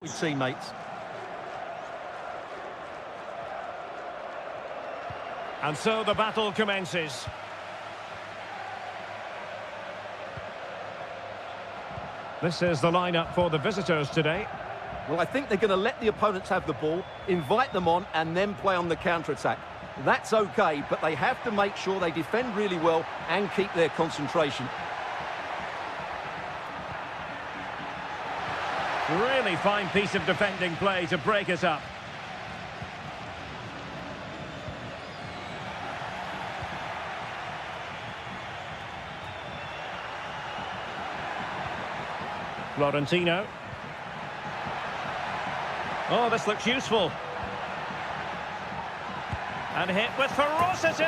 with teammates. And so the battle commences. This is the lineup for the visitors today. Well, I think they're going to let the opponents have the ball, invite them on, and then play on the counter-attack. That's okay, but they have to make sure they defend really well and keep their concentration. Really fine piece of defending play to break us up. Florentino. Oh, this looks useful. And hit with ferocity.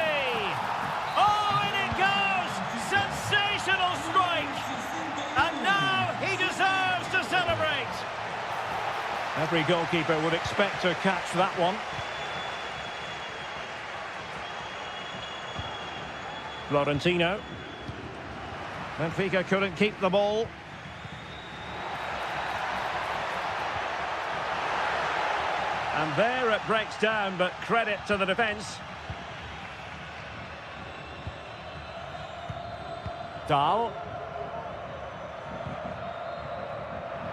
Oh, in it goes! Sensational strike! And now he deserves to celebrate. Every goalkeeper would expect to catch that one. Florentino. Benfica couldn't keep the ball. And there it breaks down, but credit to the defence. Dahl.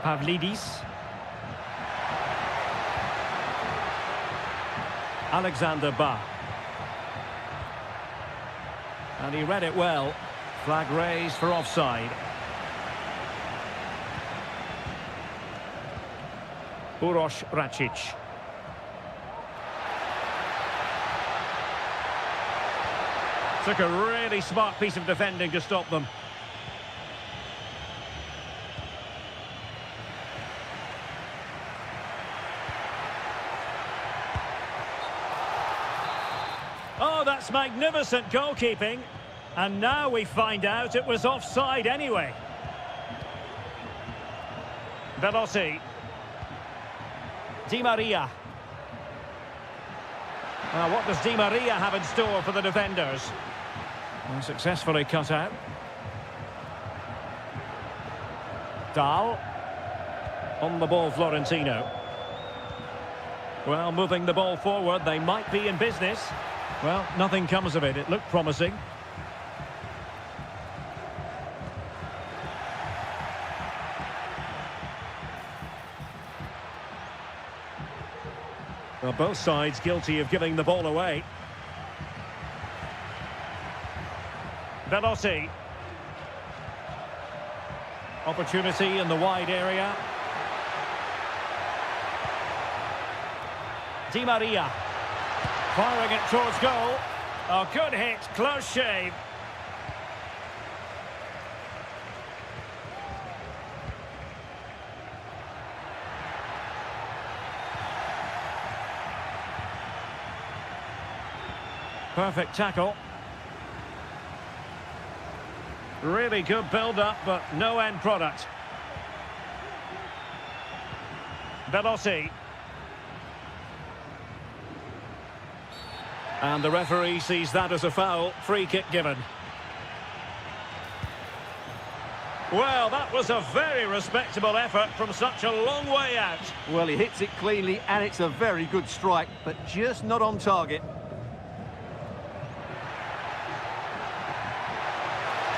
Pavlidis. Alexander Ba. And he read it well. Flag raised for offside. Uroš Račić. Took a really smart piece of defending to stop them. Oh, that's magnificent goalkeeping. And now we find out it was offside anyway. Veloci. Di Maria. What does Di Maria have in store for the defenders? And successfully cut out. Dahl. On the ball, Florentino. Well, moving the ball forward, they might be in business. Well, nothing comes of it. It looked promising. Well, both sides guilty of giving the ball away. Veloci. Opportunity in the wide area. Di Maria. Firing it towards goal. Oh, good hit, close shave. Perfect tackle. Really good build-up, but no end product. Veloci. And the referee sees that as a foul. Free kick given. Well, that was a very respectable effort from such a long way out. Well, he hits it cleanly, and it's a very good strike, but just not on target.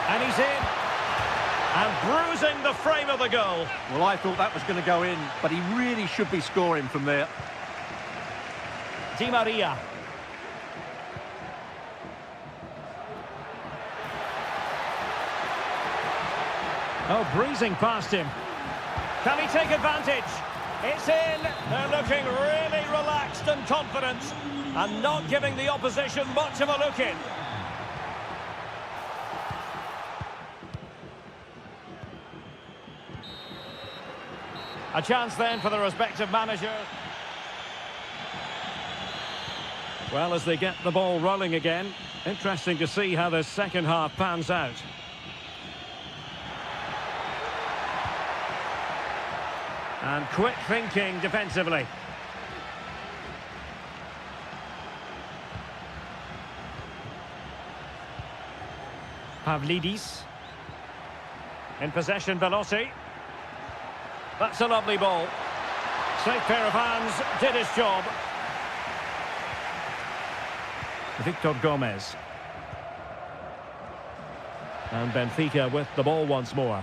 And he's in. And bruising the frame of the goal. Well, I thought that was going to go in, but he really should be scoring from there. Di Maria. Oh, breezing past him. Can he take advantage? It's in. They're looking really relaxed and confident and not giving the opposition much of a look in. A chance then for the respective manager. Well, as they get the ball rolling again, interesting to see how the second half pans out. And quick thinking defensively. Pavlidis. In possession, Veloci. That's a lovely ball. Safe pair of hands, did his job. Victor Gomez. And Benfica with the ball once more.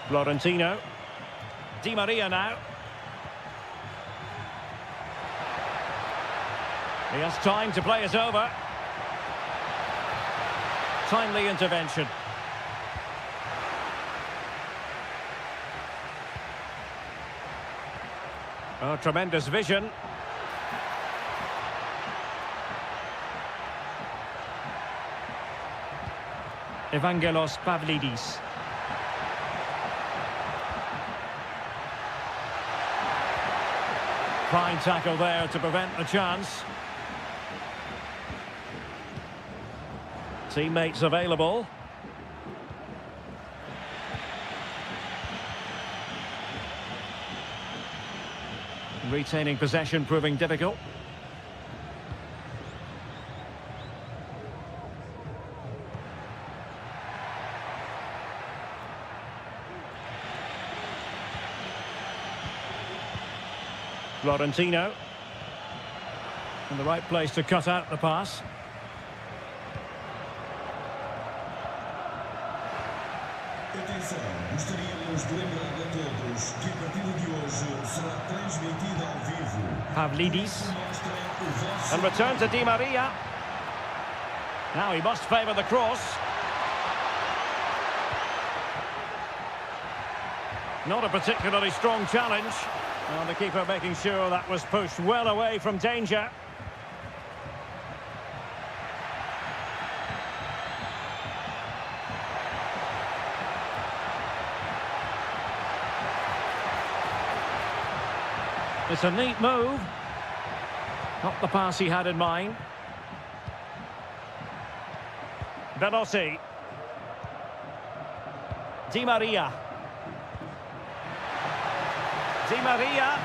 Florentino. Di Maria now. He has time to play it over. Timely intervention. Oh, tremendous vision. Evangelos Pavlidis. Fine tackle there to prevent the chance. Teammates available. Retaining possession proving difficult. Florentino. In the right place to cut out the pass. Atenção, gostaríamos de lembrar a todos que a partida de hoje será transmitida ao vivo. Pavlidis. And return to Di Maria. Now he must favour the cross. Not a particularly strong challenge. And the keeper making sure that was pushed well away from danger. It's a neat move. Not the pass he had in mind. Veloci. Di Maria. Di Maria.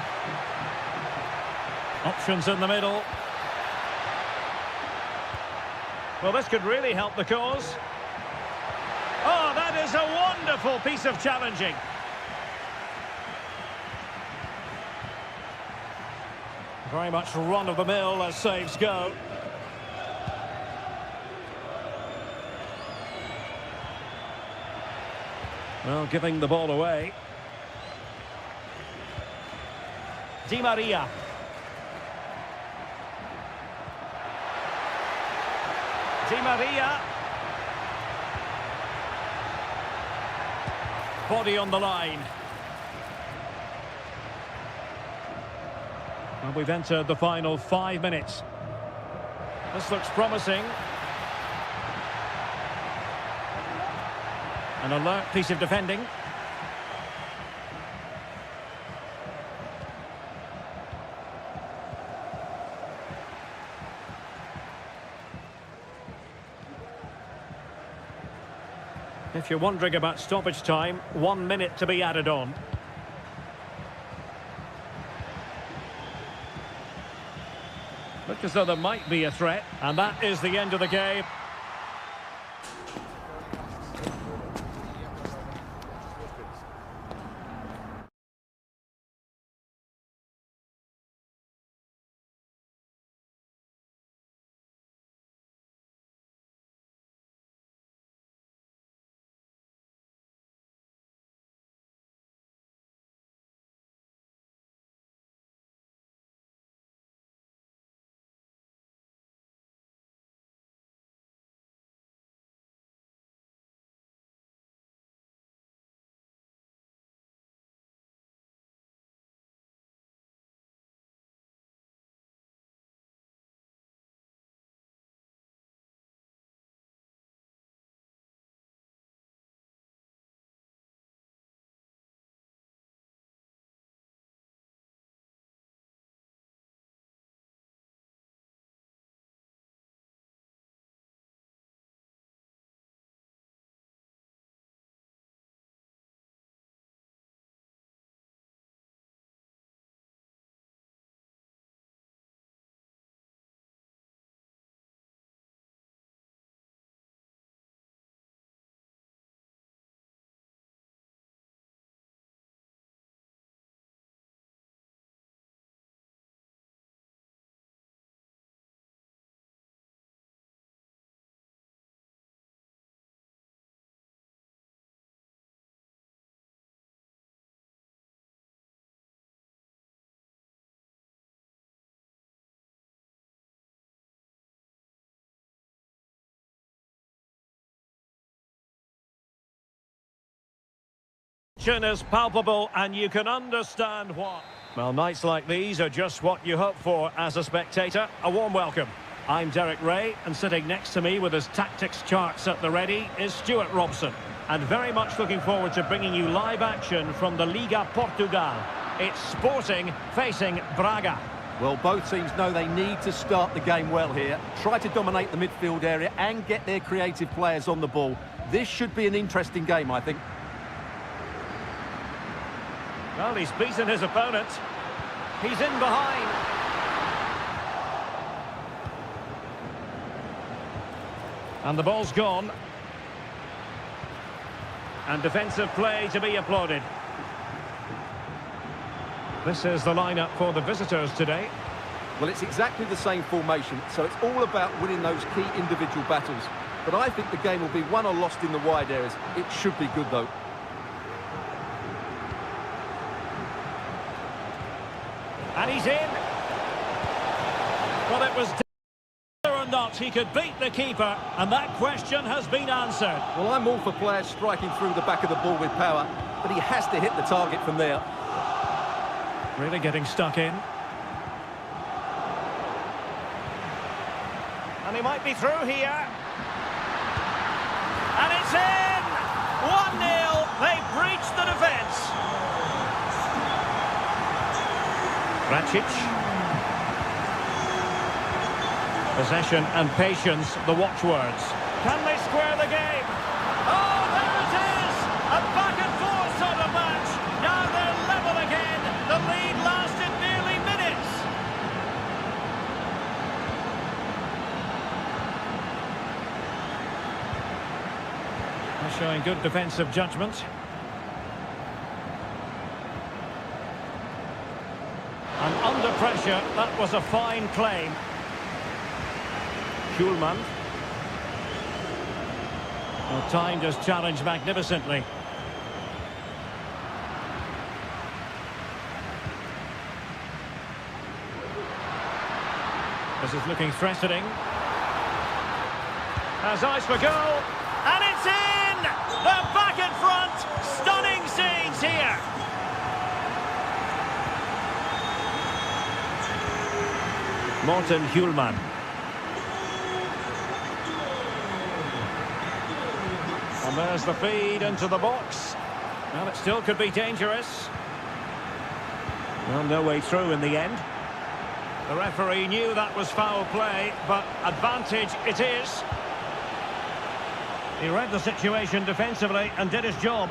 Options in the middle. Well, this could really help the cause. Oh, that is a wonderful piece of challenging. Very much run-of-the-mill as saves go. Well, giving the ball away. Di Maria. Di Maria. Body on the line. And we've entered the final 5 minutes. This looks promising. An alert piece of defending. If you're wondering about stoppage time, 1 minute to be added on. Looks as though there might be a threat, and that is the end of the game. tension is palpable and you can understand why. Well, nights like these are just what you hope for as a spectator. A warm welcome. I'm Derek Ray, and sitting next to me with his tactics charts at the ready is Stuart Robson. And very much looking forward to bringing you live action from the Liga Portugal. It's Sporting facing Braga. Well, both teams know they need to start the game well here. Try to dominate the midfield area and get their creative players on the ball. This should be an interesting game, I think. Well, he's beaten his opponent. He's in behind. And the ball's gone. And defensive play to be applauded. This is the lineup for the visitors today. Well, it's exactly the same formation, so it's all about winning those key individual battles. But I think the game will be won or lost in the wide areas. It should be good, though. And he's in. Well, it was whether or not he could beat the keeper, and that question has been answered. Well, I'm all for players striking through the back of the ball with power, but he has to hit the target from there. Really getting stuck in. And he might be through here. And it's in! 1-0. They breached the defence. Racic. Possession and patience, the watchwords. Can they square the game? Oh, there it is! A back and forth sort of match. Now they're level again. The lead lasted nearly minutes. They're showing good defensive judgment. And under pressure, that was a fine claim. Schulman. Well, timed his challenge magnificently. This is looking threatening. Has eyes for goal. And it's in! They're back in front. Stunning scenes here. Morten Hjulman. And there's the feed into the box. Well, it still could be dangerous. Well, no way through in the end. The referee knew that was foul play, but advantage it is. He read the situation defensively and did his job.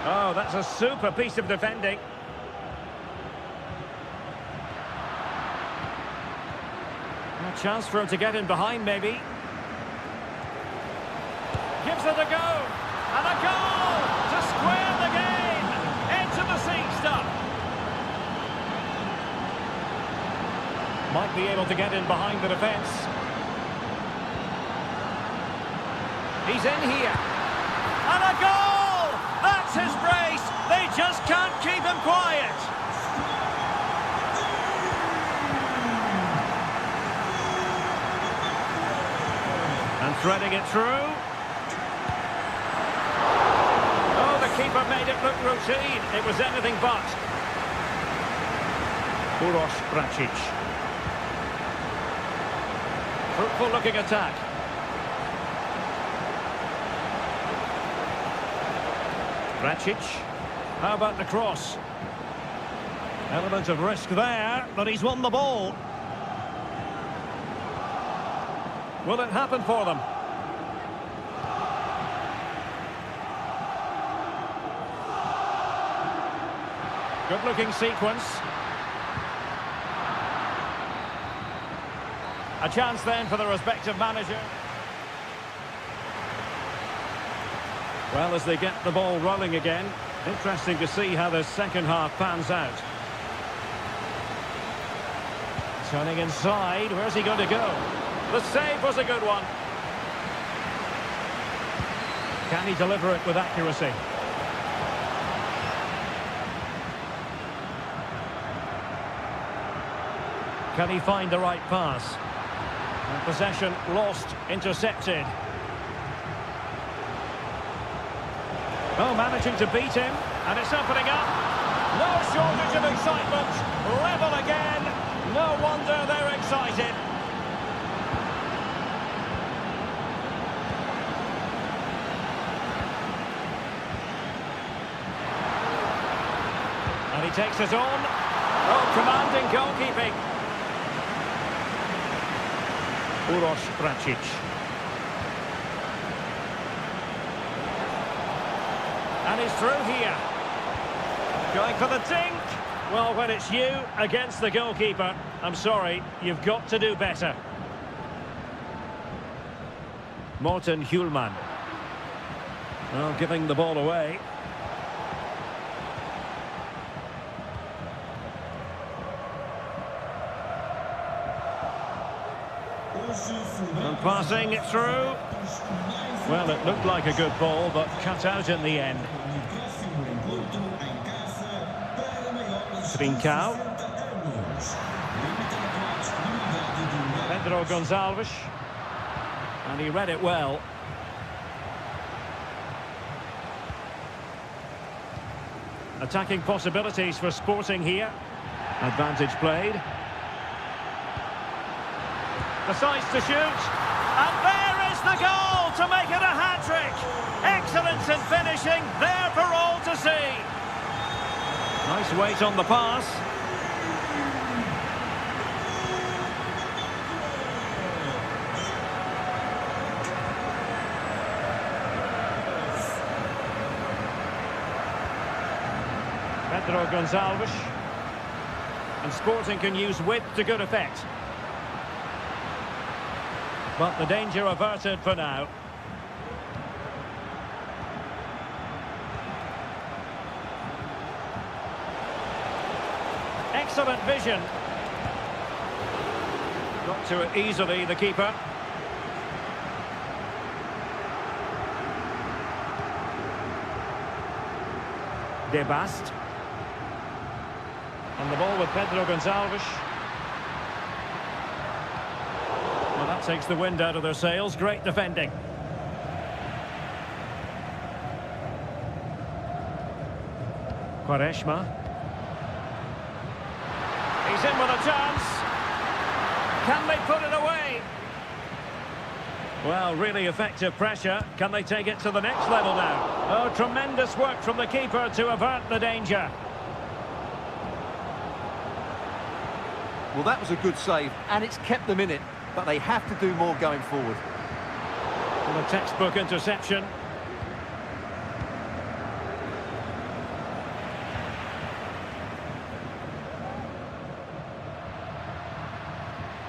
Oh, that's a super piece of defending. A chance for him to get in behind, maybe. Gives it a go. And a goal to square the game. Into the seat stuff. Might be able to get in behind the defence. He's in here. And a goal! That's his brace. They just can't keep him quiet. And threading it through. Oh, the keeper made it look routine. It was anything but. Racic. Fruitful looking attack. Racic. How about the cross? Element of risk there, but he's won the ball. Will it happen for them? Good-looking sequence. A chance then for the respective manager. Well, as they get the ball rolling again, interesting to see how the second half pans out. Turning inside, where's he going to go? The save was a good one. Can he deliver it with accuracy? Can he find the right pass? And possession lost, intercepted. Oh, managing to beat him, and it's opening up. No shortage of excitement. Level again. No wonder they're excited. And he takes it on. Oh, commanding goalkeeping. Uroš Račić. And he's through here. Going for the dink. Well, when it's you against the goalkeeper, I'm sorry, you've got to do better. Morten Hjulman. Well, giving the ball away. And passing it through. Well, it looked like a good ball, but cut out in the end. Trincao. Pedro Gonçalves. And he read it well. Attacking possibilities for Sporting here. Advantage played. Decides to shoot. And there is the goal to make it a hat-trick. Excellence in finishing, there for all to see. Nice weight on the pass. Pedro Gonçalves. And Sporting can use width to good effect. But the danger averted for now. Excellent vision. Got to it easily, the keeper. De Bast. And the ball with Pedro Gonçalves. Well, that takes the wind out of their sails. Great defending. Quaresma. He's in with a chance. Can they put it away? Well, really effective pressure. Can they take it to the next level now? Oh, tremendous work from the keeper to avert the danger. Well, that was a good save, and it's kept them in it. But they have to do more going forward. And a textbook interception.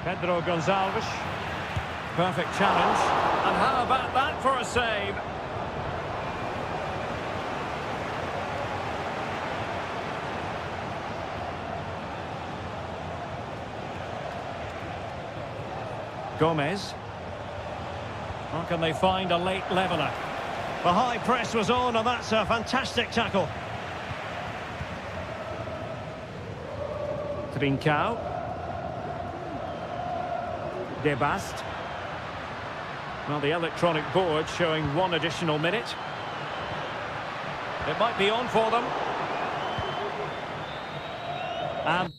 Pedro Gonçalves. Perfect challenge. And how about that for a save? Gomez. How can they find a late leveller? The high press was on, and that's a fantastic tackle. Trincao. De Bast. Well, the electronic board showing 1 additional minute. It might be on for them. And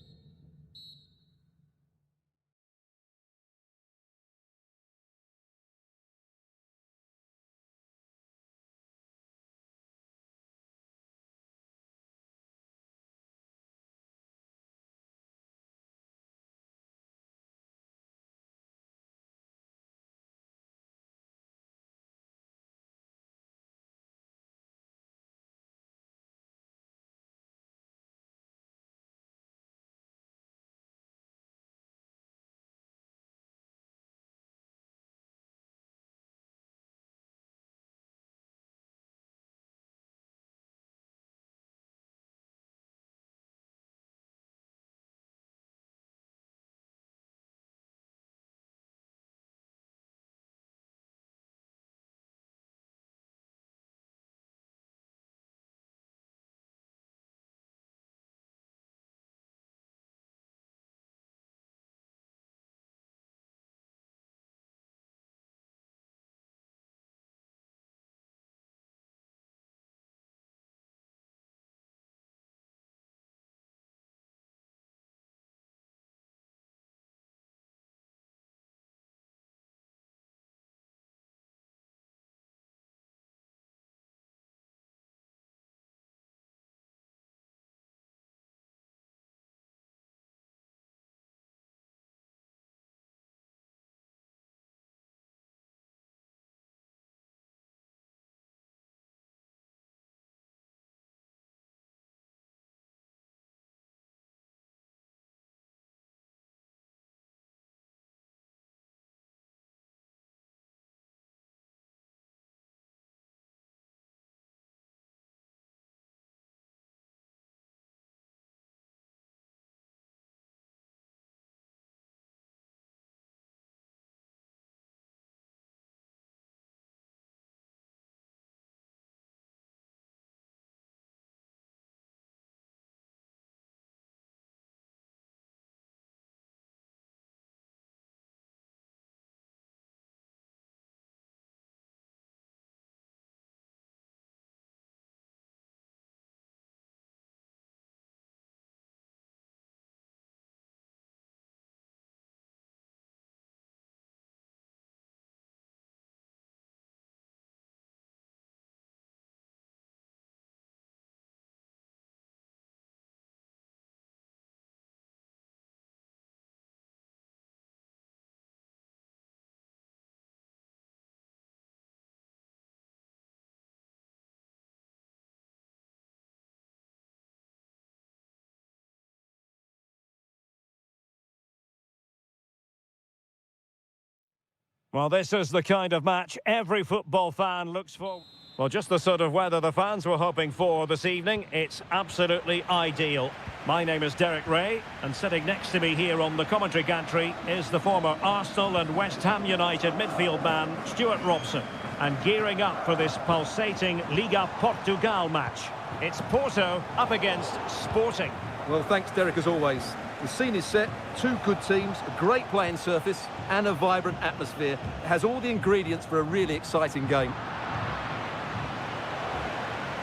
Well, this is the kind of match every football fan looks for. Well, just the sort of weather the fans were hoping for this evening. It's absolutely ideal. My name is Derek Ray, and sitting next to me here on the commentary gantry is the former Arsenal and West Ham United midfield man, Stuart Robson. And gearing up for this pulsating Liga Portugal match. It's Porto up against Sporting. Well, thanks, Derek, as always. The scene is set, two good teams, a great playing surface and a vibrant atmosphere. It has all the ingredients for a really exciting game.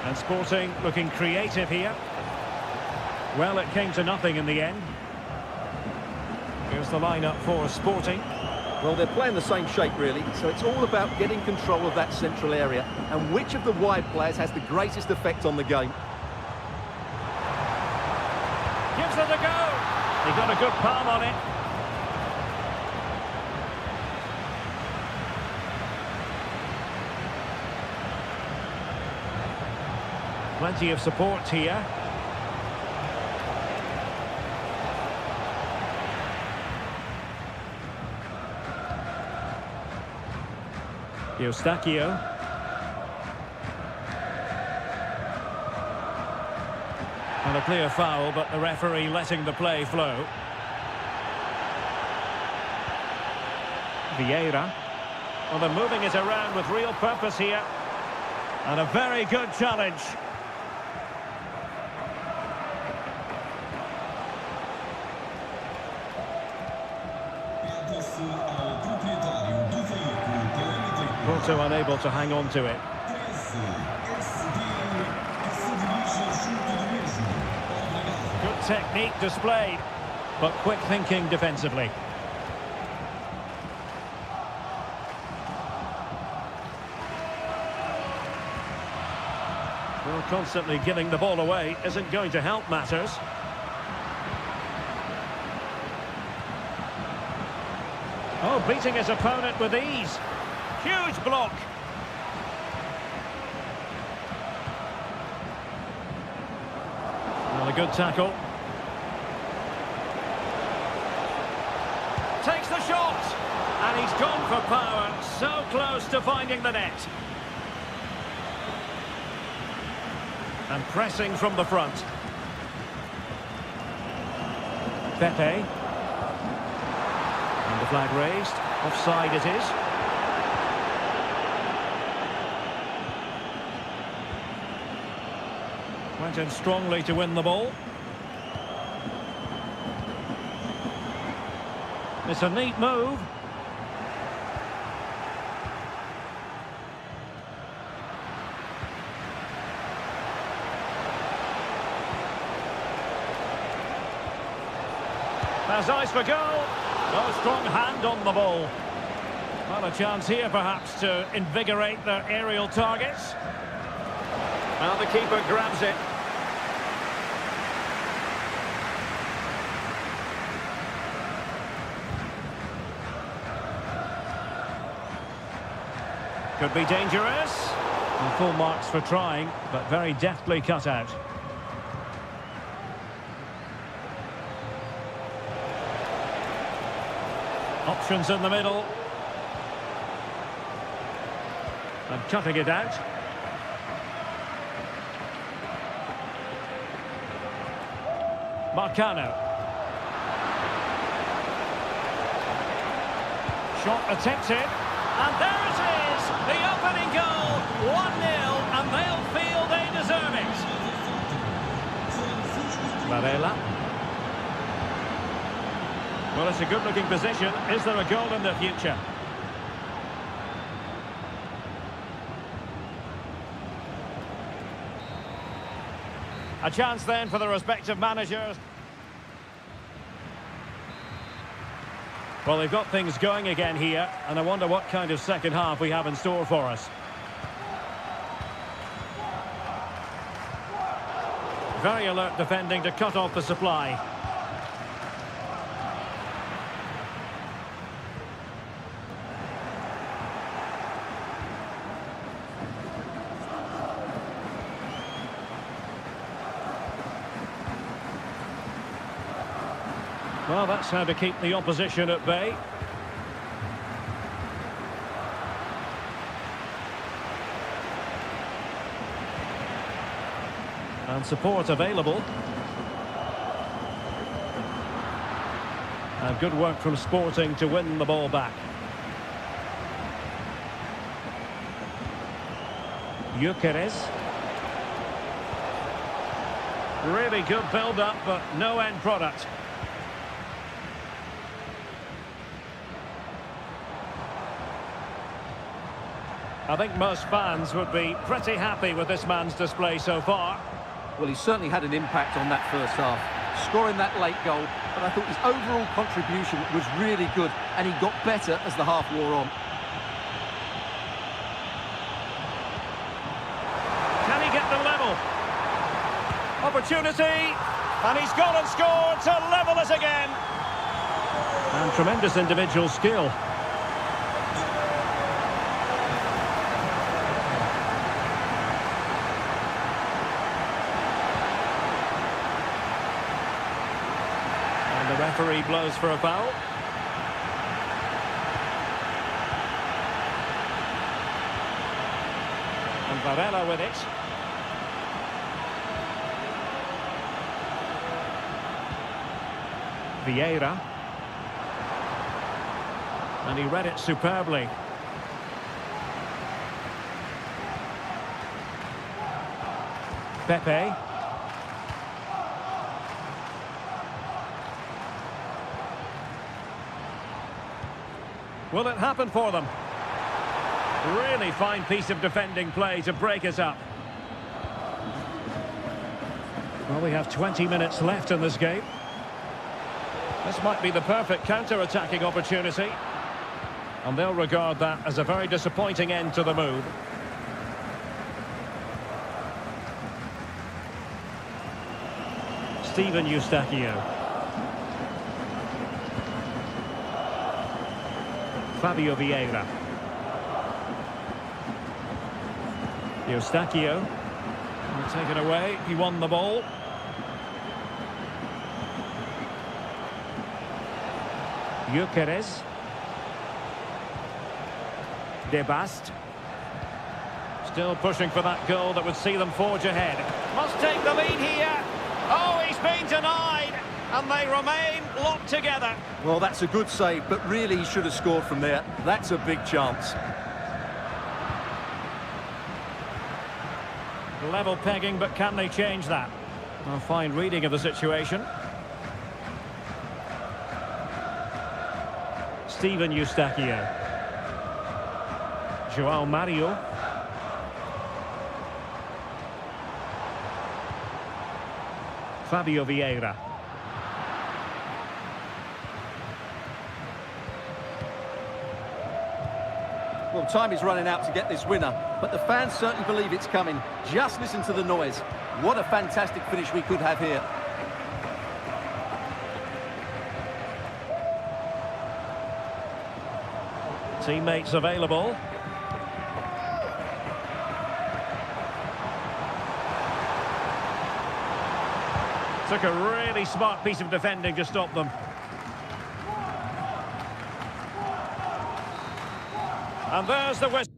And Sporting looking creative here. Well, it came to nothing in the end. Here's the lineup for Sporting. Well, they're playing the same shape, really, so it's all about getting control of that central area and which of the wide players has the greatest effect on the game. Gives it a go. He got a good palm on it. Plenty of support here. Eustáquio. And a clear foul, but the referee letting the play flow. Vieira. Well, they're moving it around with real purpose here. And a very good challenge. Porto unable to hang on to it. Good technique displayed, but quick thinking defensively. Well, constantly giving the ball away isn't going to help matters. Oh, beating his opponent with ease. Huge block. Well, a good tackle. Takes the shot. And he's gone for power. So close to finding the net. And pressing from the front. Pepe. And the flag raised. Offside it is. Went in strongly to win the ball. It's a neat move. Has eyes for goal. No strong hand on the ball. Well, a chance here perhaps to invigorate their aerial targets. Well, the keeper grabs it. Could be dangerous. And full marks for trying, but very deftly cut out. Options in the middle. And cutting it out. Marcano. Shot attempted. And there it is, the opening goal, 1-0, and they'll feel they deserve it. Varela. Well, it's a good-looking position. Is there a goal in the future? A chance then for the respective managers. Well, they've got things going again here, and I wonder what kind of second half we have in store for us. Very alert defending to cut off the supply. Well, that's how to keep the opposition at bay. And support available. And good work from Sporting to win the ball back. Gyökeres. Really good build-up, but no end product. I think most fans would be pretty happy with this man's display so far. Well, he certainly had an impact on that first half, scoring that late goal, but I thought his overall contribution was really good, and he got better as the half wore on. Can he get the level? Opportunity, and he's gone and scored to level us again. And tremendous individual skill. The referee blows for a foul. And Varela with it. Vieira. And he read it superbly. Pepe. Will it happen for them? Really fine piece of defending play to break us up. Well, we have 20 minutes left in this game. This might be the perfect counter-attacking opportunity. And they'll regard that as a very disappointing end to the move. Steven Eustáquio. Fabio Vieira. Eustáquio will take it away. He won the ball. Gyökeres. De Bast. Still pushing for that goal that would see them forge ahead. Must take the lead here. Oh, he's been denied. And they remain locked together. Well, that's a good save, but really he should have scored from there. That's a big chance. Level pegging, but can they change that? A fine reading of the situation. Steven Eustáquio. João Mario. Fabio Vieira. Well, time is running out to get this winner, but the fans certainly believe it's coming. Just listen to the noise. What a fantastic finish we could have here. Teammates available. Took a really smart piece of defending to stop them. And there's the whistle.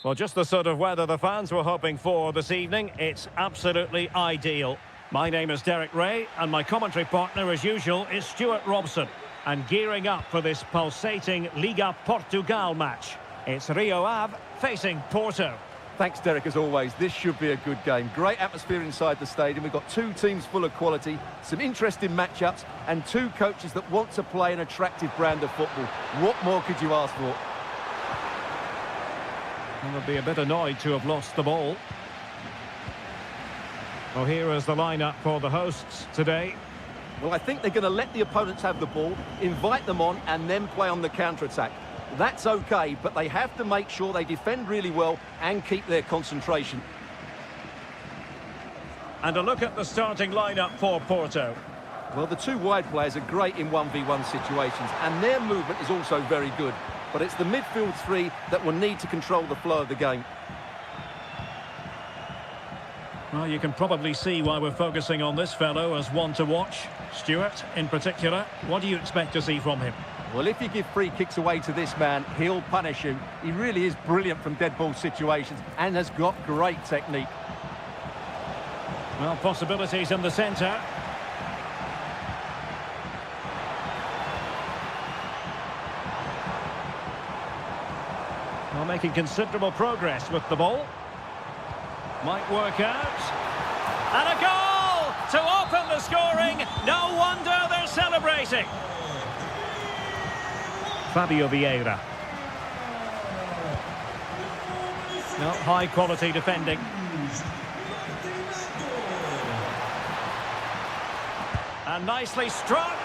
Well, just the sort of weather the fans were hoping for this evening. It's absolutely ideal. My name is Derek Ray, and my commentary partner, as usual, is Stuart Robson. And gearing up for this pulsating Liga Portugal match. It's Rio Ave facing Porto. Thanks, Derek, as always. This should be a good game. Great atmosphere inside the stadium. We've got two teams full of quality, some interesting matchups, and two coaches that want to play an attractive brand of football. What more could you ask for? And they'll be a bit annoyed to have lost the ball. Well, here is the lineup for the hosts today. Well, I think they're going to let the opponents have the ball, invite them on, and then play on the counter-attack. That's okay, but they have to make sure they defend really well and keep their concentration. And a look at the starting lineup for Porto. Well, the two wide players are great in 1v1 situations, and their movement is also very good. But it's the midfield three that will need to control the flow of the game. Well, you can probably see why we're focusing on this fellow as one to watch. Stuart, in particular, what do you expect to see from him? Well, if you give free kicks away to this man, he'll punish you. He really is brilliant from dead ball situations and has got great technique. Well, possibilities in the centre. Well, making considerable progress with the ball. Might work out. And a goal to open the scoring. No wonder they're celebrating. Fabio Vieira. No, high quality defending. And nicely struck.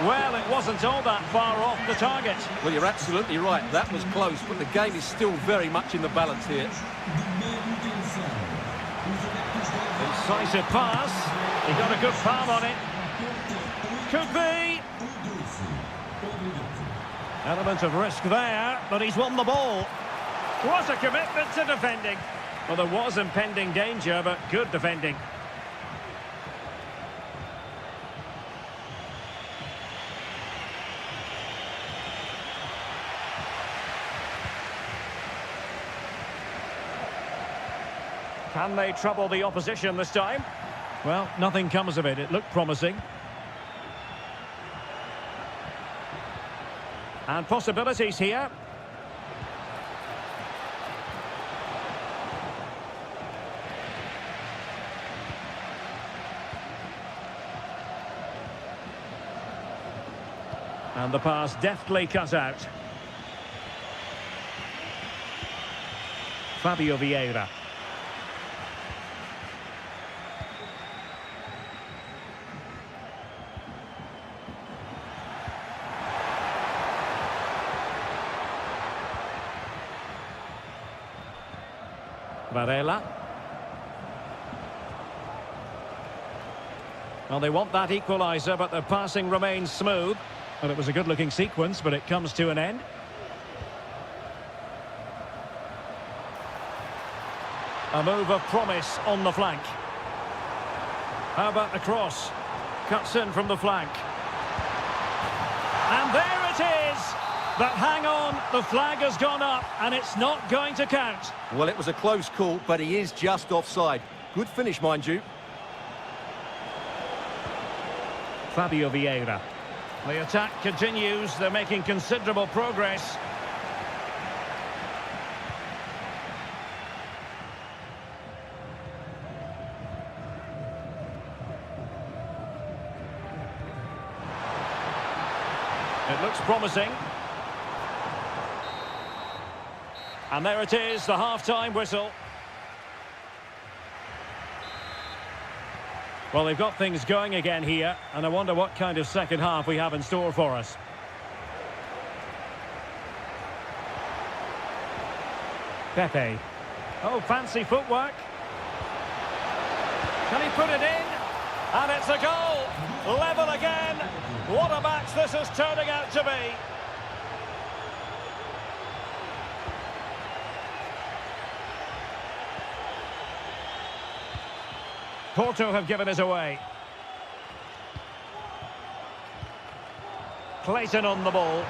Well, it wasn't all that far off the target. Well, you're absolutely right. That was close, but the game is still very much in the balance here. Incisive pass. He got a good palm on it. Could be. Element of risk there, but he's won the ball. What a commitment to defending. Well, there was impending danger, but good defending. Can they trouble the opposition this time? Well, nothing comes of it. It looked promising. And possibilities here. And the pass deftly cut out. Fabio Vieira. Varela. Well, they want that equaliser, but their passing remains smooth. Well, it was a good-looking sequence, but it comes to an end. A move of promise on the flank. How about the cross? Cuts in from the flank. And there it is! But hang on, the flag has gone up, and it's not going to count. Well, it was a close call, but he is just offside. Good finish, mind you. Fabio Vieira. The attack continues. They're making considerable progress. It looks promising. And there it is, the half-time whistle. Well, they've got things going again here, and I wonder what kind of second half we have in store for us. Pepe. Oh, fancy footwork. Can he put it in? And it's a goal! Level again! What a match this is turning out to be! Porto have given us away. Clayton on the ball.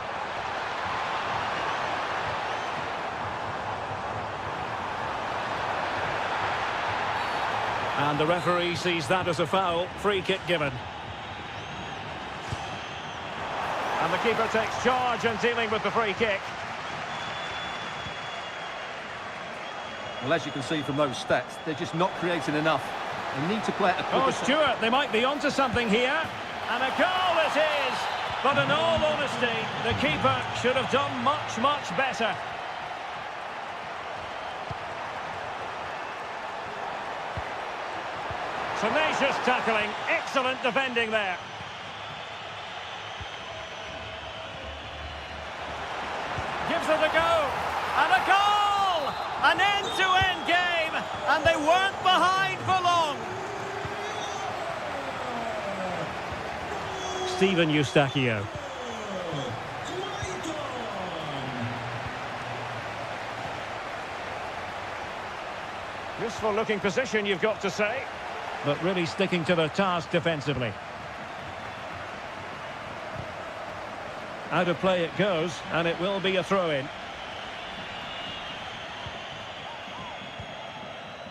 And the referee sees that as a foul. Free kick given. And the keeper takes charge and dealing with the free kick. Well, as you can see from those stats, they're just not creating enough. They need to play at a quicker... Oh, Stuart, they might be onto something here. And a goal it is! But in all honesty, the keeper should have done much, much better. Tenacious tackling, excellent defending there. Gives it a go, and a goal! An end-to-end game, and they weren't behind for long. Steven Eustachio. Useful looking position, you've got to say. But really sticking to the task defensively. Out of play it goes, and it will be a throw-in.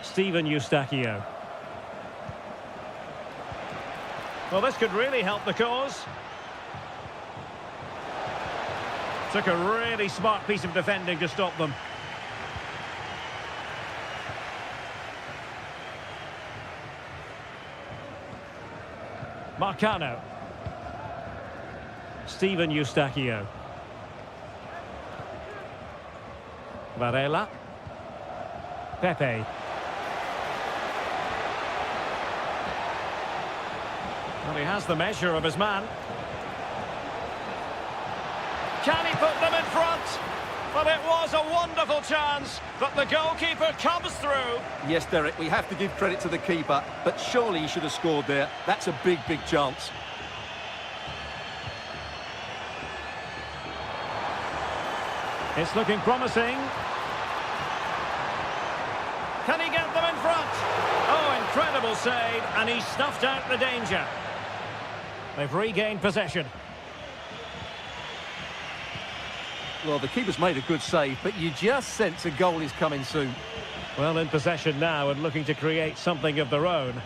Steven Eustachio. Well, this could really help the cause. Took a really smart piece of defending to stop them. Marcano. Steven Eustachio. Varela. Pepe. Well, he has the measure of his man. Can he put them in front? But it was a wonderful chance, but the goalkeeper comes through. Yes, Derek, we have to give credit to the keeper, but surely he should have scored there. That's a big, big chance. It's looking promising. Can he get them in front? Oh, incredible save, and he snuffed out the danger. They've regained possession. Well, the keeper's made a good save, but you just sense a goal is coming soon. Well, in possession now and looking to create something of their own.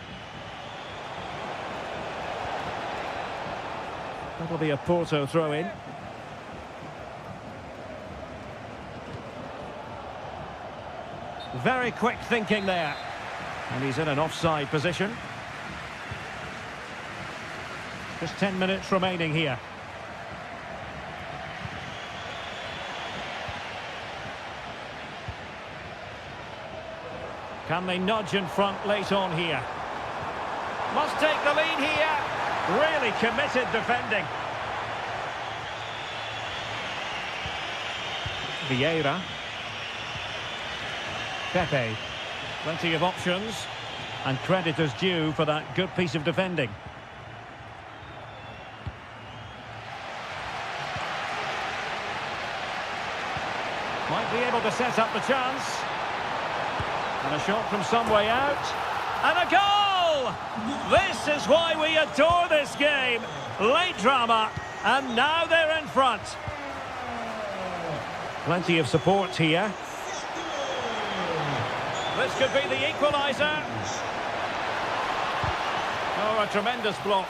That'll be a Porto throw-in. Very quick thinking there. And he's in an offside position. Just 10 minutes remaining here. Can they nudge in front late on here? Must take the lead here. Really committed defending. Vieira. Pepe. Plenty of options. And credit is due for that good piece of defending. Might be able to set up the chance. And a shot from some way out. And a goal! This is why we adore this game. Late drama, and now they're in front. Plenty of support here. This could be the equaliser. Oh, a tremendous block.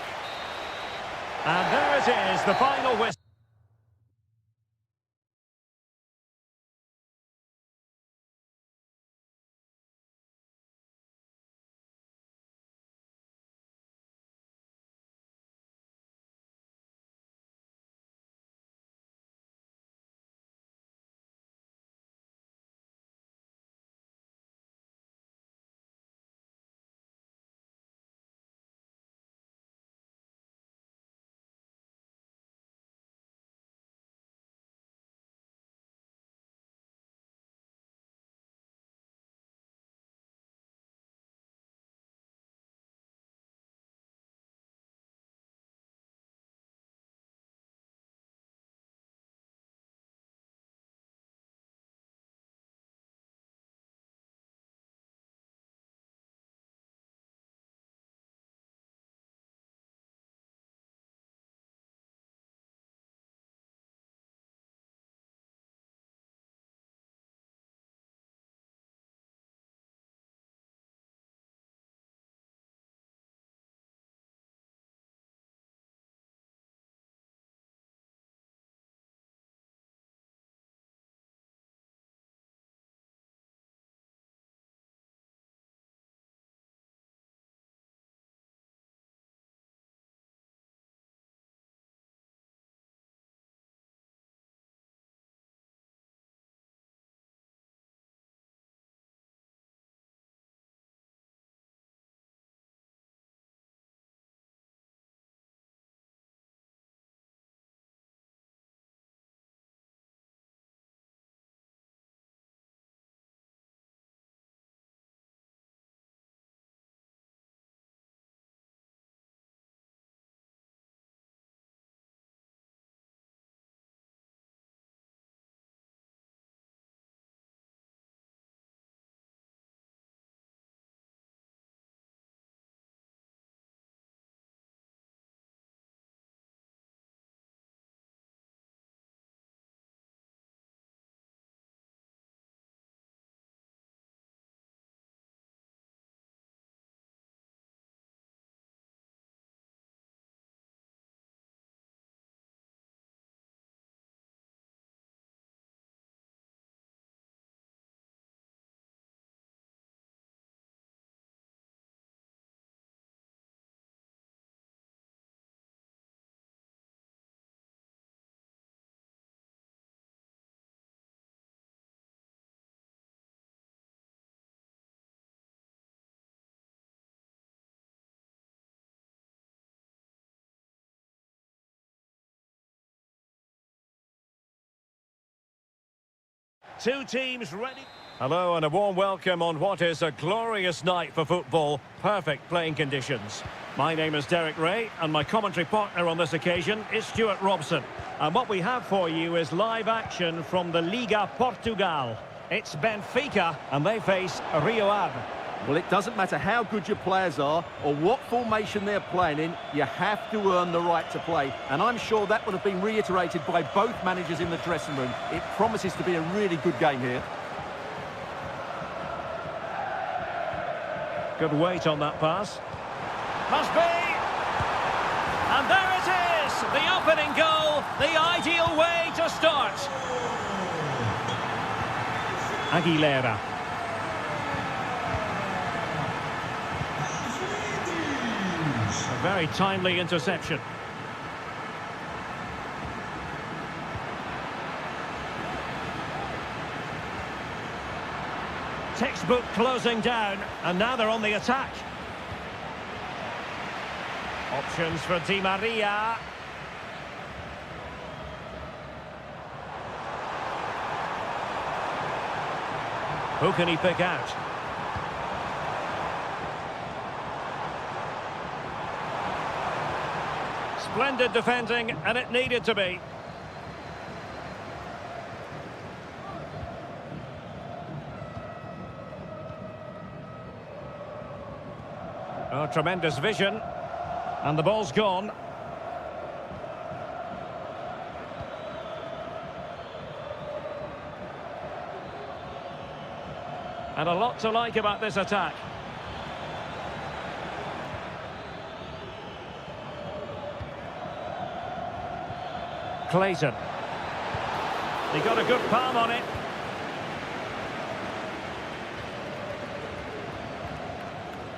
And there it is, the final whistle. Two teams ready. Hello and a warm welcome on what is a glorious night for football. Perfect playing conditions. My name is Derek Ray and my commentary partner on this occasion is Stuart Robson. And what we have for you is live action from the Liga Portugal. It's Benfica and they face Rio Ave. Well, it doesn't matter how good your players are or what formation they're playing in, you have to earn the right to play. And I'm sure that would have been reiterated by both managers in the dressing room. It promises to be a really good game here. Good weight on that pass. Must be. And there it is. The opening goal. The ideal way to start. Aguilera. A very timely interception. Textbook closing down, and now they're on the attack. Options for Di Maria. Who can he pick out? Splendid defending, and it needed to be. Oh, tremendous vision. And the ball's gone. And a lot to like about this attack. Clayton. He got a good palm on it.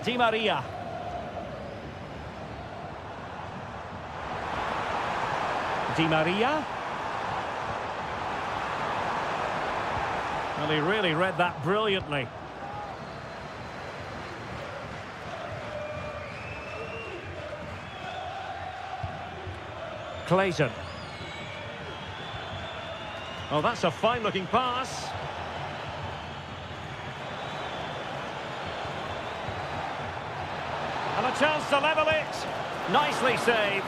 Di Maria. Di Maria. Well, he really read that brilliantly. Clayton. Oh, that's a fine-looking pass. And a chance to level it. Nicely saved.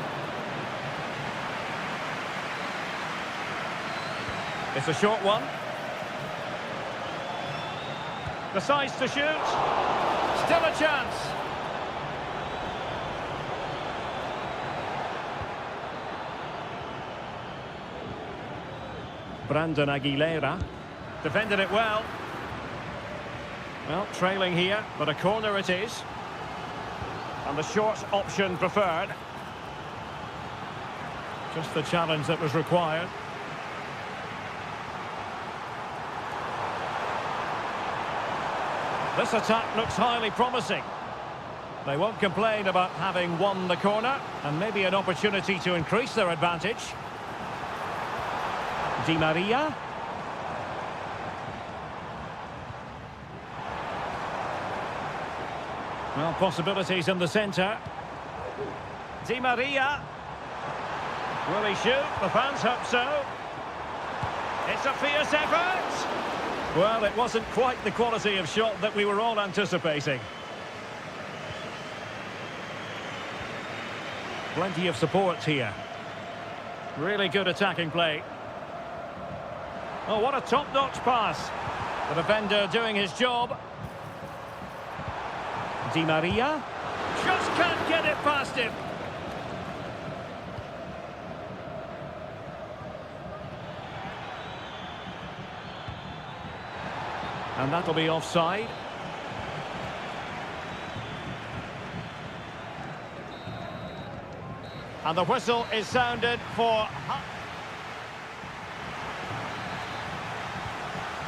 It's a short one. Decides to shoot. Still a chance. Brandon Aguilera. Defended it well. Well, trailing here, but a corner it is. And the short option preferred. Just the challenge that was required. This attack looks highly promising. They won't complain about having won the corner, and maybe an opportunity to increase their advantage. Di Maria. Well, possibilities in the centre. Di Maria. Will he shoot? The fans hope so. It's a fierce effort. Well, it wasn't quite the quality of shot that we were all anticipating. Plenty of support here. Really good attacking play. Oh, what a top-notch pass. The defender doing his job. Di Maria. Just can't get it past him. And that'll be offside. And the whistle is sounded for...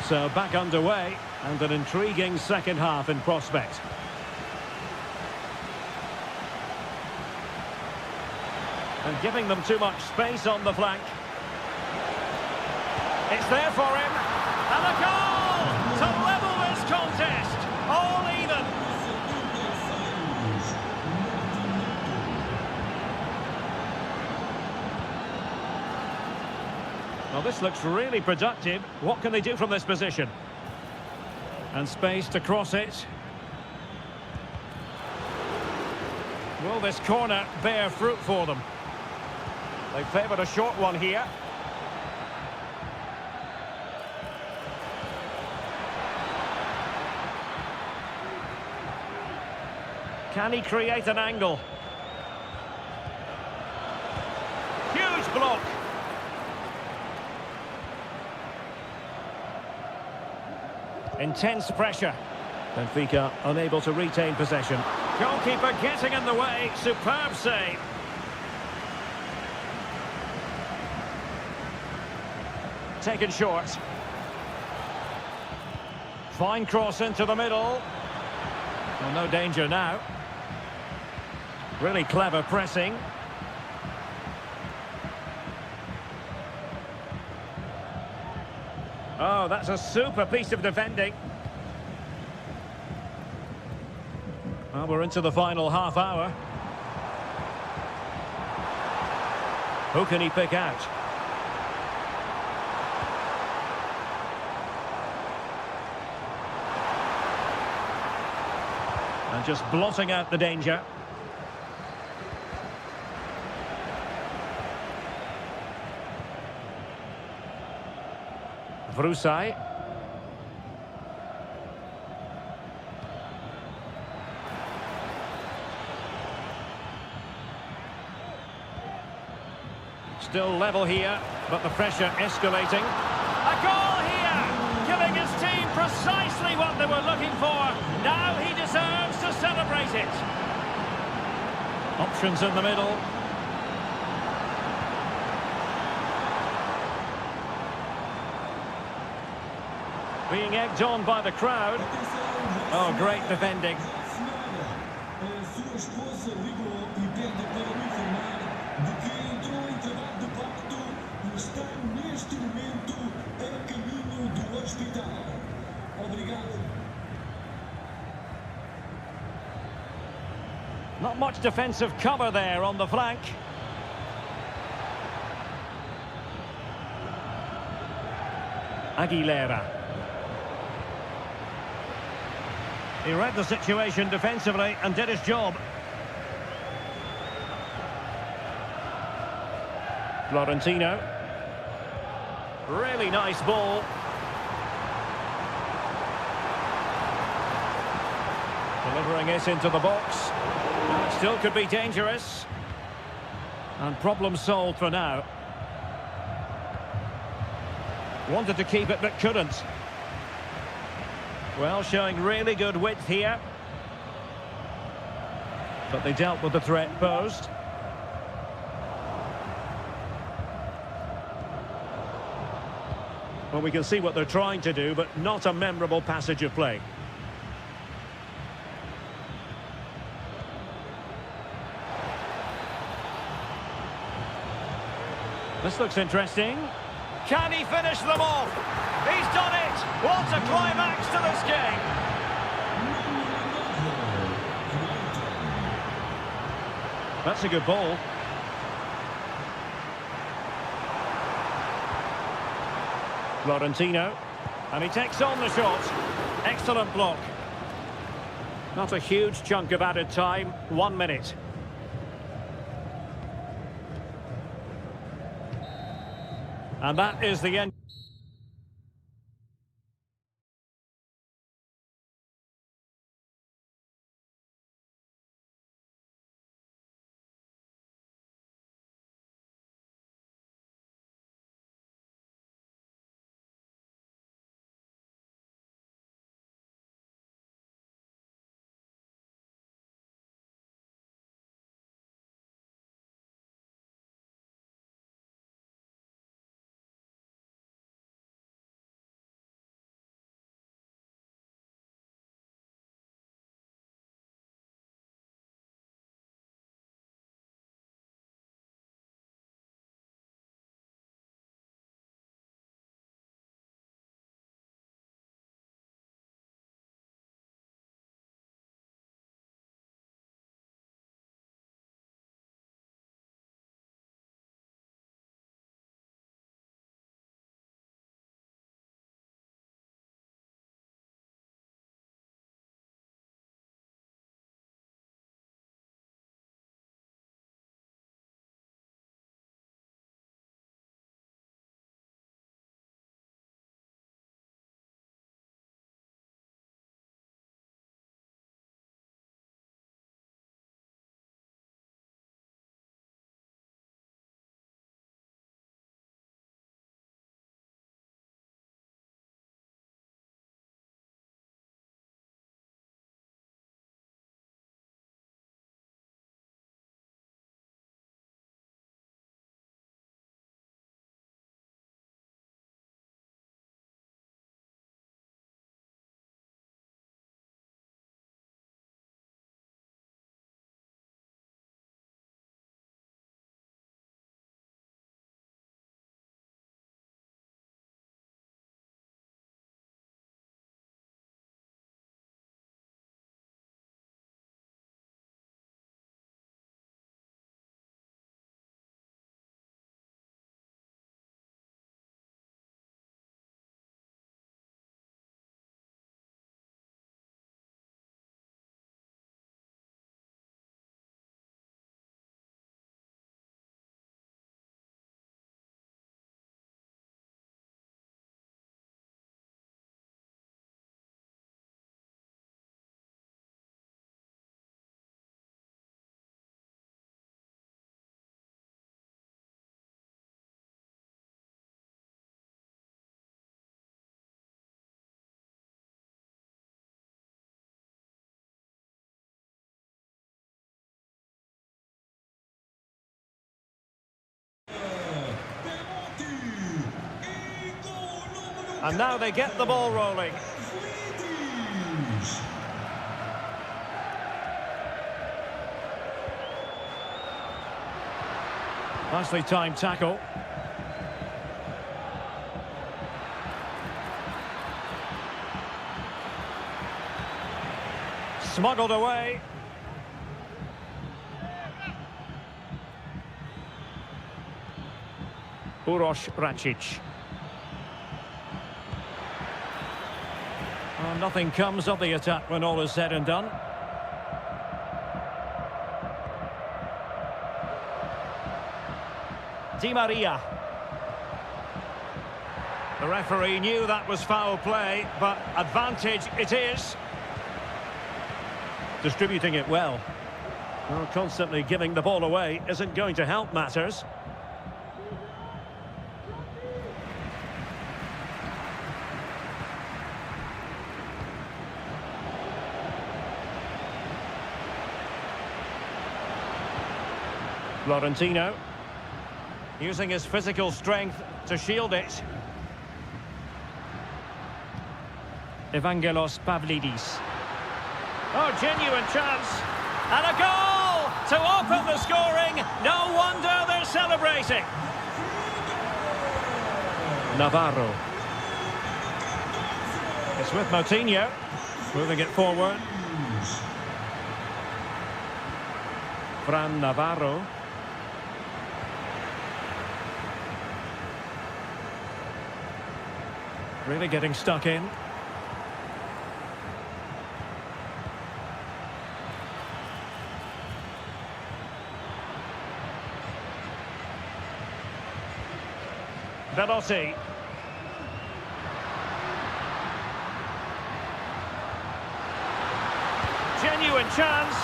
So back underway, and an intriguing second half in prospect. And giving them too much space on the flank. It's there for him. And a goal to level this contest. All even. Well, this looks really productive. What can they do from this position? And space to cross it. Will this corner bear fruit for them? They favoured a short one here. Can he create an angle? Huge block. Intense pressure. Benfica unable to retain possession. Goalkeeper getting in the way. Superb save. Taken short. Fine cross into the middle. Well, no danger now. Really clever pressing. Oh, that's a super piece of defending. Well, we're into the final half hour. Who can he pick out? And just blotting out the danger. Vrusai. Still level here, but the pressure escalating. A goal here, giving his team precisely what they were looking for. Now he deserves to celebrate it. Options in the middle. Being egged on by the crowd. Oh, great defending. Not much defensive cover there on the flank. Aguilera. He read the situation defensively and did his job. Florentino. Really nice ball. Delivering it into the box. It still could be dangerous. And problem solved for now. Wanted to keep it but couldn't. Well, showing really good width here. But they dealt with the threat posed. Well, we can see what they're trying to do, but not a memorable passage of play. This looks interesting. Can he finish them off? He's done it! What a climax to this game! That's a good ball. Florentino. And he takes on the shot. Excellent block. Not a huge chunk of added time. 1 minute. And that is the end. And now they get the ball rolling. Nicely timed tackle. Smuggled away. Uroš Račić. Oh, nothing comes of the attack when all is said and done. Di Maria. The referee knew that was foul play, but advantage it is. Distributing it well. Well, constantly giving the ball away isn't going to help matters. Florentino, using his physical strength to shield it. Evangelos Pavlidis. Oh, genuine chance. And a goal to open the scoring. No wonder they're celebrating. Navarro. It's with Moutinho, moving it forward. Fran Navarro. Really getting stuck in. Velotti. Genuine chance.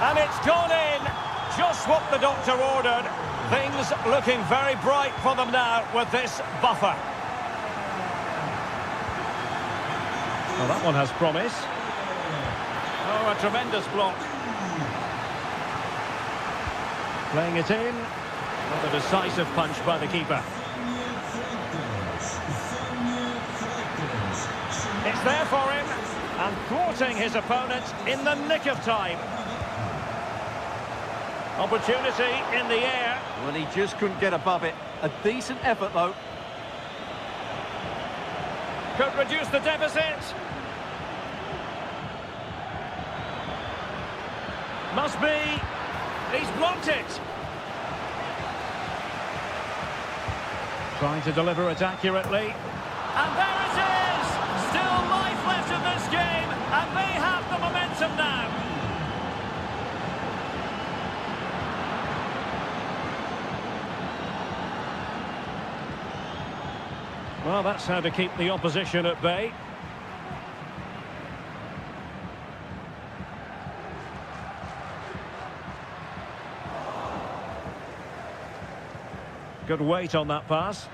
And it's gone in. Just what the doctor ordered. Things looking very bright for them now with this buffer. Well, that one has promise. Oh, a tremendous block. Playing it in. Another decisive punch by the keeper. It's there for him. And thwarting his opponent in the nick of time. Opportunity in the air. Well, he just couldn't get above it. A decent effort, though. Could reduce the deficit. Must be. He's blocked it. Trying to deliver it accurately. And there it is! Still life left in this game, and they have the momentum now. Well, that's how to keep the opposition at bay. Good weight on that pass.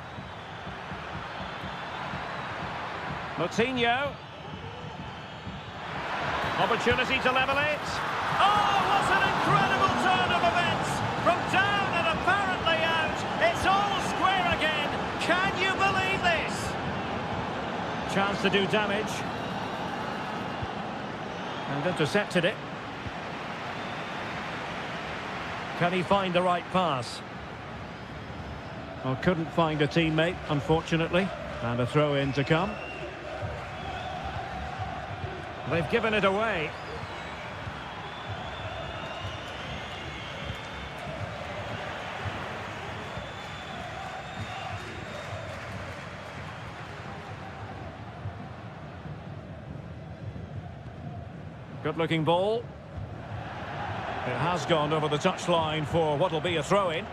Moutinho. Opportunity to level it. Oh, what an incredible turn of events! From down and apparently out, it's all square again. Can you believe this? Chance to do damage. And intercepted it. Can he find the right pass? Well, couldn't find a teammate, unfortunately. And a throw-in to come. They've given it away. Good-looking ball. It has gone over the touchline for what will be a throw-in.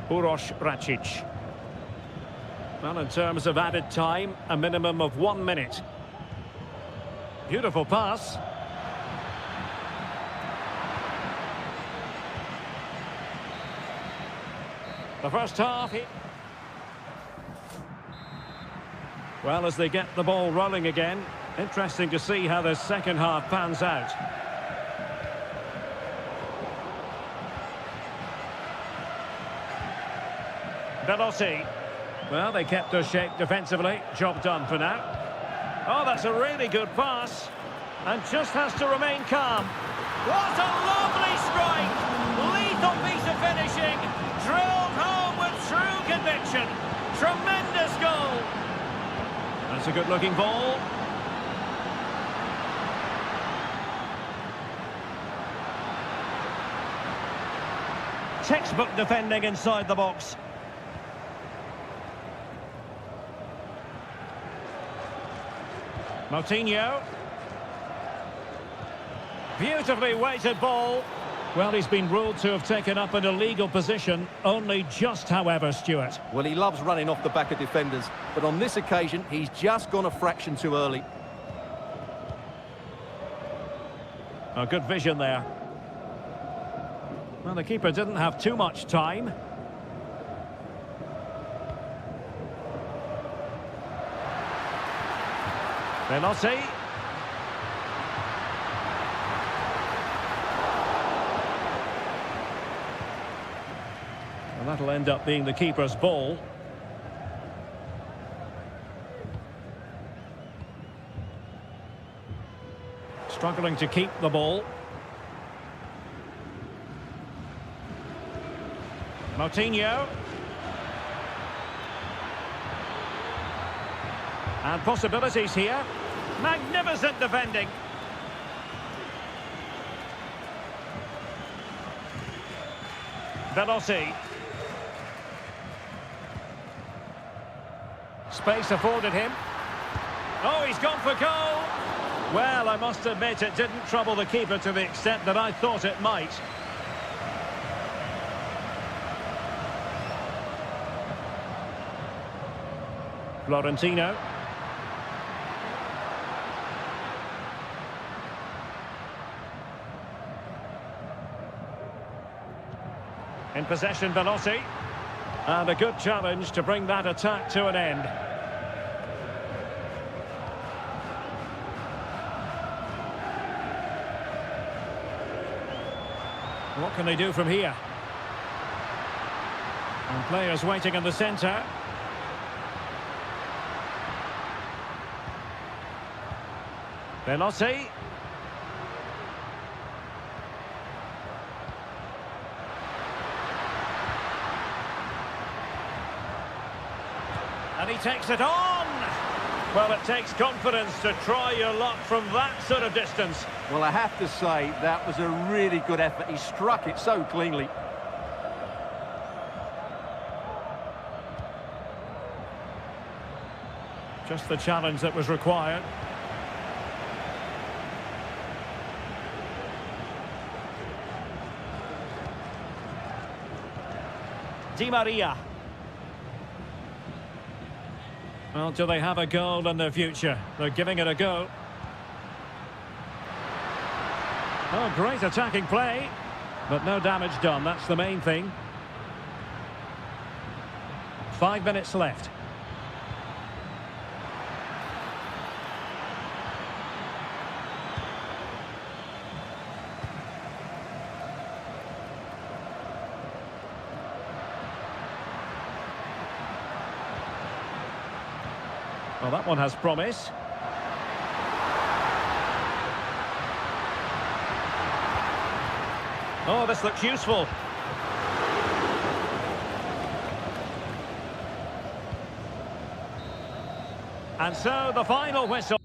Uroš Račić. Well, in terms of added time, a minimum of 1 minute. Beautiful pass. The first half. Well, as they get the ball rolling again, interesting to see how the second half pans out. Veloci. Well, they kept their shape defensively. Job done for now. Oh, that's a really good pass. And just has to remain calm. What a lovely strike! Lethal piece of finishing. Drilled home with true conviction. Tremendous goal. That's a good-looking ball. Textbook defending inside the box. Moutinho. Beautifully weighted ball. Well, he's been ruled to have taken up an illegal position, only just, however, Stuart. Well, he loves running off the back of defenders, but on this occasion, he's just gone a fraction too early. A good vision there. Well, the keeper didn't have too much time. Veloci. And that'll end up being the keeper's ball. Struggling to keep the ball. Moutinho. And possibilities here. Magnificent defending. Veloci. Space afforded him. Oh, he's gone for goal. Well, I must admit it didn't trouble the keeper to the extent that I thought it might. Florentino. In possession, Veloci. And a good challenge to bring that attack to an end. What can they do from here? And players waiting in the centre. Veloci. And he takes it on! Well, it takes confidence to try your luck from that sort of distance. Well, I have to say, that was a really good effort. He struck it so cleanly. Just the challenge that was required. Di Maria. Well, do they have a goal in their future? They're giving it a go. Oh, great attacking play. But no damage done, that's the main thing. 5 minutes left. Well, that one has promise. Oh, this looks useful. And so the final whistle.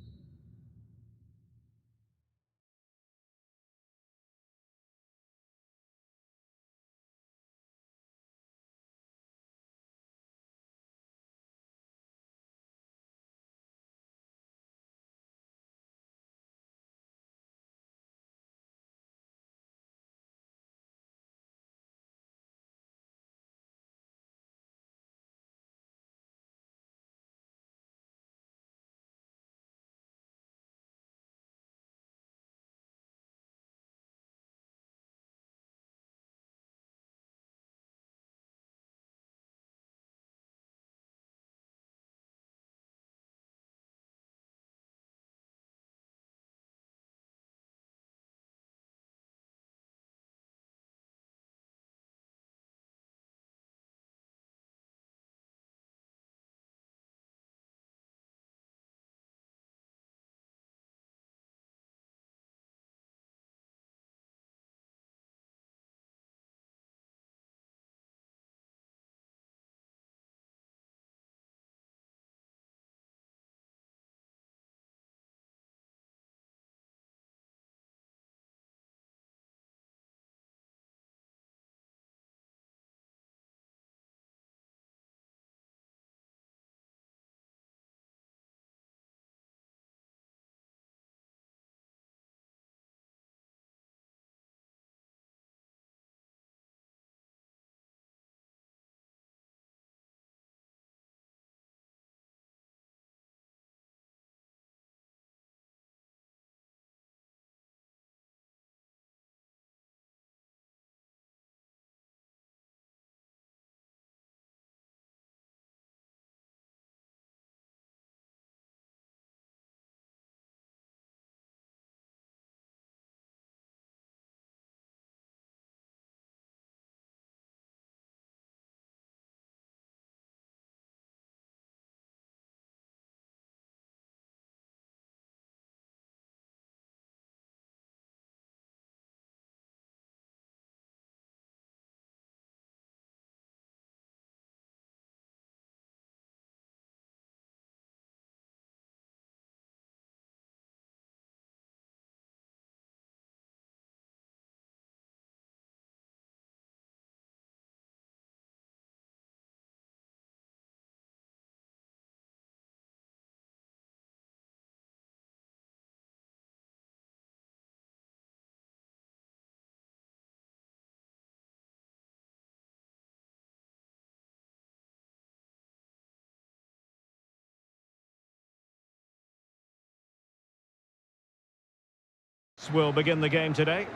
Will begin the game today.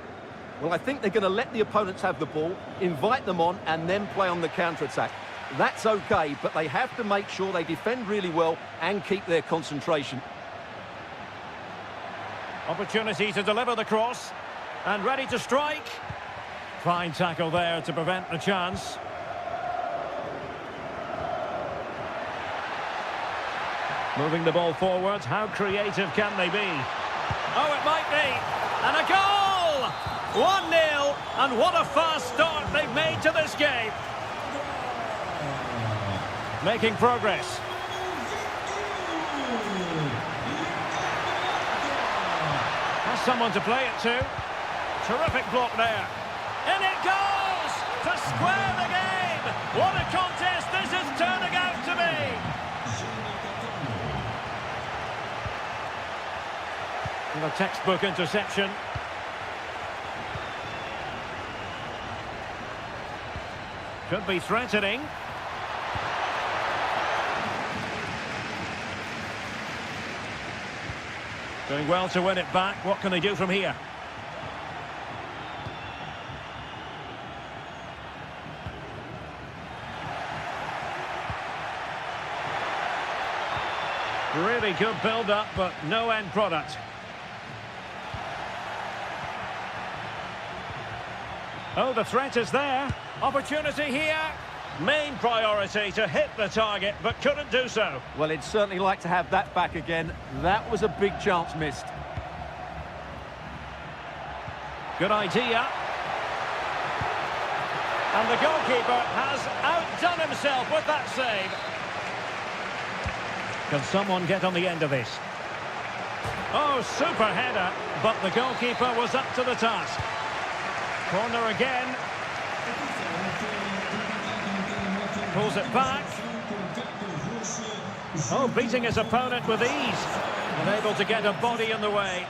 Well, I think they're going to let the opponents have the ball, invite them on, and then play on the counter-attack. That's okay, but they have to make sure they defend really well and keep their concentration. Opportunity to deliver the cross. And ready to strike. Fine tackle there to prevent the chance. Moving the ball forward. How creative can they be? Oh, it might be. And a goal! 1-0. And what a fast start they've made to this game. Making progress. Has someone to play it to. Terrific block there. And it goes to square the game. What a contest this is turning out to be. And a textbook interception. Could be threatening. Doing well to win it back. What can they do from here? Really good build-up, but no end product. Oh, the threat is there. Opportunity here. Main priority to hit the target, but couldn't do so. Well, he'd certainly like to have that back again. That was a big chance missed. Good idea. And the goalkeeper has outdone himself with that save. Can someone get on the end of this? Oh, super header, but the goalkeeper was up to the task. Corner again. Pulls it back. Oh, beating his opponent with ease. Unable to get a body in the way.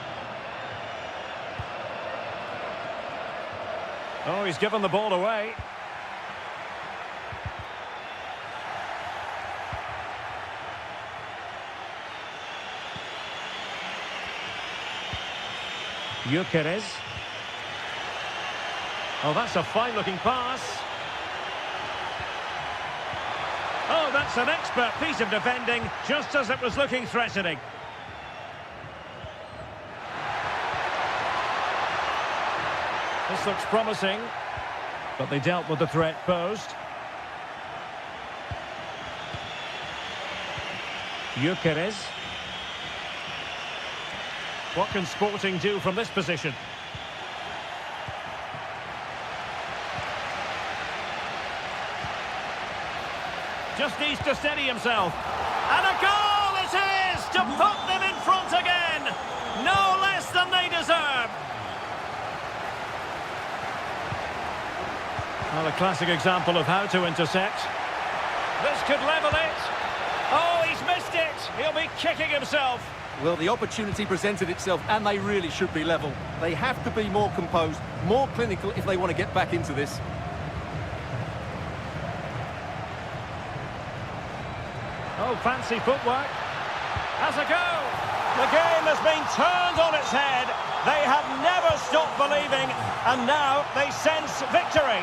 Oh, he's given the ball away. Gyökeres. Oh, that's a fine-looking pass. Oh, that's an expert piece of defending, just as it was looking threatening. This looks promising, but they dealt with the threat posed. Gyökeres. What can Sporting do from this position? Just needs to steady himself. And a goal it is to put them in front again. No less than they deserve. Well, a classic example of how to intercept. This could level it. Oh, he's missed it. He'll be kicking himself. Well, the opportunity presented itself, and they really should be level. They have to be more composed, more clinical if they want to get back into this. Oh, fancy footwork. Has a go. The game has been turned on its head. They have never stopped believing, and now they sense victory.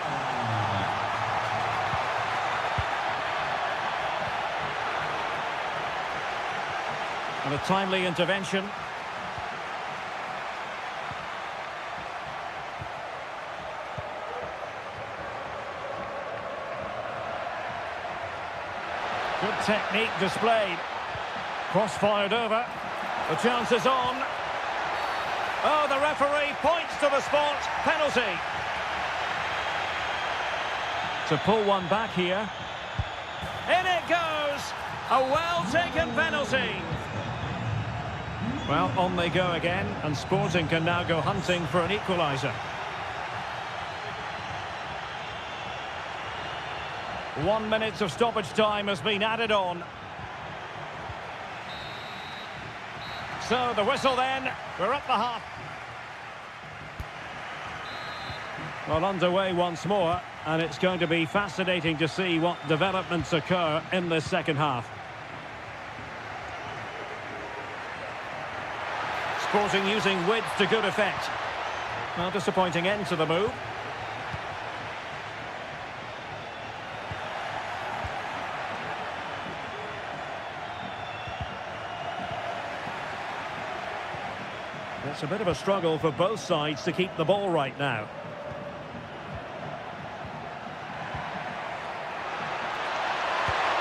And a timely intervention. Good technique displayed. Cross fired over. The chance is on. Oh, the referee points to the spot. Penalty. To pull one back here. In it goes. A well-taken penalty. Well, on they go again, and Sporting can now go hunting for an equaliser. 1 minute of stoppage time has been added on. So the whistle then, we're at the half. Well, underway once more, and it's going to be fascinating to see what developments occur in this second half. Sporting using width to good effect. Well, disappointing end to the move. It's a bit of a struggle for both sides to keep the ball right now.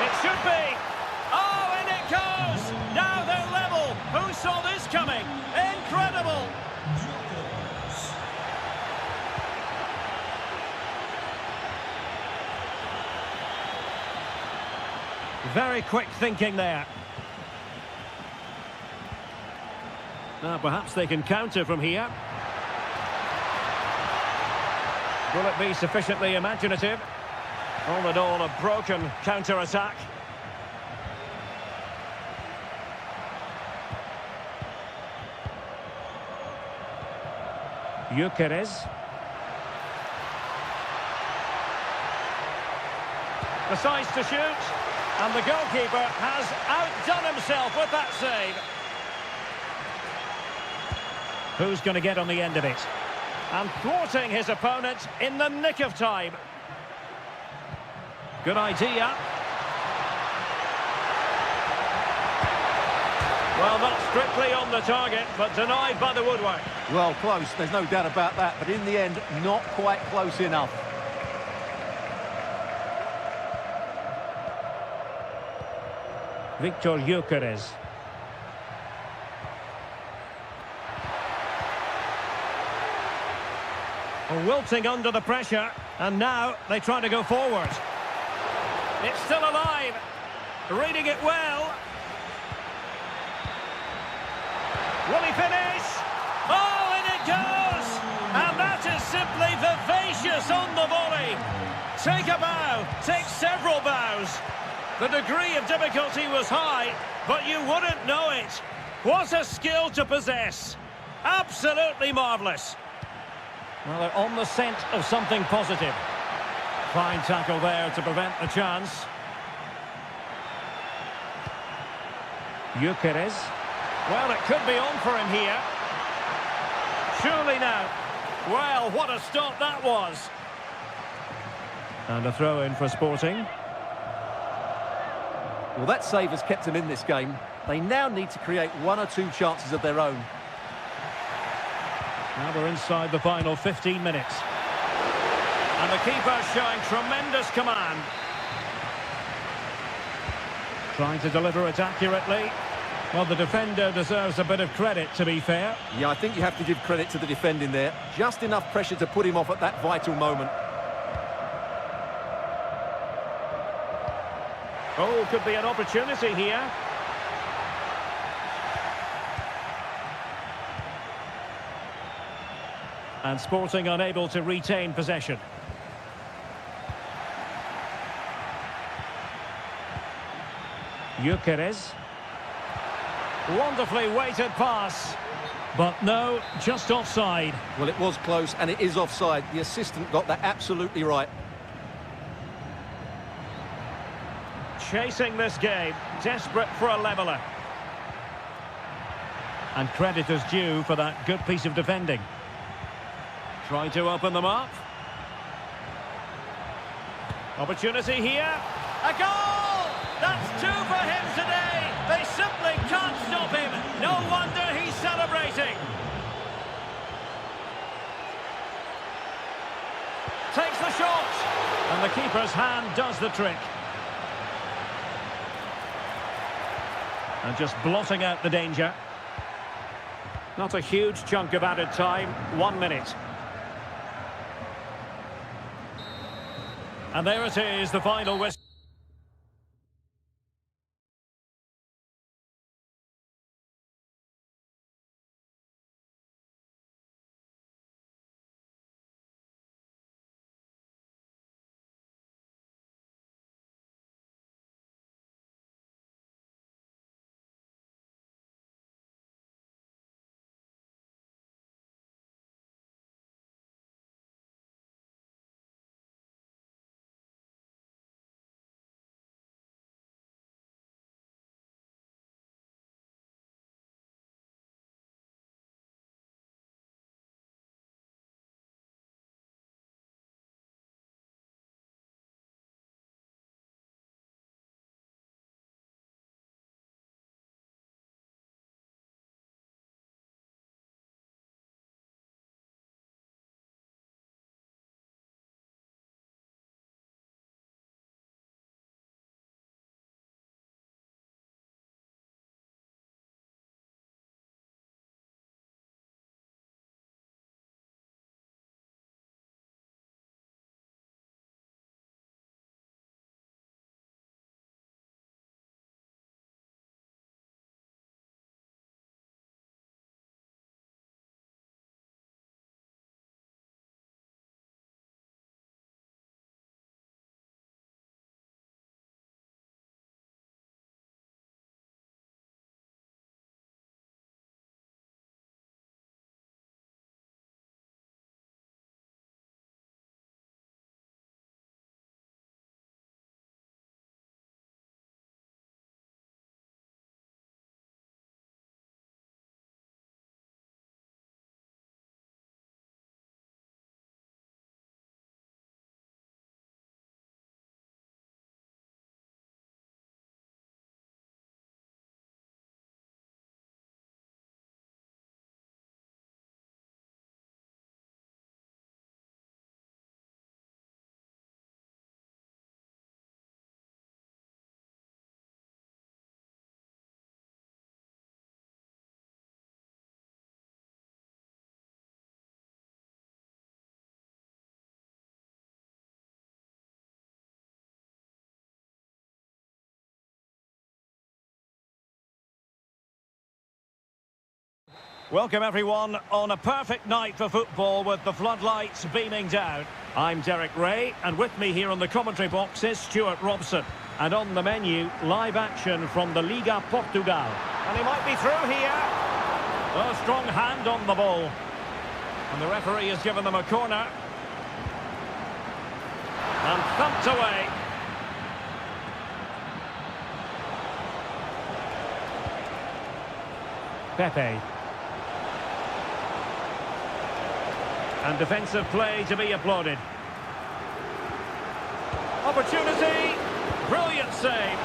It should be. Oh, and it goes. Now they're level. Who saw this coming? Incredible. Very quick thinking there. Now perhaps they can counter from here. Will it be sufficiently imaginative? All in all, a broken counter-attack. Gyökeres. Decides to shoot. And the goalkeeper has outdone himself with that save. Who's going to get on the end of it? And thwarting his opponent in the nick of time. Good idea. Well, not strictly on the target, but denied by the woodwork. Well, close, there's no doubt about that, but in the end, not quite close enough. Victor Gyökeres. Wilting under the pressure, and now they try to go forward. It's still alive. Reading it well. Will he finish? Oh, and it goes! And that is simply vivacious on the volley. Take a bow, take several bows. The degree of difficulty was high, but you wouldn't know it. What a skill to possess. Absolutely marvellous. Well, they're on the scent of something positive. Fine tackle there to prevent the chance. Gyökeres. Well, it could be on for him here. Surely now. Well, what a stop that was. And a throw-in for Sporting. Well, that save has kept them in this game. They now need to create one or two chances of their own. Now we're inside the final 15 minutes. And the keeper showing tremendous command. Trying to deliver it accurately. Well, the defender deserves a bit of credit, to be fair. Yeah, I think you have to give credit to the defending there. Just enough pressure to put him off at that vital moment. Oh, could be an opportunity here. And Sporting unable to retain possession. Gyökeres. Wonderfully weighted pass. But no, just offside. Well, it was close and it is offside. The assistant got that absolutely right. Chasing this game, desperate for a leveller. And credit is due for that good piece of defending. Trying to open them up. Opportunity here. A goal! That's two for him today. They simply can't stop him. No wonder he's celebrating. Takes the shot. And the keeper's hand does the trick. And just blotting out the danger. Not a huge chunk of added time. 1 minute. And there it is, the final whistle. Welcome everyone on a perfect night for football with the floodlights beaming down. I'm Derek Ray, and with me here on the commentary box is Stuart Robson. And on the menu, live action from the Liga Portugal. And he might be through here. A strong hand on the ball. And the referee has given them a corner. And thumped away. Pepe. And defensive play to be applauded. Opportunity. Brilliant save.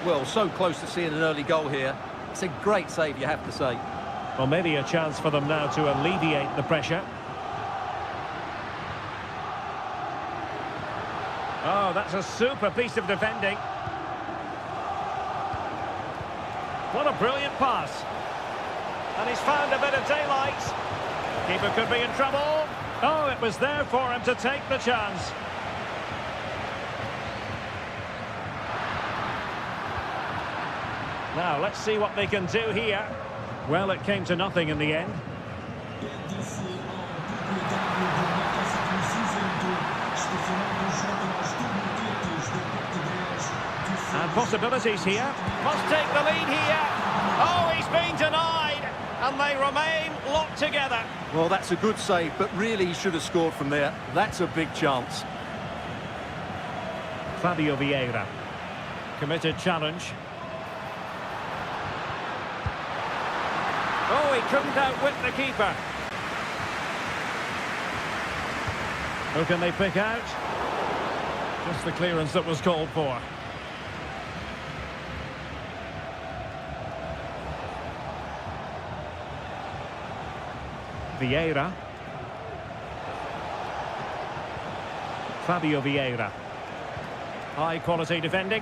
Well, so close to seeing an early goal here. It's a great save, you have to say. Well, maybe a chance for them now to alleviate the pressure. Oh, that's a super piece of defending. What a brilliant pass. And he's found a bit of daylight. Keeper could be in trouble. Oh, it was there for him to take the chance. Now, let's see what they can do here. Well, it came to nothing in the end. And possibilities here. Must take the lead here. Oh, he's been denied. And they remain locked together. Well, that's a good save, but really he should have scored from there. That's a big chance. Fabio Vieira. Committed challenge. Oh, he couldn't outwit the keeper. Who can they pick out? Just the clearance that was called for. Vieira. Fabio Vieira. High quality defending.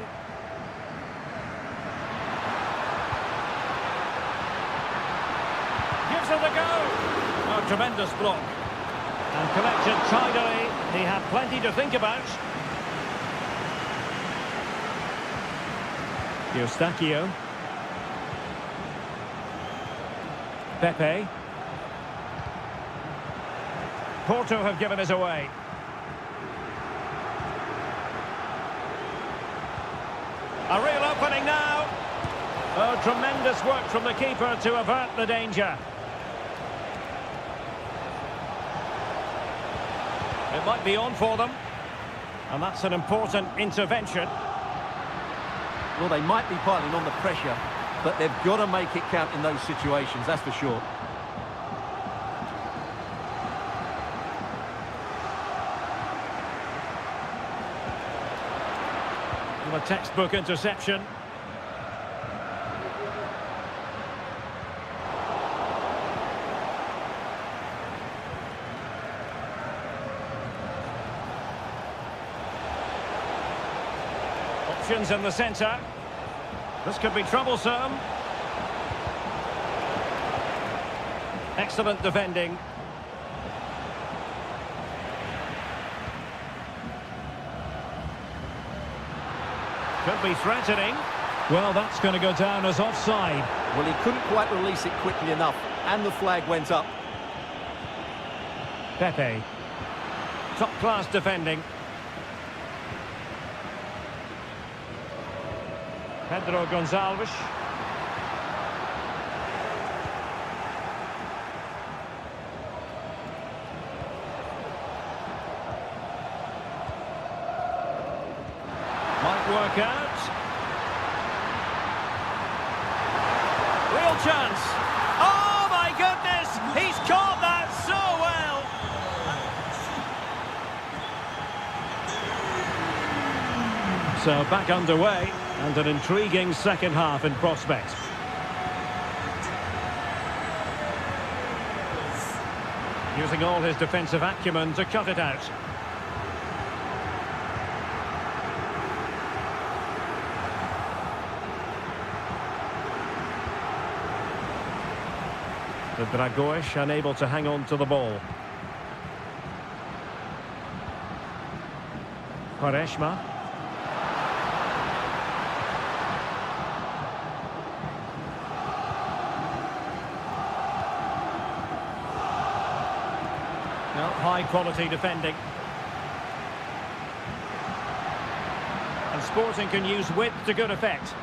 Gives it a go. A tremendous block. And collected tidily. He had plenty to think about. Eustachio. Pepe. Porto have given us away. A real opening now. Oh, tremendous work from the keeper to avert the danger. It might be on for them. And that's an important intervention. Well, they might be piling on the pressure, but they've got to make it count in those situations, that's for sure. A textbook interception. Options in the centre. This could be troublesome. Excellent defending. Could be threatening. Well, that's going to go down as offside. Well, he couldn't quite release it quickly enough, and the flag went up. Pepe. Top-class defending. Pedro Gonçalves. Might work out. Real chance. Oh my goodness! He's caught that so well. So back underway, and an intriguing second half in prospect. Using all his defensive acumen to cut it out. The Dragões unable to hang on to the ball. Quaresma. Well, high quality defending. And Sporting can use width to good effect.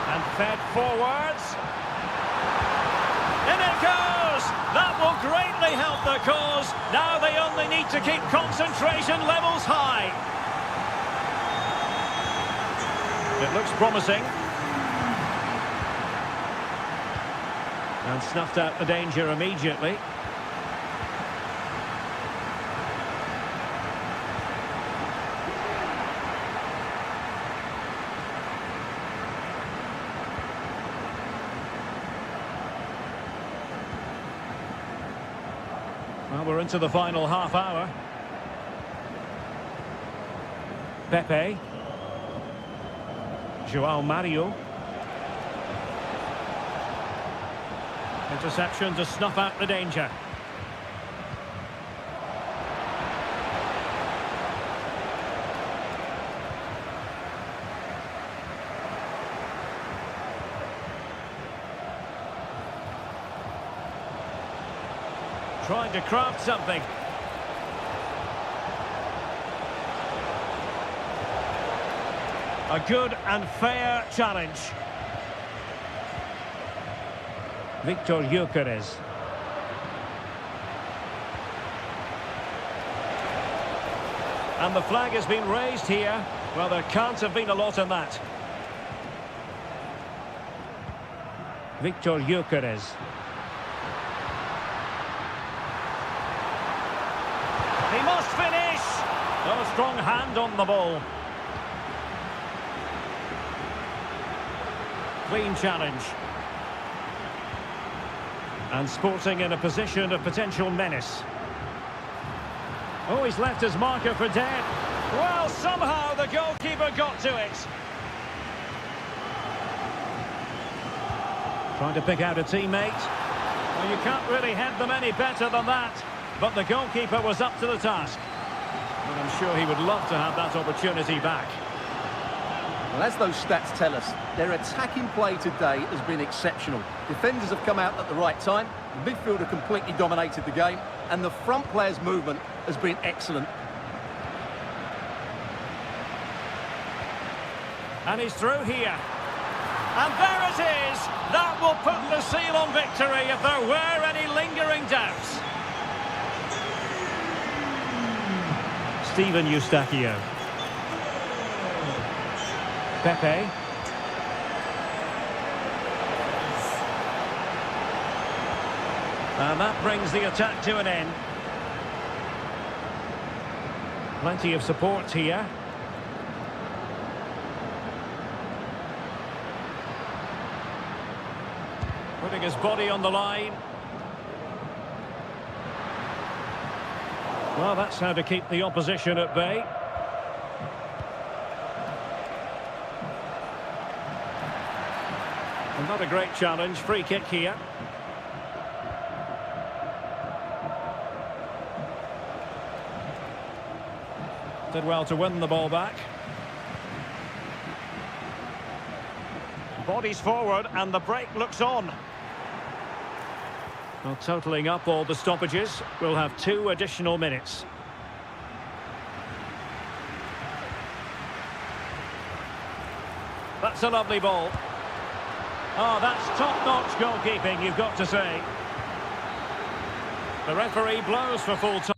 And fed forwards. In it goes! That will greatly help the cause. Now they only need to keep concentration levels high. It looks promising. And snuffed out the danger immediately. Well, we're into the final half hour. Pepe. João Mario. Interception to snuff out the danger. Trying to craft something. A good and fair challenge. Victor Gyökeres. And the flag has been raised here. Well, there can't have been a lot in that. Victor Gyökeres. He must finish! Oh, strong hand on the ball. Clean challenge. And Sporting in a position of potential menace. Oh, he's left his marker for dead. Well, somehow the goalkeeper got to it. Trying to pick out a teammate. Well, you can't really head them any better than that. But the goalkeeper was up to the task. And I'm sure he would love to have that opportunity back. Well, as those stats tell us, their attacking play today has been exceptional. Defenders have come out at the right time, the midfielder completely dominated the game, and the front players' movement has been excellent. And he's through here. And there it is! That will put the seal on victory if there were any lingering doubts. Steven Eustáquio. Pepe. And that brings the attack to an end. Plenty of support here. Putting his body on the line. Well, that's how to keep the opposition at bay. And not a great challenge. Free kick here. Did well to win the ball back. Bodies forward and the break looks on. Well, totalling up all the stoppages, we'll have 2 additional minutes. That's a lovely ball. Oh, that's top-notch goalkeeping, you've got to say. The referee blows for full time.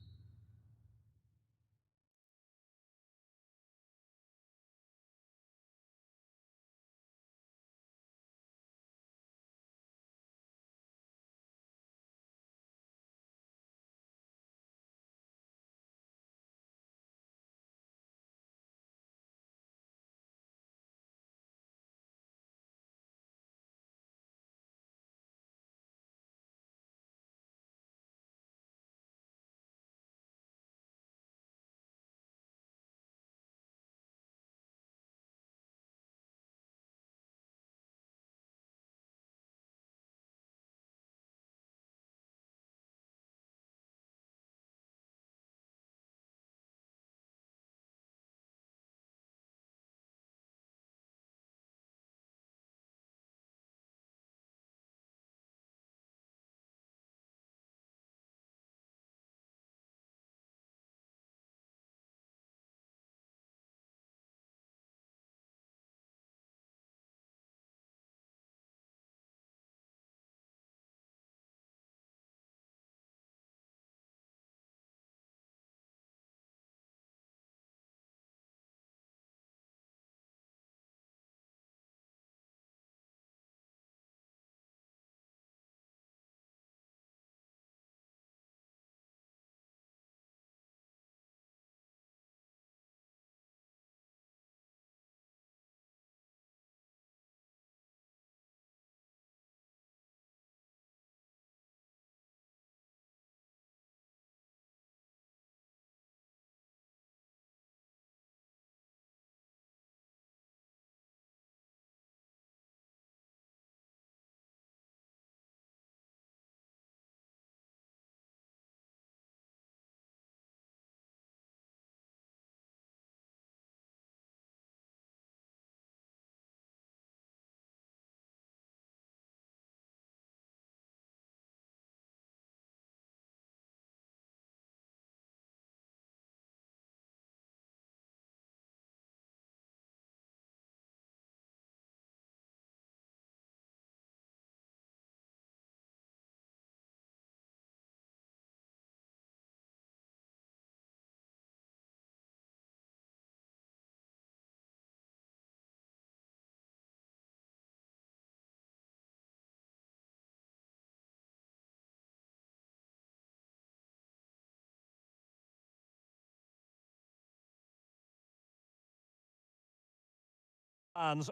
Fans.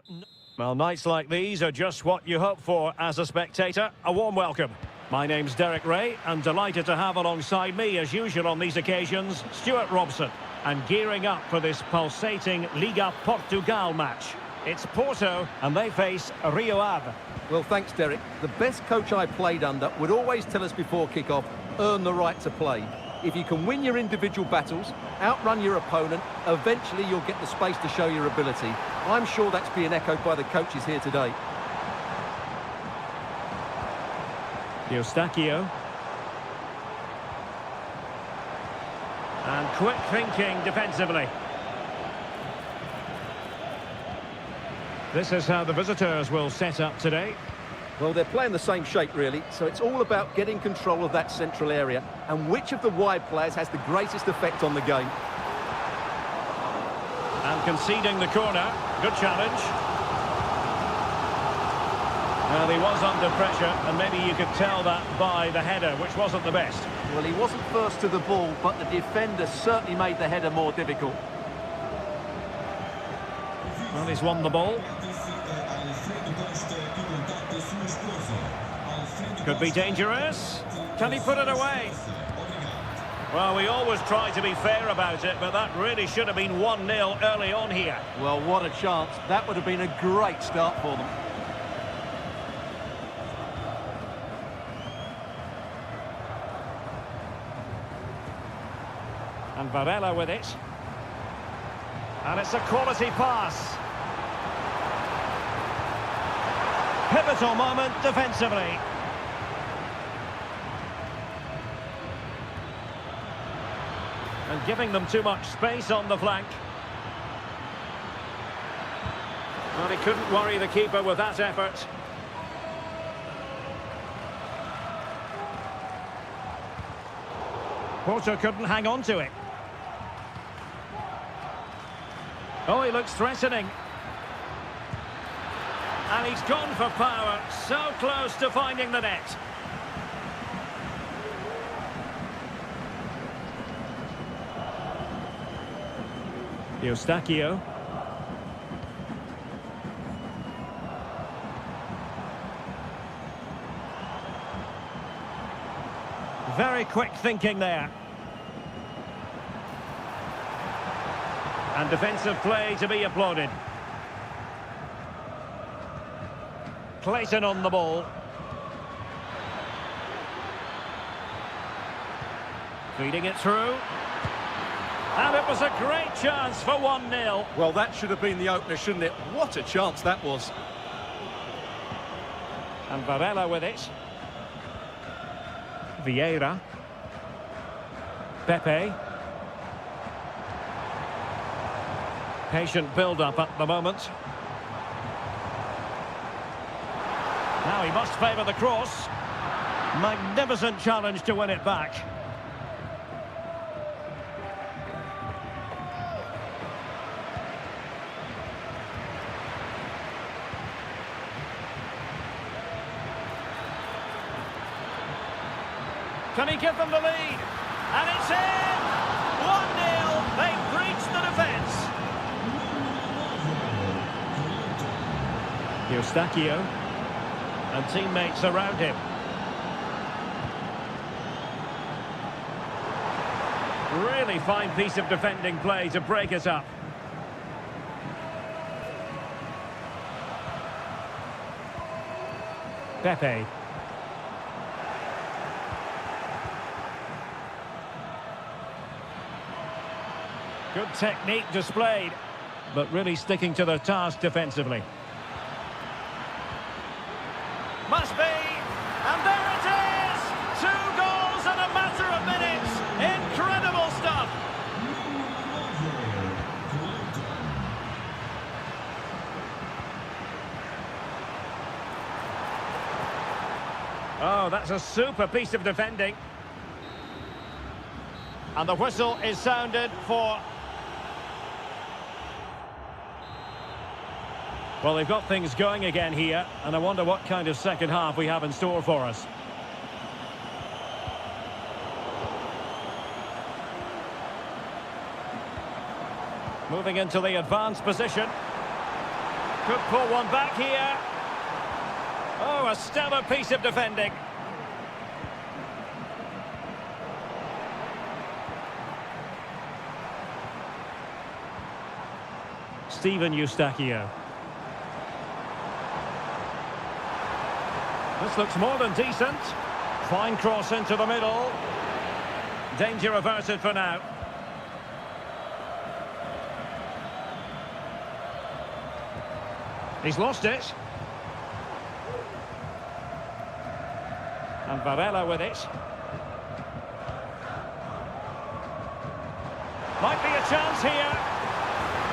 Well, nights like these are just what you hope for as a spectator. A warm welcome. My name's Derek Ray, and delighted to have alongside me, as usual on these occasions, Stuart Robson. And gearing up for this pulsating Liga Portugal match. It's Porto, and they face Rio Ave. Well, thanks, Derek. The best coach I played under would always tell us before kick-off, earn the right to play. If you can win your individual battles, outrun your opponent, eventually you'll get the space to show your ability. I'm sure that's being echoed by the coaches here today. Eustachio. And quick thinking defensively. This is how the visitors will set up today. Well, they're playing the same shape, really, so it's all about getting control of that central area and which of the wide players has the greatest effect on the game. And conceding the corner. Good challenge. Well, he was under pressure, and maybe you could tell that by the header, which wasn't the best. Well, he wasn't first to the ball, but the defender certainly made the header more difficult. Well, he's won the ball. Could be dangerous. Can he put it away? Well, we always try to be fair about it, but that really should have been 1-0 early on here. Well, what a chance. That would have been a great start for them. And Varela with it. And it's a quality pass. Pivotal moment defensively. And giving them too much space on the flank. Well, he couldn't worry the keeper with that effort. Porto couldn't hang on to it. Oh, he looks threatening. And he's gone for power, so close to finding the net. Eustachio. Very quick thinking there. And defensive play to be applauded. Clayton on the ball. Feeding it through. And it was a great chance for 1-0. Well, that should have been the opener, shouldn't it? What a chance that was. And Varela with it. Vieira. Pepe. Patient build-up at the moment. Now he must favour the cross. Magnificent challenge to win it back. Can he give them the lead? And it's in! 1-0. They've breached the defence. Eustachio. And teammates around him. Really fine piece of defending play to break it up. Pepe. Good technique displayed, but really sticking to their task defensively. Must be, and there it is! 2 goals in a matter of minutes. Incredible stuff. Oh, that's a super piece of defending. And the whistle is sounded for... Well, they've got things going again here, and I wonder what kind of second half we have in store for us. Moving into the advanced position. Could pull one back here. Oh, a stellar piece of defending. Steven Eustachio. This looks more than decent. Fine cross into the middle. Danger averted for now. He's lost it. And Varela with it. Might be a chance here.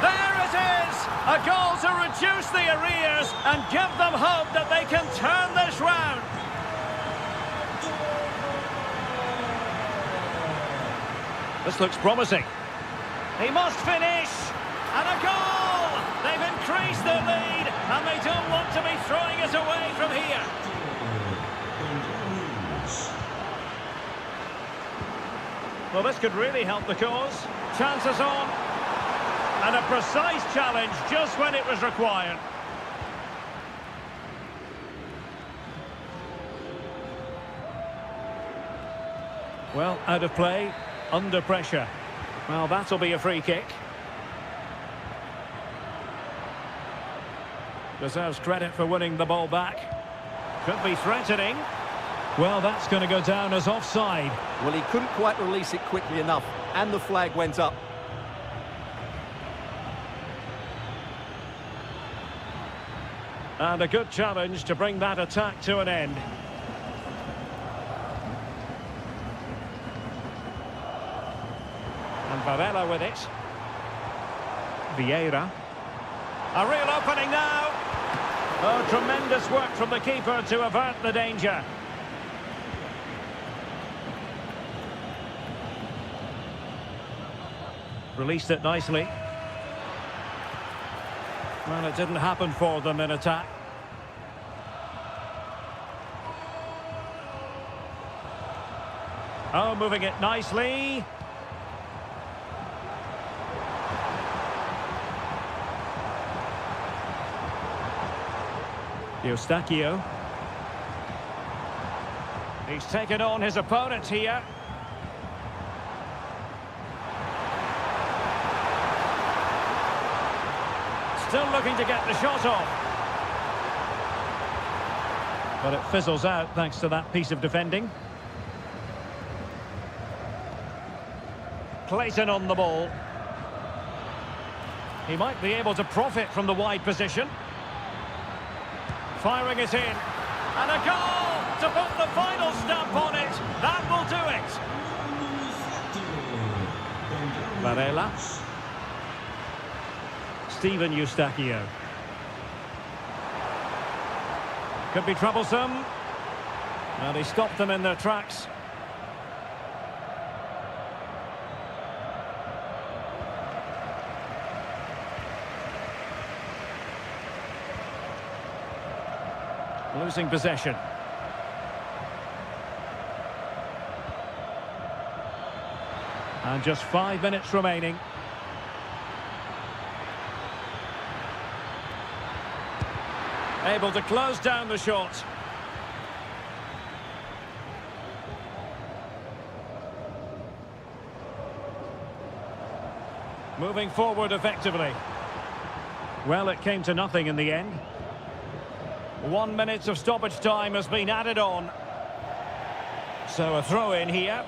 There it is! A goal to reduce the arrears and give them hope that they can turn this round. This looks promising. He must finish. And a goal! They've increased their lead and they don't want to be throwing it away from here. Well, this could really help the cause. Chances on. And a precise challenge just when it was required. Well, out of play, under pressure. Well, that'll be a free kick. Deserves credit for winning the ball back. Could be threatening. Well, that's going to go down as offside. Well, he couldn't quite release it quickly enough, and the flag went up. And a good challenge to bring that attack to an end. And Varela with it. Vieira. A real opening now. Oh, tremendous work from the keeper to avert the danger. Released it nicely. Well, it didn't happen for them in attack. Oh, moving it nicely. Eustachio. He's taken on his opponent here. Still looking to get the shot off. But it fizzles out thanks to that piece of defending. Clayton on the ball. He might be able to profit from the wide position. Firing it in. And a goal to put the final stamp on it. That will do it. Varela. Steven Eustachio. Could be troublesome. And he stopped them in their tracks. Losing possession. And just 5 minutes remaining. Able to close down the shot. Moving forward effectively. Well, it came to nothing in the end. 1 minute of stoppage time has been added on. So a throw in here.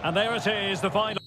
And there it is, the final.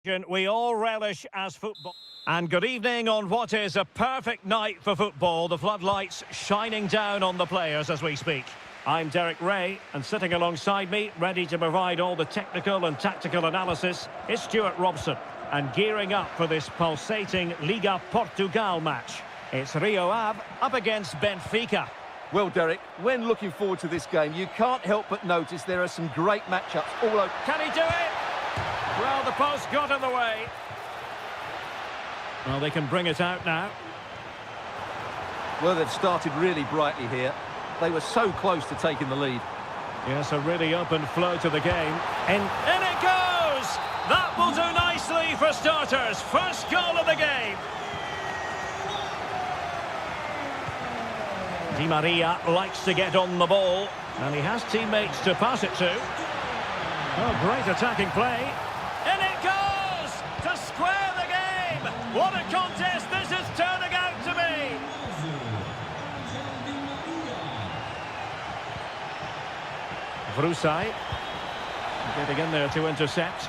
We all relish as football. And good evening on what is a perfect night for football. The floodlights shining down on the players as we speak. I'm Derek Ray, and sitting alongside me, ready to provide all the technical and tactical analysis, is Stuart Robson. And gearing up for this pulsating Liga Portugal match, it's Rio Ave up against Benfica. Well, Derek, when looking forward to this game, you can't help but notice there are some great matchups all over. Can he do it? Well, the post got in the way. Well, they can bring it out now. Well, they've started really brightly here. They were so close to taking the lead. Yes, a really open flow to the game. And in it goes! That will do nicely for starters. First goal of the game. Di Maria likes to get on the ball, and he has teammates to pass it to. Oh, great attacking play. In it goes! To square the game! What a contest this is turning out to be! Vrusai getting in there to intercept.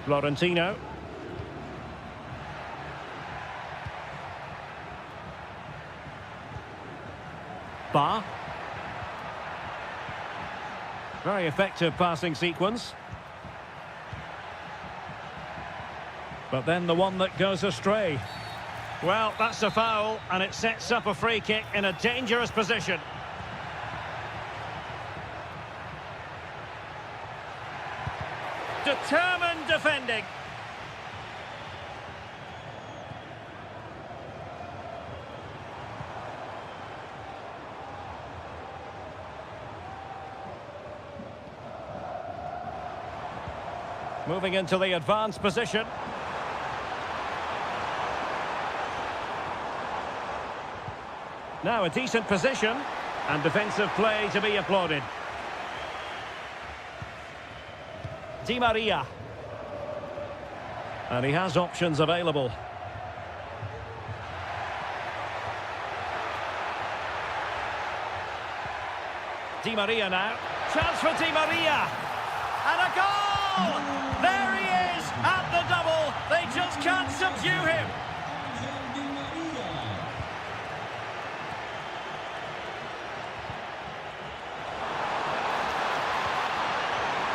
Florentino. Ba. Very effective passing sequence. But then the one that goes astray. Well, that's a foul, and it sets up a free kick in a dangerous position. Determined defending. Moving into the advanced position. Now a decent position, and defensive play to be applauded. Di Maria. And he has options available. Di Maria now. Chance for Di Maria. And a goal! There he is at the double. They just can't subdue him.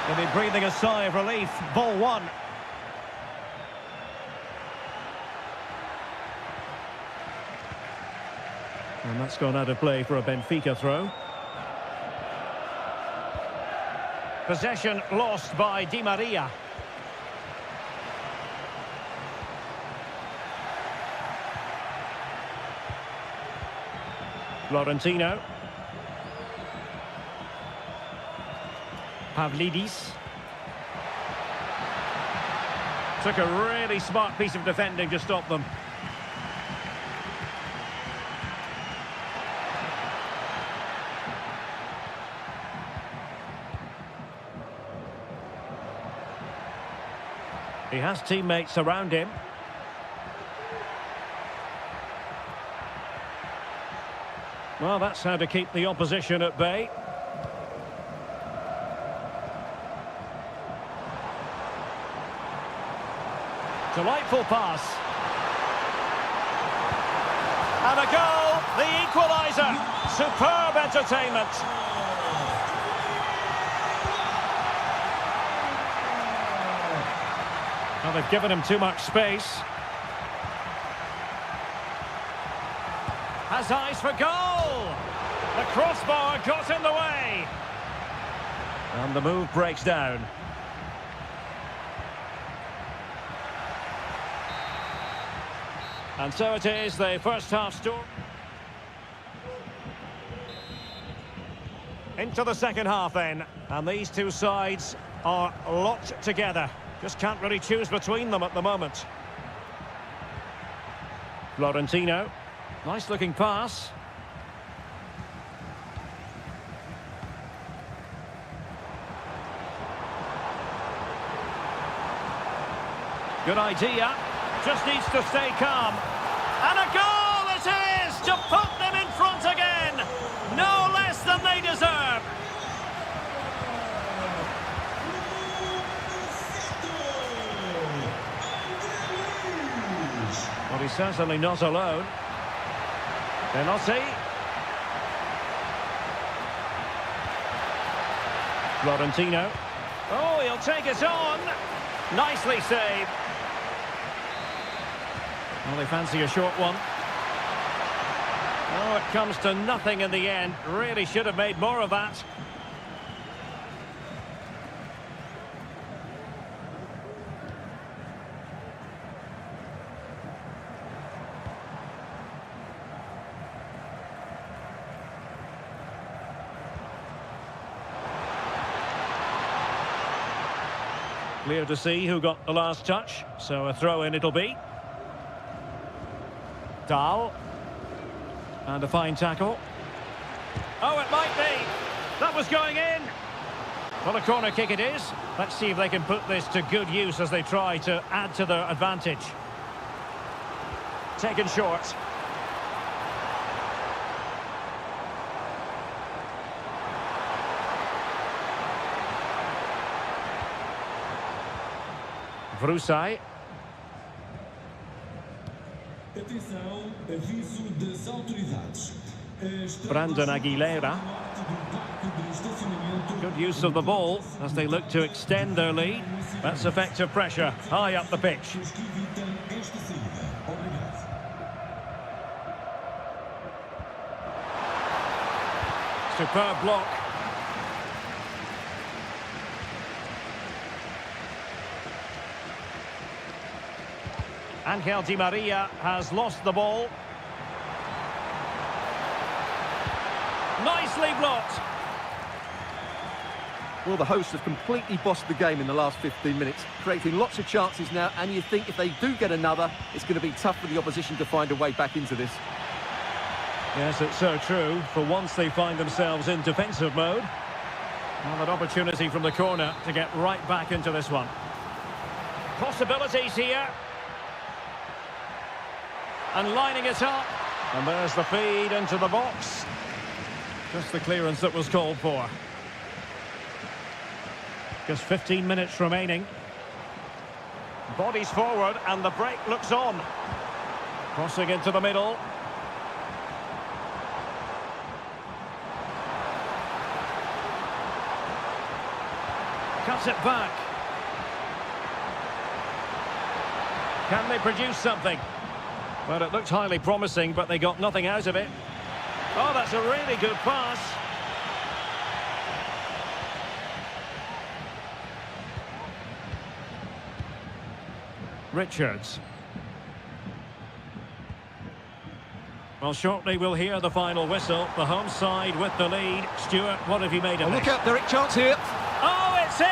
They'll be breathing a sigh of relief. Ball one. And that's gone out of play for a Benfica throw. Possession lost by Di Maria. Florentino. Pavlidis. Took a really smart piece of defending to stop them. He has teammates around him. Well, that's how to keep the opposition at bay. Delightful pass. And a goal, the equaliser. Superb entertainment. Well, they've given him too much space. Has eyes for goal. The crossbar got in the way. And the move breaks down. And so it is, the first half story. Into the second half then. And these two sides are locked together. Just can't really choose between them at the moment. Florentino. Nice looking pass. Good idea. Just needs to stay calm. And a goal it is to put them in front again. No less than they deserve. certainly not alone. Belotti. Florentino. Oh, he'll take it on. Nicely saved. Well, they fancy a short one. Oh, it comes to nothing in the end. Really should have made more of that. Clear to see who got the last touch, so a throw-in it'll be. Dahl. And a fine tackle. Oh, it might be. That was going in. Well, a corner kick it is. Let's see if they can put this to good use as they try to add to their advantage. Taken short. Vrusai. Atenção, aviso das autoridades. Brandon Aguilera. Good use of the ball as they look to extend their lead. That's effective pressure high up the pitch. Superb block. Angel Di Maria has lost the ball. Nicely blocked. Well, the hosts have completely bossed the game in the last 15 minutes, creating lots of chances now, and you think if they do get another, it's going to be tough for the opposition to find a way back into this. Yes, it's so true. For once they find themselves in defensive mode. Well, an opportunity from the corner to get right back into this one. Possibilities here. And lining it up. And there's the feed into the box. Just the clearance that was called for. Just 15 minutes remaining. Bodies forward and the break looks on. Crossing into the middle. Cuts it back. Can they produce something? Well, it looked highly promising, but they got nothing out of it. Oh, that's a really good pass. Richards. Well, shortly we'll hear the final whistle. The home side with the lead. Stuart, what have you made of it? Look out, Derek, chance here. Oh, it's in!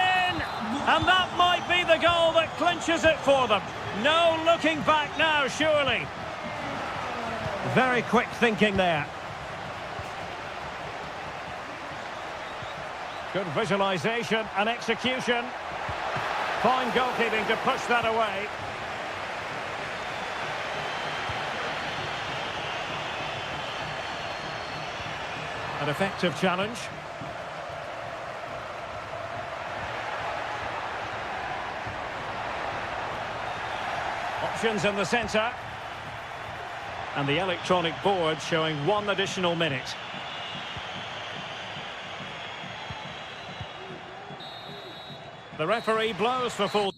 And that might be the goal that clinches it for them. No looking back now, surely. Very quick thinking there. Good visualisation and execution. Fine goalkeeping to push that away. An effective challenge. Options in the centre. And the electronic board showing 1 additional minute. The referee blows for full...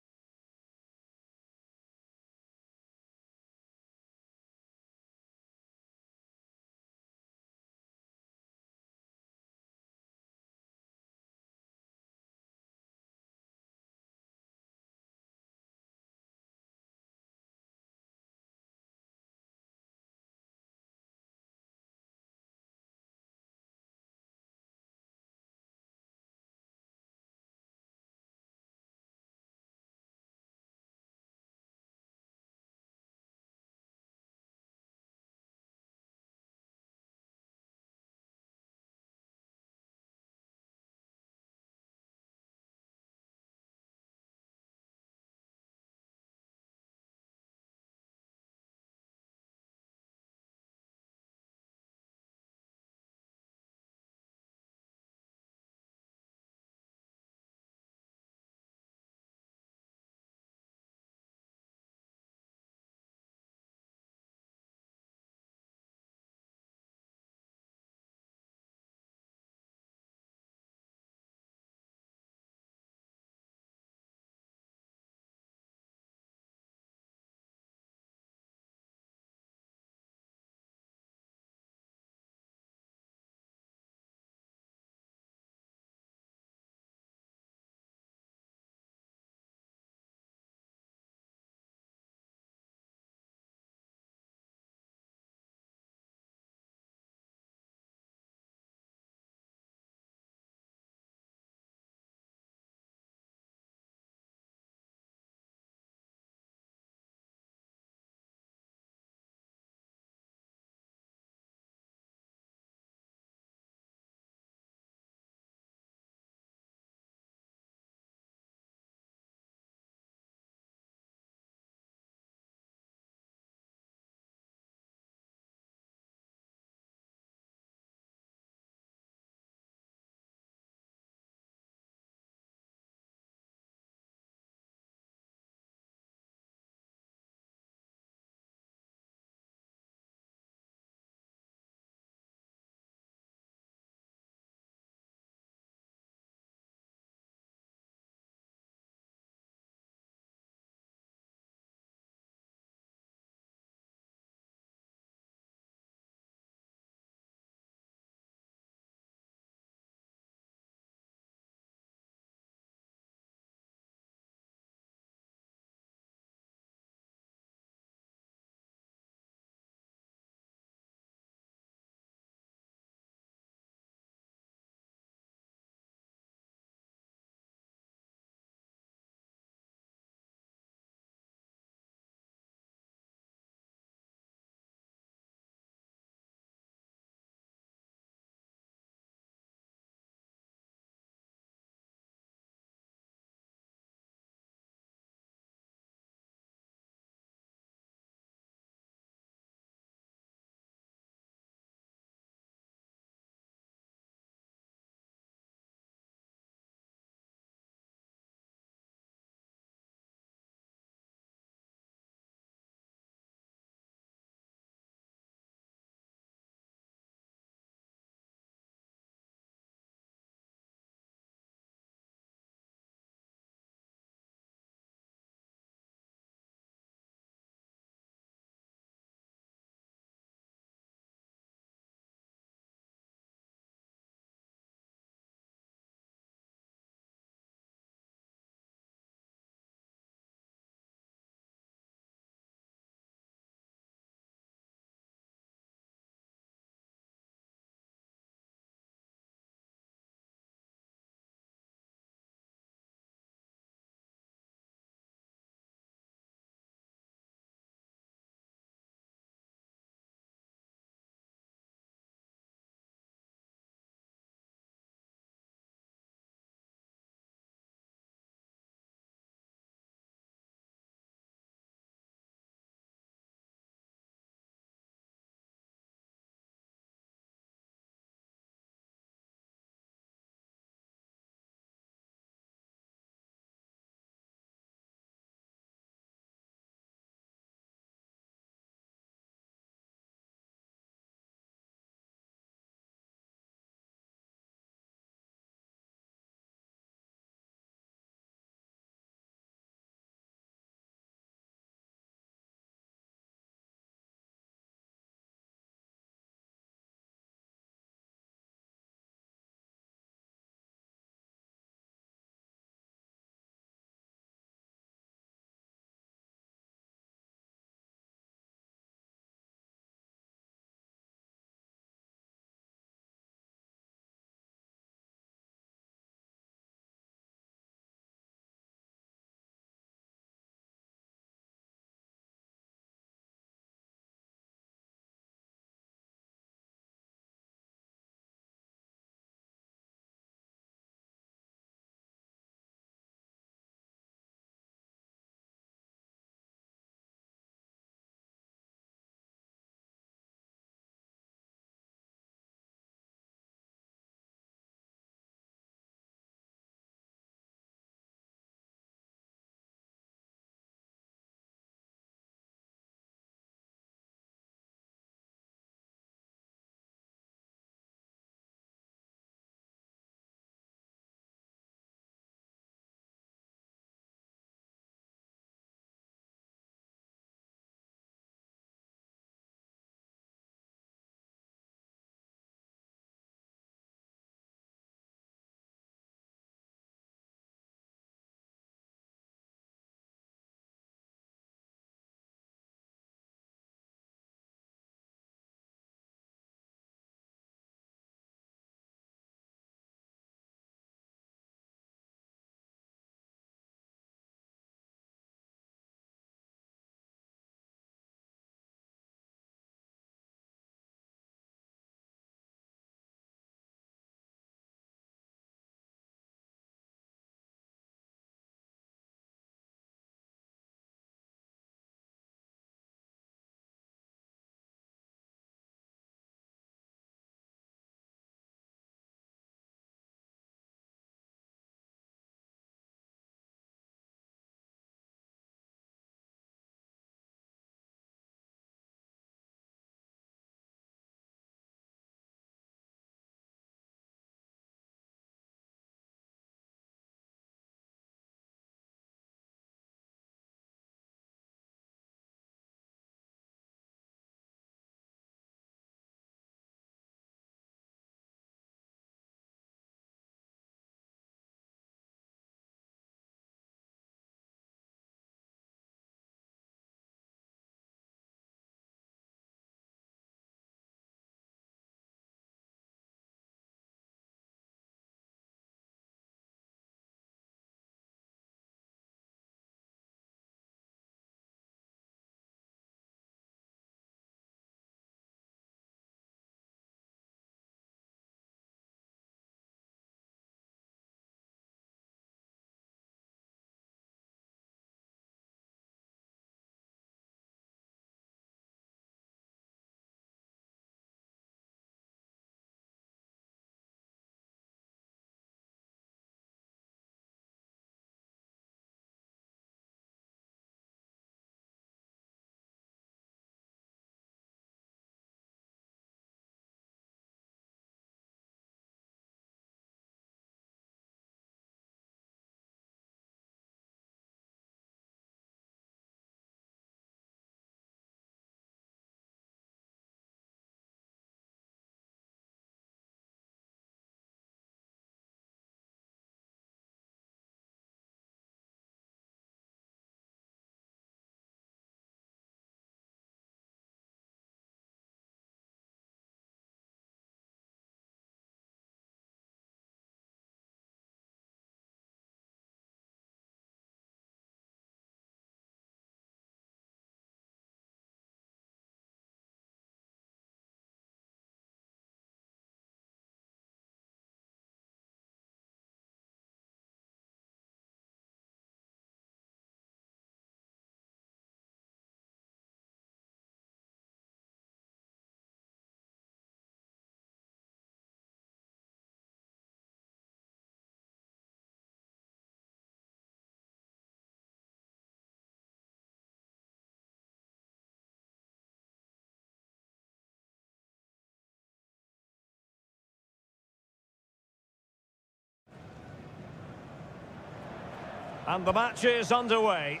And the match is underway.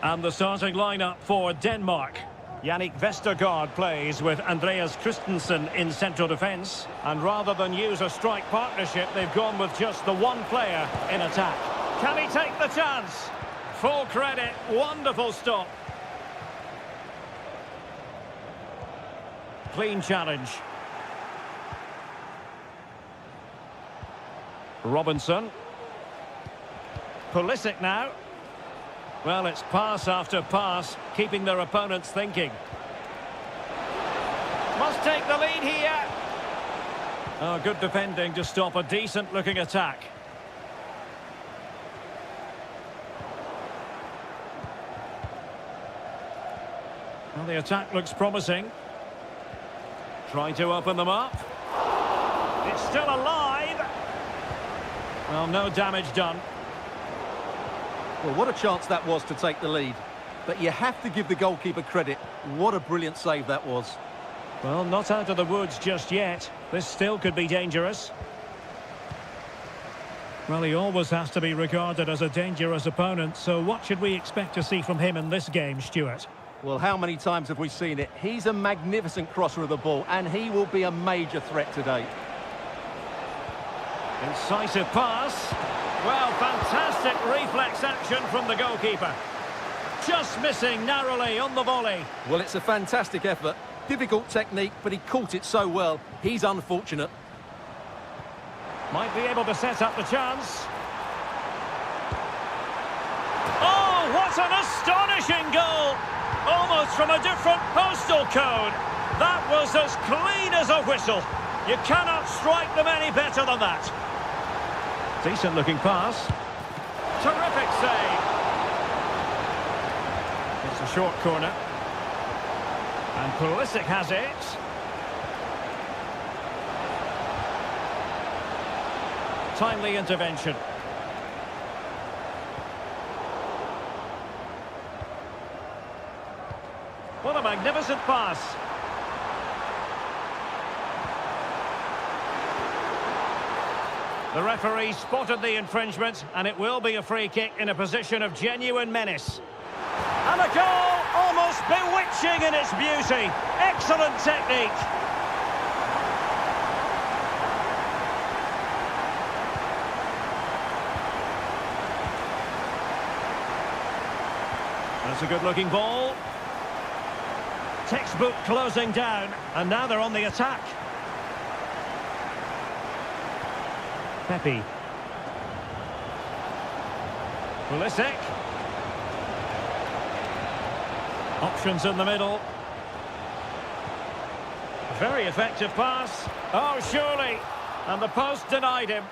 And the starting lineup for Denmark. Yannick Vestergaard plays with Andreas Christensen in central defence. And rather than use a strike partnership, they've gone with just the one player in attack. Can he take the chance? Full credit, wonderful stop. Clean challenge. Robinson. Pulisic now. Well, it's pass after pass, keeping their opponents thinking. Must take the lead here. Oh, good defending to stop a decent-looking attack. Well, the attack looks promising. Trying to open them up. It's still alive. Well, no damage done. Well, what a chance that was to take the lead. But you have to give the goalkeeper credit. What a brilliant save that was. Well, not out of the woods just yet. This still could be dangerous. Well, he always has to be regarded as a dangerous opponent, so what should we expect to see from him in this game, Stuart? Well, how many times have we seen it? He's a magnificent crosser of the ball, and he will be a major threat today. Incisive pass. Well, fantastic reflex action from the goalkeeper. Just missing narrowly on the volley. Well, it's a fantastic effort. Difficult technique, but he caught it so well. He's unfortunate. Might be able to set up the chance. Oh, what an astonishing goal! Almost from a different postal code. That was as clean as a whistle. You cannot strike them any better than that. Decent looking pass. Terrific save. It's a short corner. And Pulisic has it. Timely intervention. What a magnificent pass. The referee spotted the infringement, and it will be a free kick in a position of genuine menace. And a goal almost bewitching in its beauty. Excellent technique. That's a good-looking ball. Textbook closing down, and now they're on the attack. Pepe. Pulisic. Options in the middle. Very effective pass. Oh, surely. And the post denied him.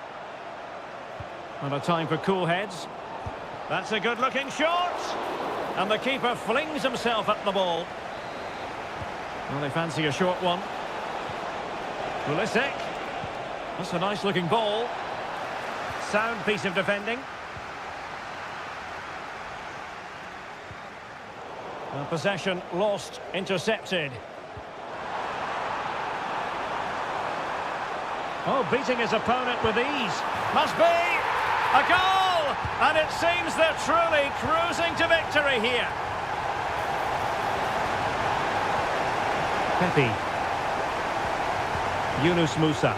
And a time for cool heads. That's a good-looking shot. And the keeper flings himself at the ball. Well, they fancy a short one. Pulisic. That's a nice-looking ball. Sound piece of defending. Possession lost, intercepted. Oh, beating his opponent with ease. Must be a goal! And it seems they're truly cruising to victory here. Pepe. Yunus Musa.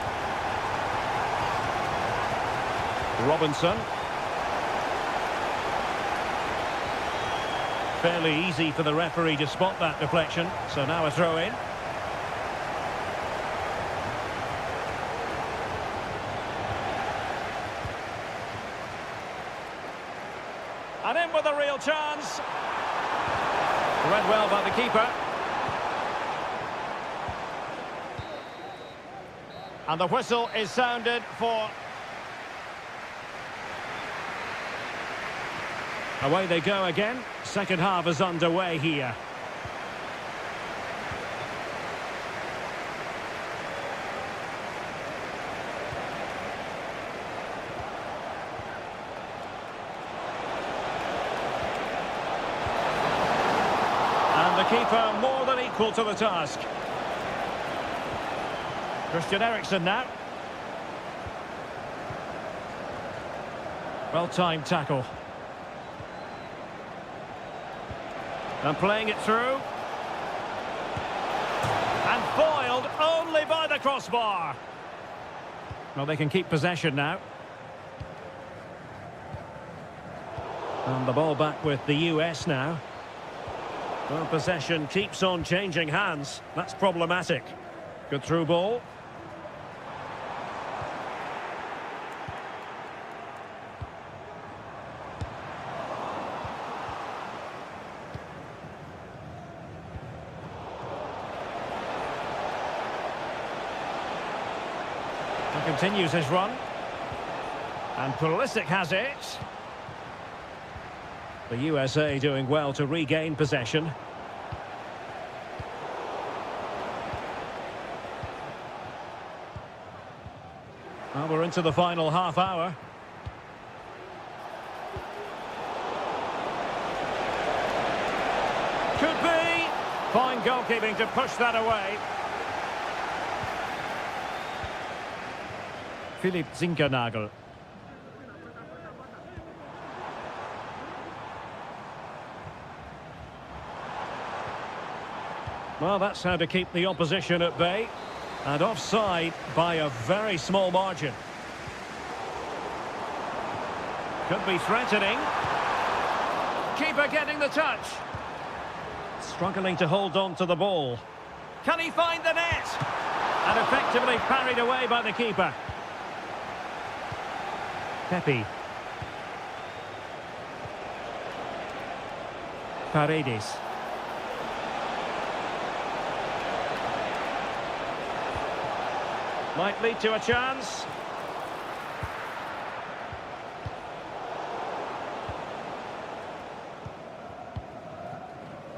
Robinson. Fairly easy for the referee to spot that deflection, so now a throw-in. And in with a real chance. Read well by the keeper. And the whistle is sounded for... Away they go again. Second half is underway here. And the keeper more than equal to the task. Christian Eriksen now. Well-timed tackle. And playing it through. And foiled only by the crossbar. Well, they can keep possession now. And the ball back with the US now. Well, possession keeps on changing hands. That's problematic. Good through ball. He continues his run. And Pulisic has it. The USA doing well to regain possession. Well, we're into the final half hour. Could be. Fine goalkeeping to push that away. Philipp Zinkernagel. Well, that's how to keep the opposition at bay. And offside by a very small margin. Could be threatening. Keeper getting the touch. Struggling to hold on to the ball. Can he find the net? And effectively parried away by the keeper. Pepe. Paredes. Might lead to a chance.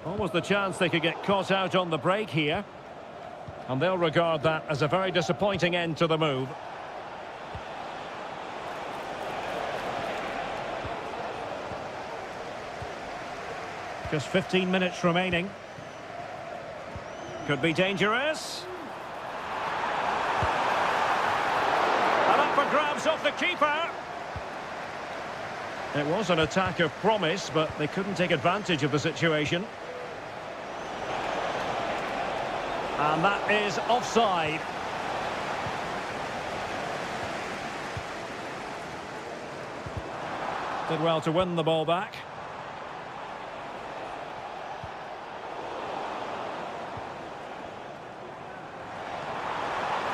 Almost the chance they could get caught out on the break here. And they'll regard that as a very disappointing end to the move. Just 15 minutes remaining. Could be dangerous. And up for grabs off the keeper. It was an attack of promise, but they couldn't take advantage of the situation. And that is offside. Did well to win the ball back.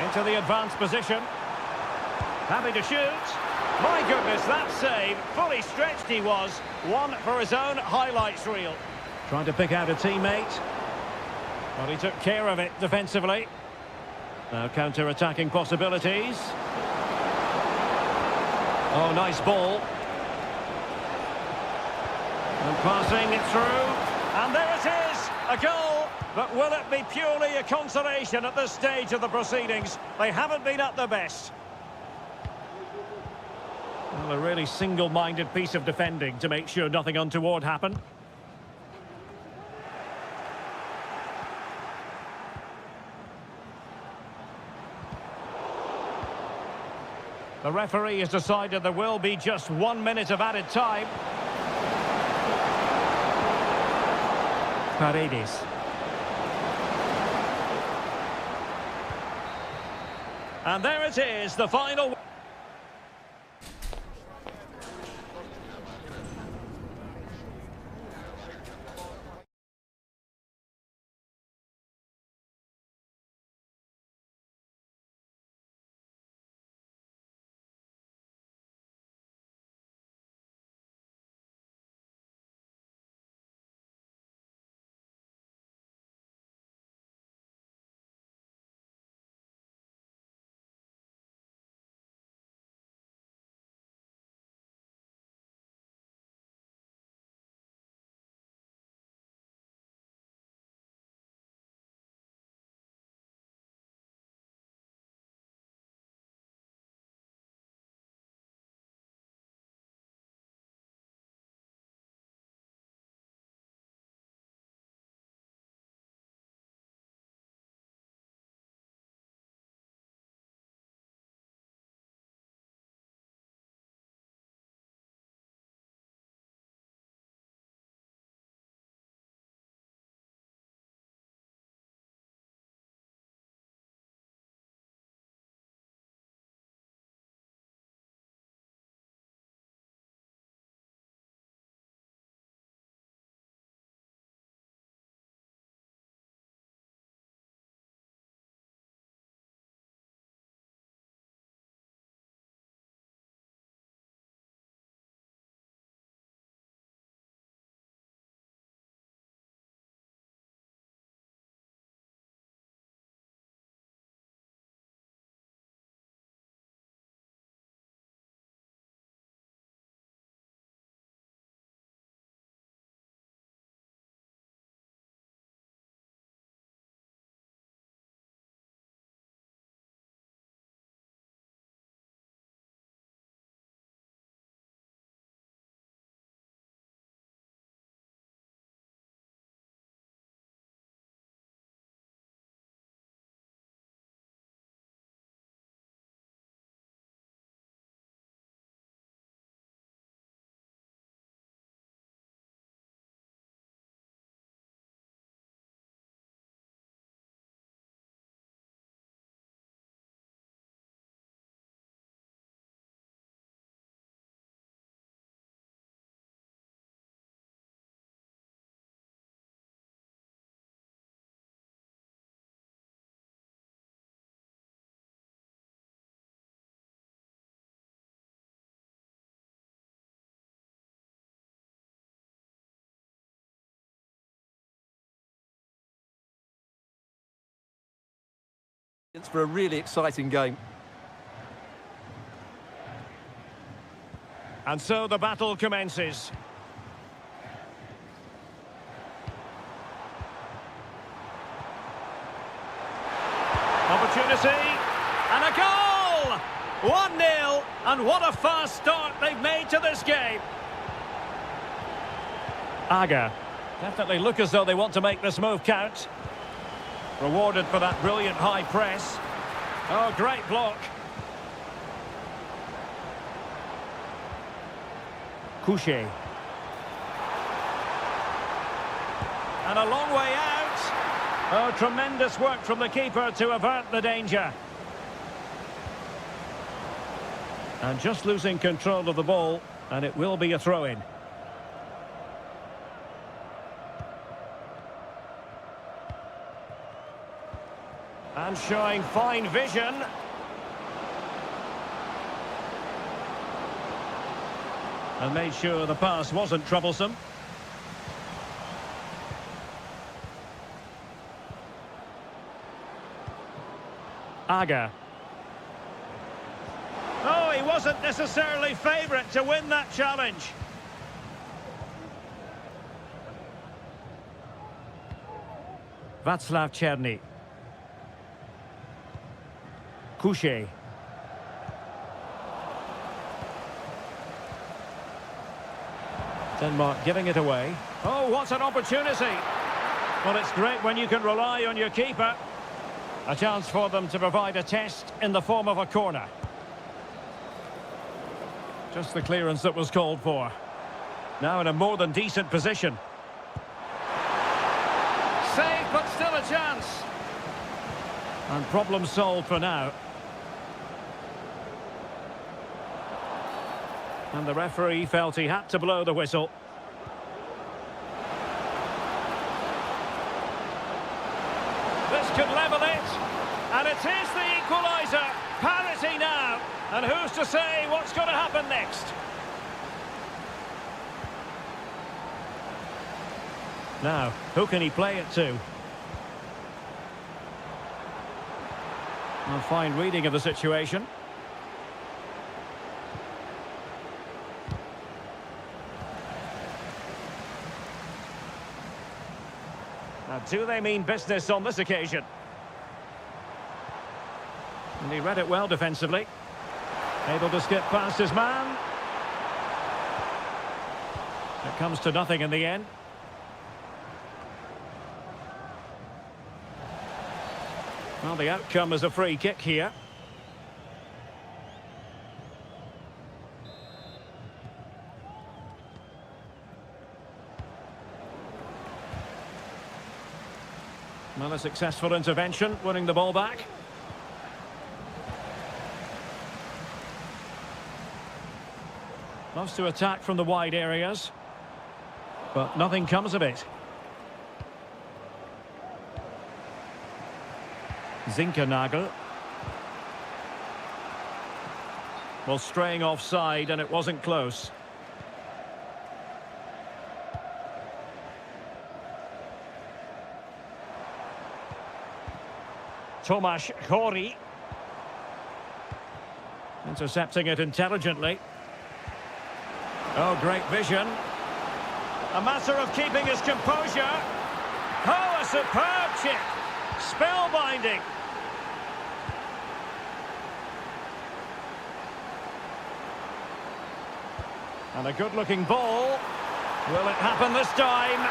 Into the advanced position. Happy to shoot. My goodness, that save. Fully stretched he was. One for his own highlights reel. Trying to pick out a teammate. Well, he took care of it defensively. Now counter-attacking possibilities. Oh, nice ball. And passing it through. And there it is. A goal. But will it be purely a consolation at this stage of the proceedings? They haven't been at their best. Well, a really single-minded piece of defending to make sure nothing untoward happened. The referee has decided there will be just 1 minute of added time. Paredes. And there it is, the final... It's for a really exciting game. And so the battle commences. Opportunity, and a goal! 1-0, and what a fast start they've made to this game. Aga definitely look as though they want to make this move count. Rewarded for that brilliant high press. Oh, great block. Couché. And a long way out. Oh, tremendous work from the keeper to avert the danger. And just losing control of the ball, and it will be a throw-in. And showing fine vision. And made sure the pass wasn't troublesome. Aga. Oh, he wasn't necessarily favourite to win that challenge. Václav Černý. Couché. Denmark giving it away. Oh, what an opportunity! Well, it's great when you can rely on your keeper. A chance for them to provide a test in the form of a corner. Just the clearance that was called for. Now in a more than decent position. Save, but still a chance. And problem solved for now. And the referee felt he had to blow the whistle. This could level it. And it is the equaliser. Parity now. And who's to say what's going to happen next? Now, who can he play it to? A fine reading of the situation. Now, do they mean business on this occasion? And he read it well defensively. Able to skip past his man. It comes to nothing in the end. Well, the outcome is a free kick here. Well, a successful intervention, winning the ball back. Loves to attack from the wide areas, but nothing comes of it. Zinkernagel. Well, straying offside, and it wasn't close. Tomasz Chori. Intercepting it intelligently. Oh, great vision. A matter of keeping his composure. Oh, a superb chip. Spellbinding. And a good-looking ball. Will it happen this time?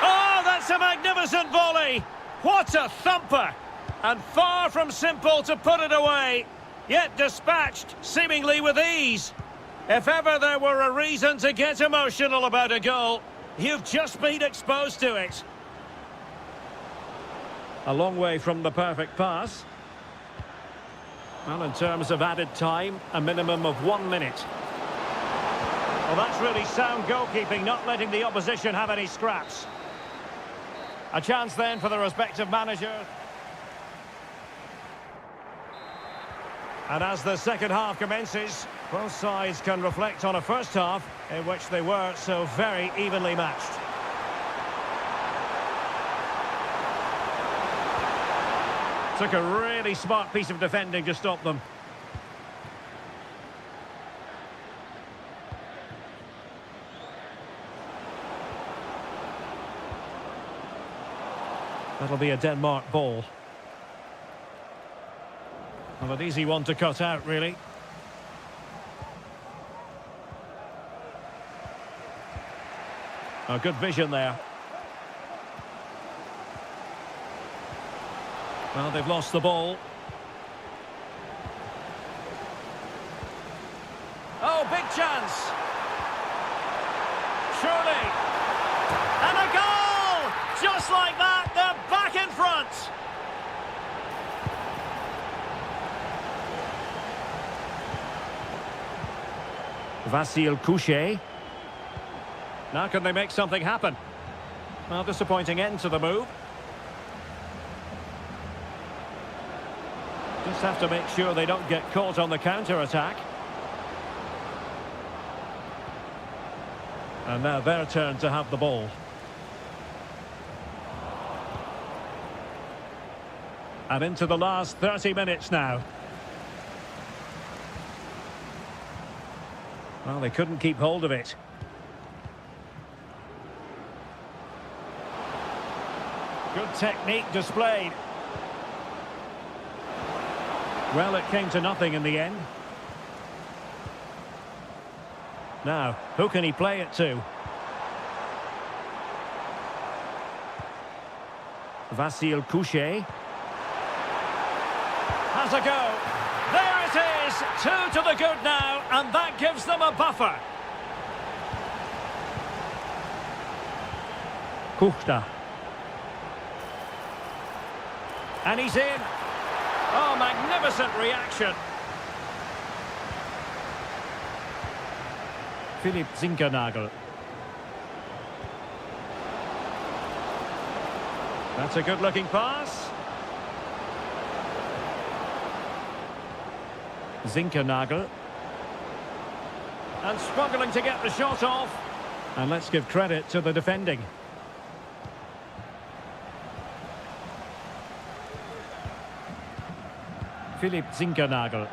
Oh, that's a magnificent volley. What a thumper. And far from simple to put it away. Yet dispatched, seemingly with ease. If ever there were a reason to get emotional about a goal, you've just been exposed to it. A long way from the perfect pass. Well, in terms of added time, a minimum of 1 minute. Well, that's really sound goalkeeping, not letting the opposition have any scraps. A chance then for the respective manager. And as the second half commences, both sides can reflect on a first half in which they were so very evenly matched. Took a really smart piece of defending to stop them. That'll be a Denmark ball. Well, an easy one to cut out, really. Oh, good vision there. Well, they've lost the ball. Oh, big chance. Surely. And a goal! Just like that, they're back in front. Vasil Couchet. Now can they make something happen? Well, disappointing end to the move. Just have to make sure they don't get caught on the counter-attack. And now their turn to have the ball. And into the last 30 minutes now. Well, they couldn't keep hold of it. Good technique displayed. Well, it came to nothing in the end. Now, who can he play it to? Vasil Couchet. Has a go. There it is! 2 to the good now, and that gives them a buffer. Kuchta. And he's in. Oh, magnificent reaction. Philipp Zinkernagel. That's a good-looking pass. Zinkernagel. And struggling to get the shot off. And let's give credit to the defending. Philipp Zinkernagel.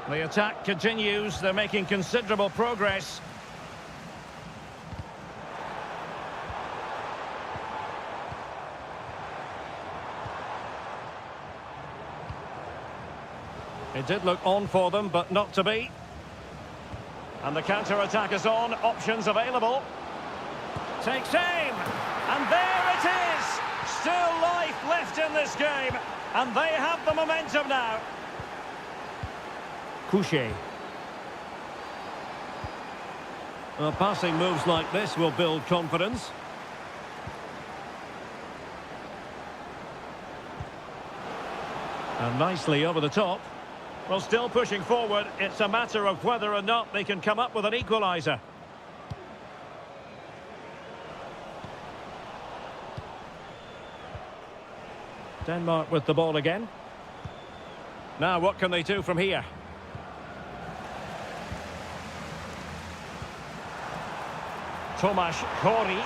The attack continues. They're making considerable progress. It did look on for them, but not to be. And the counter-attack is on. Options available. Takes aim. And there it is. Still life left in this game. And they have the momentum now. Couchet. Well, passing moves like this will build confidence. And nicely over the top. Well, still pushing forward. It's a matter of whether or not they can come up with an equaliser. Denmark with the ball again. Now, what can they do from here? Tomasz Kori.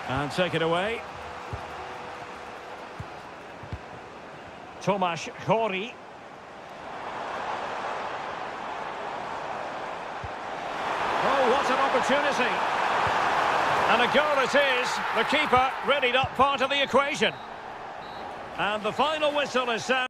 And take it away. Tomasz Kori. Oh, what an opportunity. And a goal it is. The keeper really not part of the equation. And the final whistle is sounded.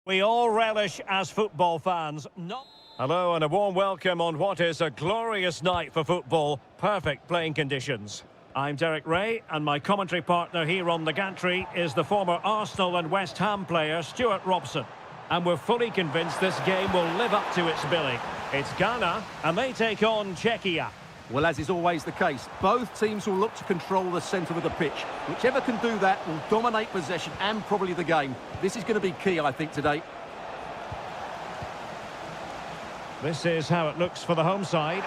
We all relish as football fans. Hello and a warm welcome on what is a glorious night for football. Perfect playing conditions. I'm Derek Ray, and my commentary partner here on the gantry is the former Arsenal and West Ham player Stuart Robson. And we're fully convinced this game will live up to its billing. It's Ghana, and they take on Czechia. Well, as is always the case, both teams will look to control the centre of the pitch. Whichever can do that will dominate possession and probably the game. This is going to be key, I think, today. This is how it looks for the home side.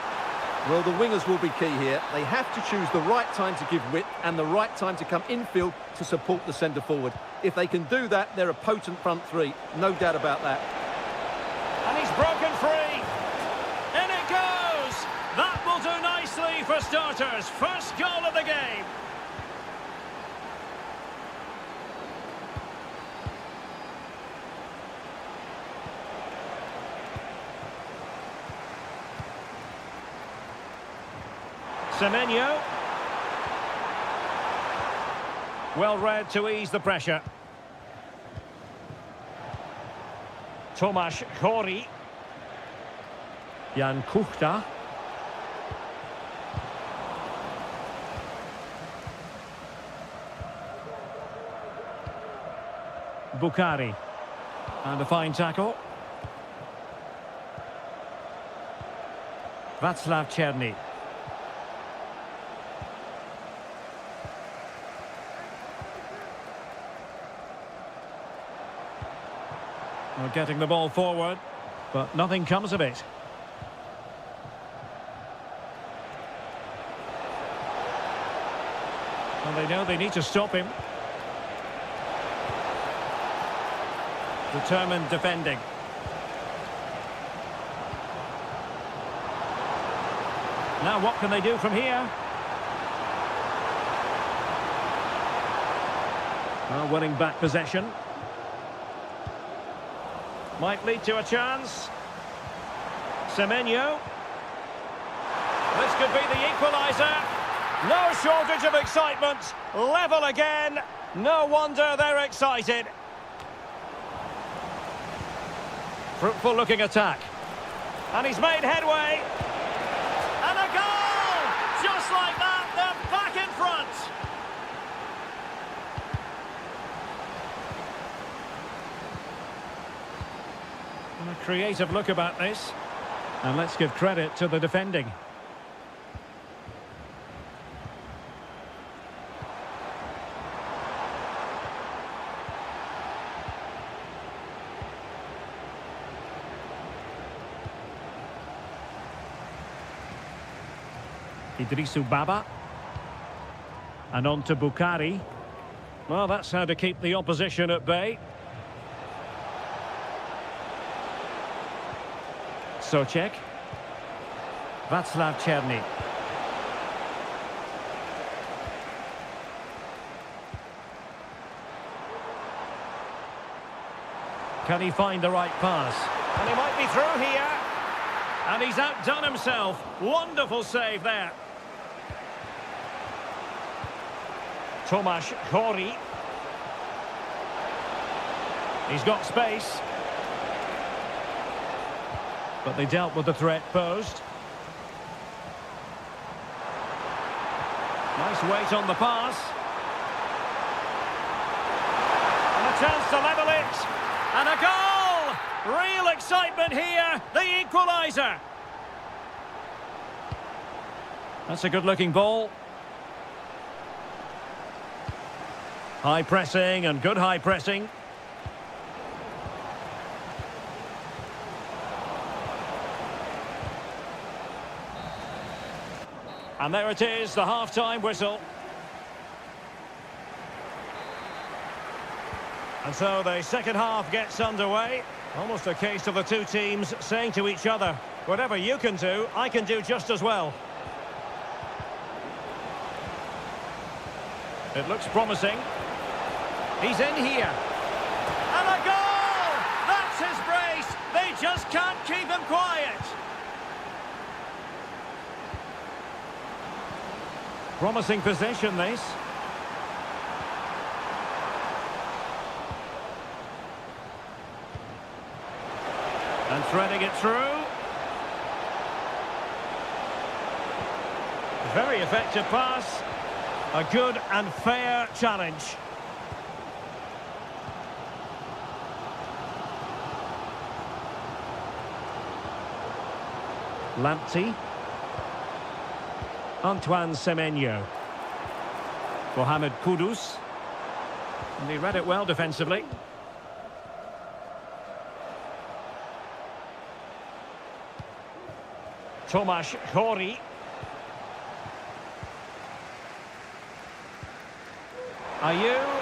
Well, the wingers will be key here. They have to choose the right time to give width and the right time to come infield to support the centre forward. If they can do that, they're a potent front three. No doubt about that. And he's broken free. In it goes. That will do nicely for starters. First goal of the game. Semenyo. Well read to ease the pressure. Tomasz Chori. Jan Kuchta. Bukhari. And a fine tackle. Václav Černý. We're getting the ball forward, but nothing comes of it. And they know they need to stop him. Determined defending. Now what can they do from here? Well, winning back possession. Might lead to a chance. Semenyo. This could be the equaliser. No shortage of excitement. Level again. No wonder they're excited. Fruitful looking attack. And he's made headway. And a goal! Just like that, they're back in front. A creative look about this. And let's give credit to the defending. Idrisu Baba. And on to Bukhari. Well, that's how to keep the opposition at bay. Socek. Václav Černý. Can he find the right pass? And he might be through here. And he's outdone himself. Wonderful save there. Tomasz Chori. He's got space. But they dealt with the threat posed. Nice weight on the pass. And a chance to level it. And a goal! Real excitement here. The equaliser. That's a good-looking ball. High pressing and good high pressing. And there it is, the half-time whistle. And so the second half gets underway. Almost a case of the two teams saying to each other, whatever you can do, I can do just as well. It looks promising. He's in here. And a goal! That's his brace. They just can't keep him quiet. Promising possession, this. And threading it through. Very effective pass. A good and fair challenge. Lamptey. Antoine Semenyo. Mohamed Kudus. And he read it well defensively. Tomasz Chori. Ayew.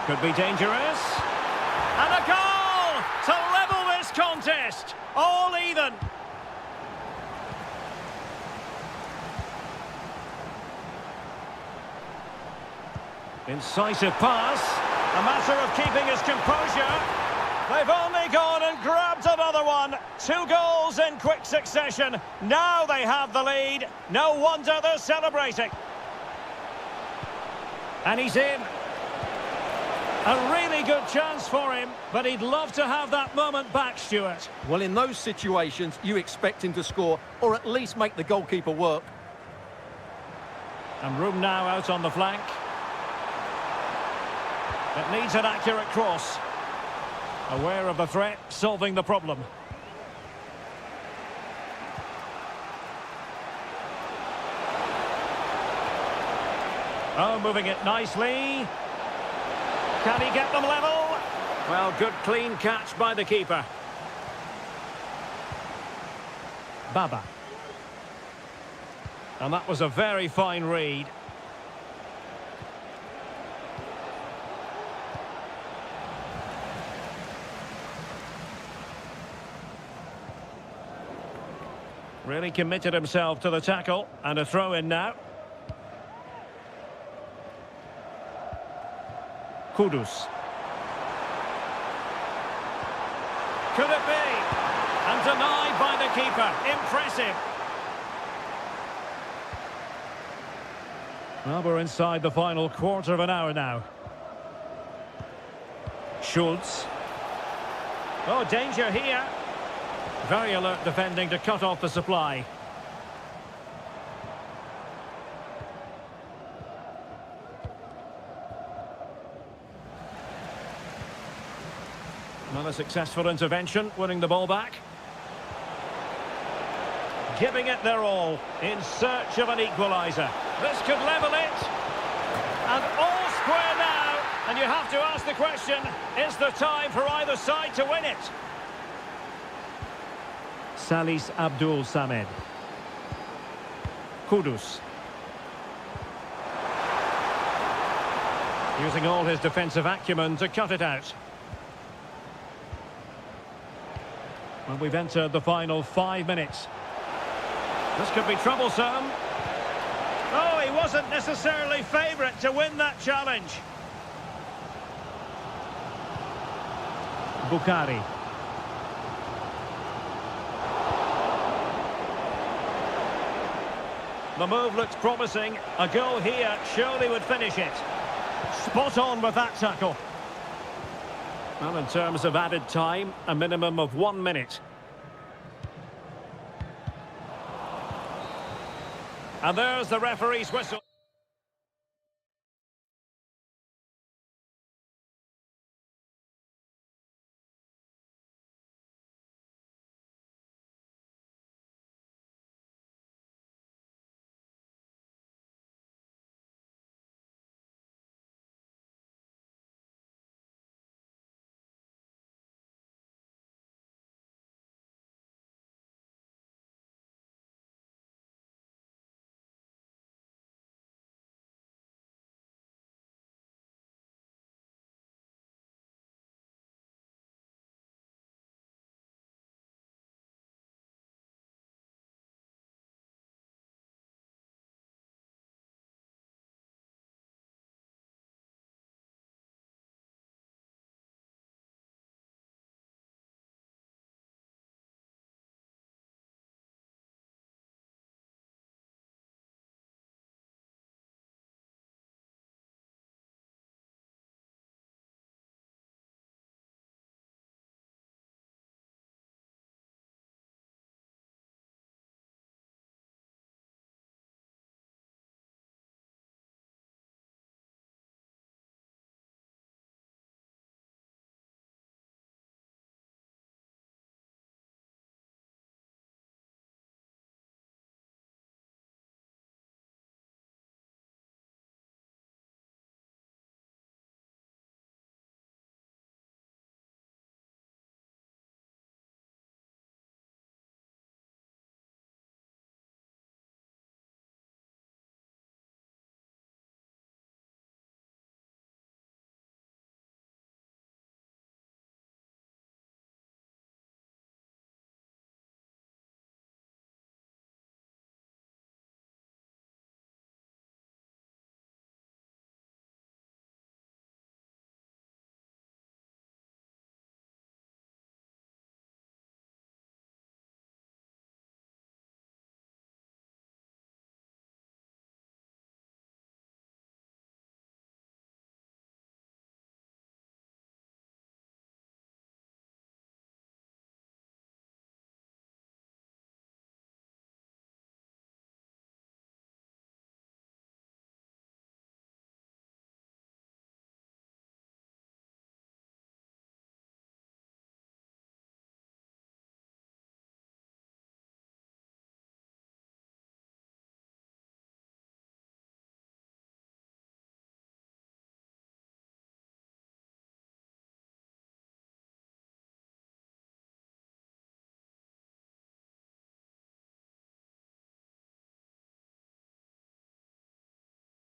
Could be dangerous. And a goal to level this contest. All even. Incisive pass. A matter of keeping his composure. They've only gone and grabbed another one. 2 goals in quick succession. Now they have the lead. No wonder they're celebrating. And he's in. A really good chance for him, but he'd love to have that moment back, Stuart. Well, in those situations, you expect him to score, or at least make the goalkeeper work. And room now out on the flank. It needs an accurate cross. Aware of the threat, solving the problem. Oh, moving it nicely. Can he get them level? Well, good clean catch by the keeper. Baba. And that was a very fine read. Really committed himself to the tackle, and a throw in now. Kudus. Could it be? And denied by the keeper. Impressive. Well, we're inside the final quarter of an hour now. Schultz. Oh, danger here. Very alert defending to cut off the supply. Another successful intervention, winning the ball back. Giving it their all, in search of an equaliser. This could level it. And all square now. And you have to ask the question, is there time for either side to win it? Salis Abdul Samed. Kudus. Using all his defensive acumen to cut it out. Well, we've entered the final 5 minutes. This could be troublesome. Oh, he wasn't necessarily favourite to win that challenge. Bukhari. The move looks promising. A goal here surely would finish it. Spot on with that tackle. Well, in terms of added time, a minimum of 1 minute. And there's the referee's whistle.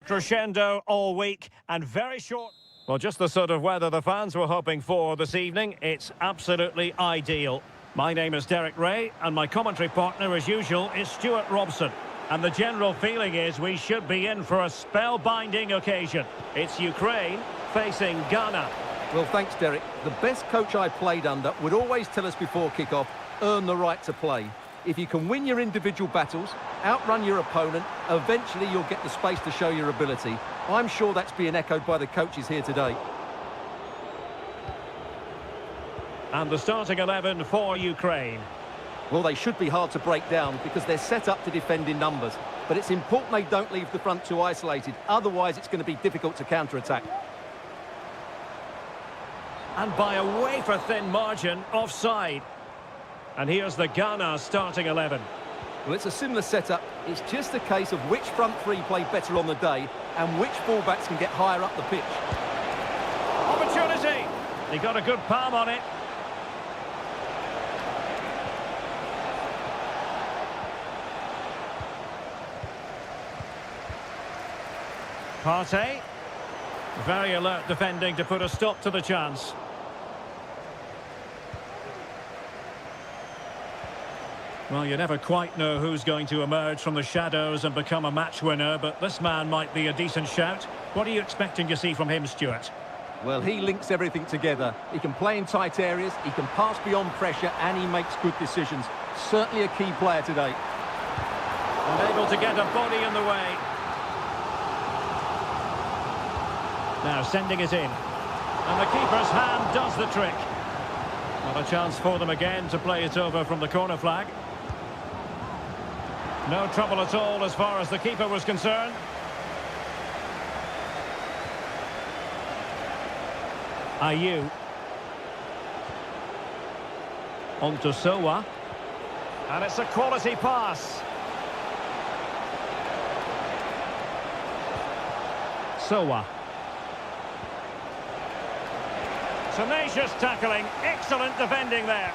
crescendo all week and very short. Well, just the sort of weather the fans were hoping for this evening. It's absolutely ideal. My name is Derek Ray, and my commentary partner, as usual, is Stuart Robson. And the general feeling is we should be in for a spellbinding occasion. It's Ukraine facing Ghana. Well, thanks, Derek. The best coach I played under would always tell us before kick-off, earn the right to play. If you can win your individual battles, outrun your opponent, eventually you'll get the space to show your ability. I'm sure that's being echoed by the coaches here today. And the starting 11 for Ukraine. Well, they should be hard to break down because they're set up to defend in numbers. But it's important they don't leave the front too isolated. Otherwise, it's going to be difficult to counter-attack. And by a wafer-thin margin, offside. And here's the Ghana starting 11. Well, it's a similar setup. It's just a case of which front three play better on the day and which fullbacks can get higher up the pitch. Opportunity! He got a good palm on it. Partey. Very alert defending to put a stop to the chance. Well, you never quite know who's going to emerge from the shadows and become a match winner, but this man might be a decent shout. What are you expecting to see from him, Stuart? Well, he links everything together. He can play in tight areas, he can pass beyond pressure, and he makes good decisions. Certainly a key player today. Unable to get a body in the way. Now sending it in. And the keeper's hand does the trick. Not a chance for them again to play it over from the corner flag. No trouble at all as far as the keeper was concerned. Ayew. On to Sowa. And it's a quality pass. Sowa. Tenacious tackling, excellent defending there.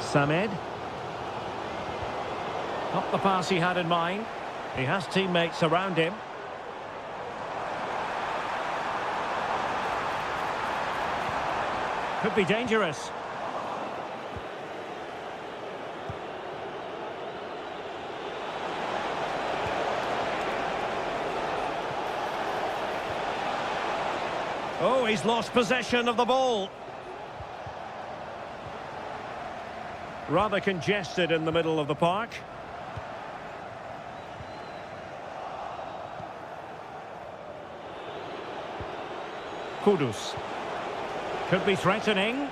Samed. Not the pass he had in mind. He has teammates around him. Could be dangerous. Oh, he's lost possession of the ball. Rather congested in the middle of the park. Kudus. Could be threatening.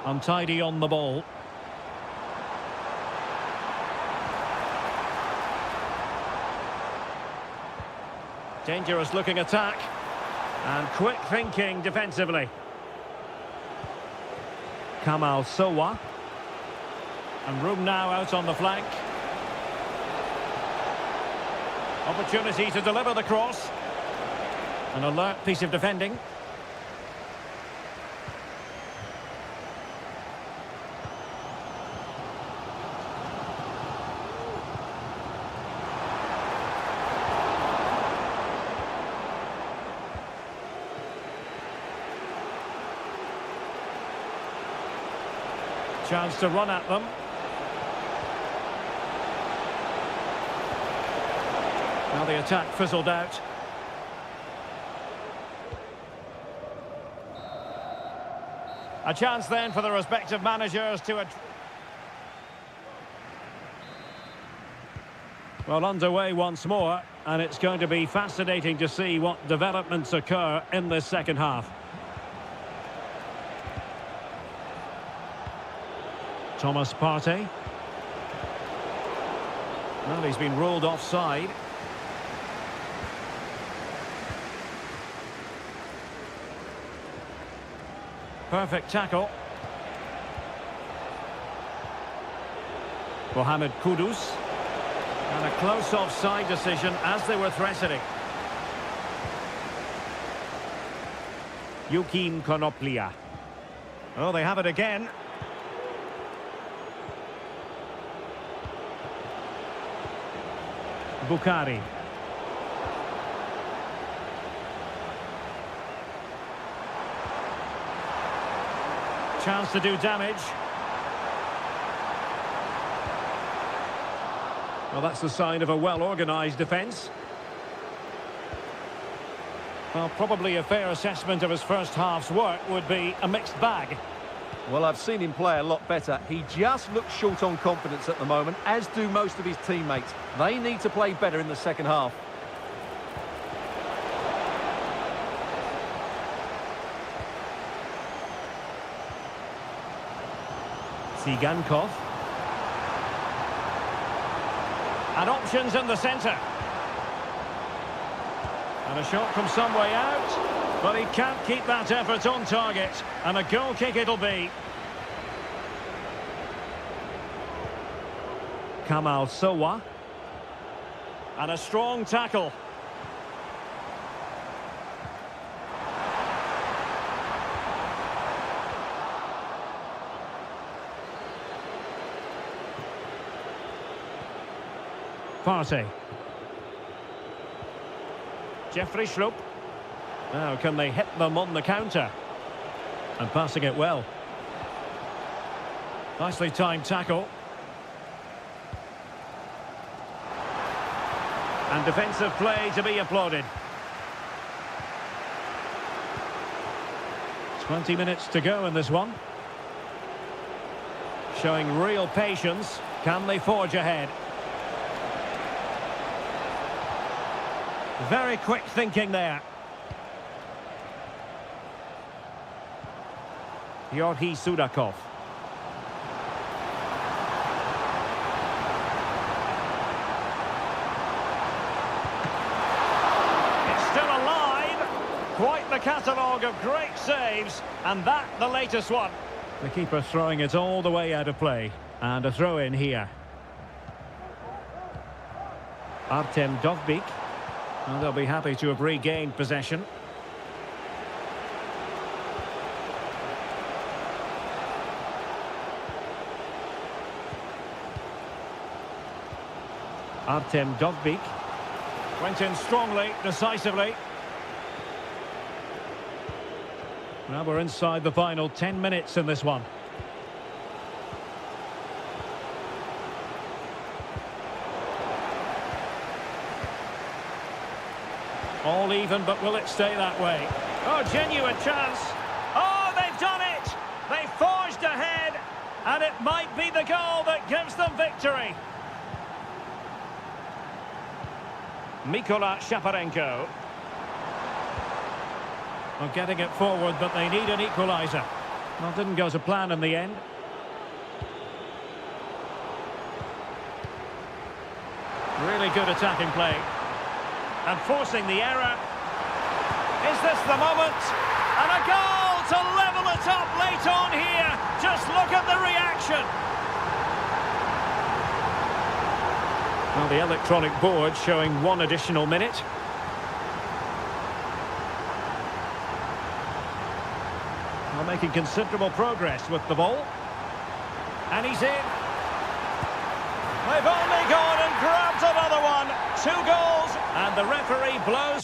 Untidy on the ball. Dangerous looking attack. And quick thinking defensively. Kamal Sowa. And room now out on the flank. Opportunity to deliver the cross. An alert piece of defending. Chance to run at them. Now the attack fizzled out. A chance then for the respective managers to... Well, underway once more, and it's going to be fascinating to see what developments occur in this second half. Thomas Partey. Well, he's been ruled offside. Perfect tackle. Mohamed Kudus. And a close offside decision as they were threatening. Joachim Konoplia. Oh, they have it again. Bukhari. Chance to do damage. Well, that's the sign of a well-organised defence. Well, probably a fair assessment of his first half's work would be a mixed bag. Well, I've seen him play a lot better. He just looks short on confidence at the moment, as do most of his teammates. They need to play better in the second half. Tsigankov. And options in the centre. And a shot from some way out, but he can't keep that effort on target. And a goal kick it'll be. Kamal Sowa. And a strong tackle. Partey. Jeffrey Schlupp. Now can they hit them on the counter? And passing it well. Nicely timed tackle. And defensive play to be applauded. 20 minutes to go in this one. Showing real patience. Can they forge ahead? Very quick thinking there. Georgi Sudakov. It's still alive. Quite the catalogue of great saves. And that the latest one. The keeper throwing it all the way out of play. And a throw in here. Artem Dovbyk. Well, they'll be happy to have regained possession. Artem Dovbyk went in strongly, decisively. Now we're inside the final 10 minutes in this one. All even, but will it stay that way? Oh, genuine chance. Oh, they've done it! They forged ahead, and it might be the goal that gives them victory. Mikola Shaparenko. Well, getting it forward, but they need an equaliser. Well, didn't go to plan in the end. Really good attacking play. And forcing the error. Is this the moment? And a goal to level it up late on here. Just look at the reaction. Well, the electronic board showing one additional minute. Well, making considerable progress with the ball. And he's in. They've only gone and grabbed another one. 2 goals, and the referee blows.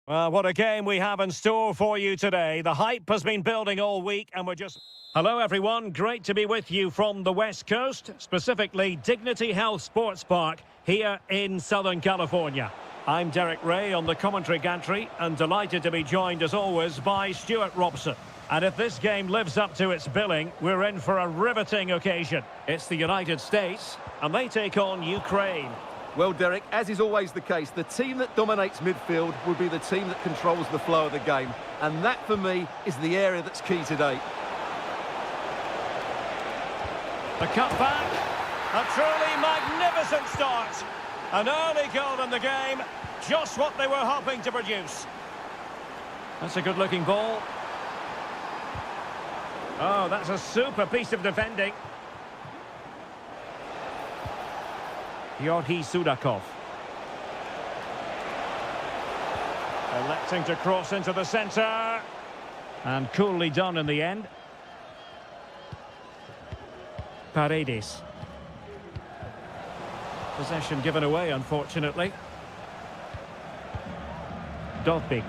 Well, what a game we have in store for you today. The hype has been building all week and we're just... Hello everyone, great to be with you from the West Coast, specifically Dignity Health Sports Park here in Southern California. I'm Derek Ray on the commentary gantry and delighted to be joined as always by Stuart Robson. And if this game lives up to its billing, we're in for a riveting occasion. It's the United States and they take on Ukraine. Well, Derek, as is always the case, the team that dominates midfield will be the team that controls the flow of the game. And that, for me, is the area that's key today. The cutback, a truly magnificent start. An early goal in the game, just what they were hoping to produce. That's a good-looking ball. Oh, that's a super piece of defending. Georgi Sudakov. Electing to cross into the centre. And coolly done in the end. Paredes. Possession given away, unfortunately. Dovbik.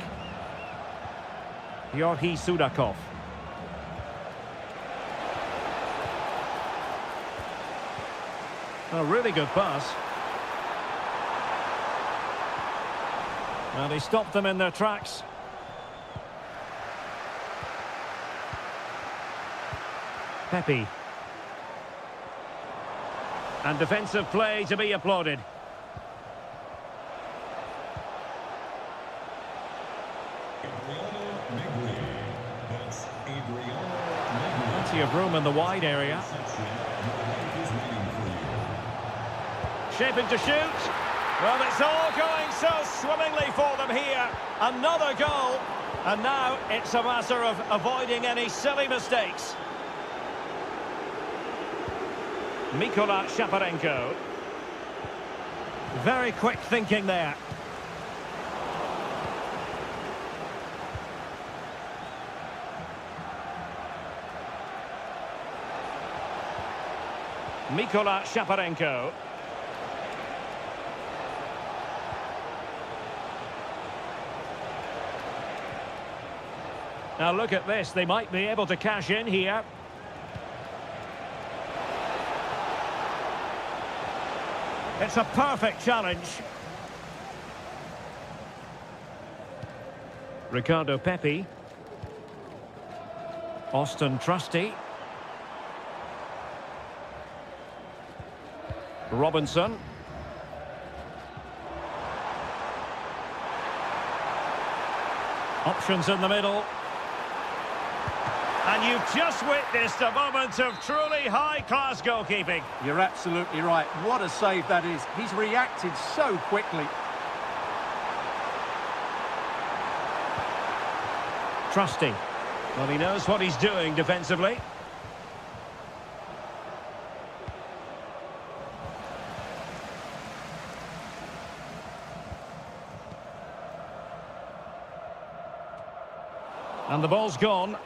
Georgi Sudakov. A really good pass. And he stopped them in their tracks. Pepe. And defensive play to be applauded. Plenty of room in the wide area. Shaping to shoot. Well, it's all going so swimmingly for them here. Another goal. And now it's a matter of avoiding any silly mistakes. Mikola Shaparenko. Very quick thinking there. Mikola Shaparenko. Now look at this, they might be able to cash in here. It's a perfect challenge. Ricardo Pepi. Austin Trusty. Robinson. Options in the middle. And you've just witnessed a moment of truly high-class goalkeeping. You're absolutely right. What a save that is. He's reacted so quickly. Trusty. Well, he knows what he's doing defensively. And the ball's gone.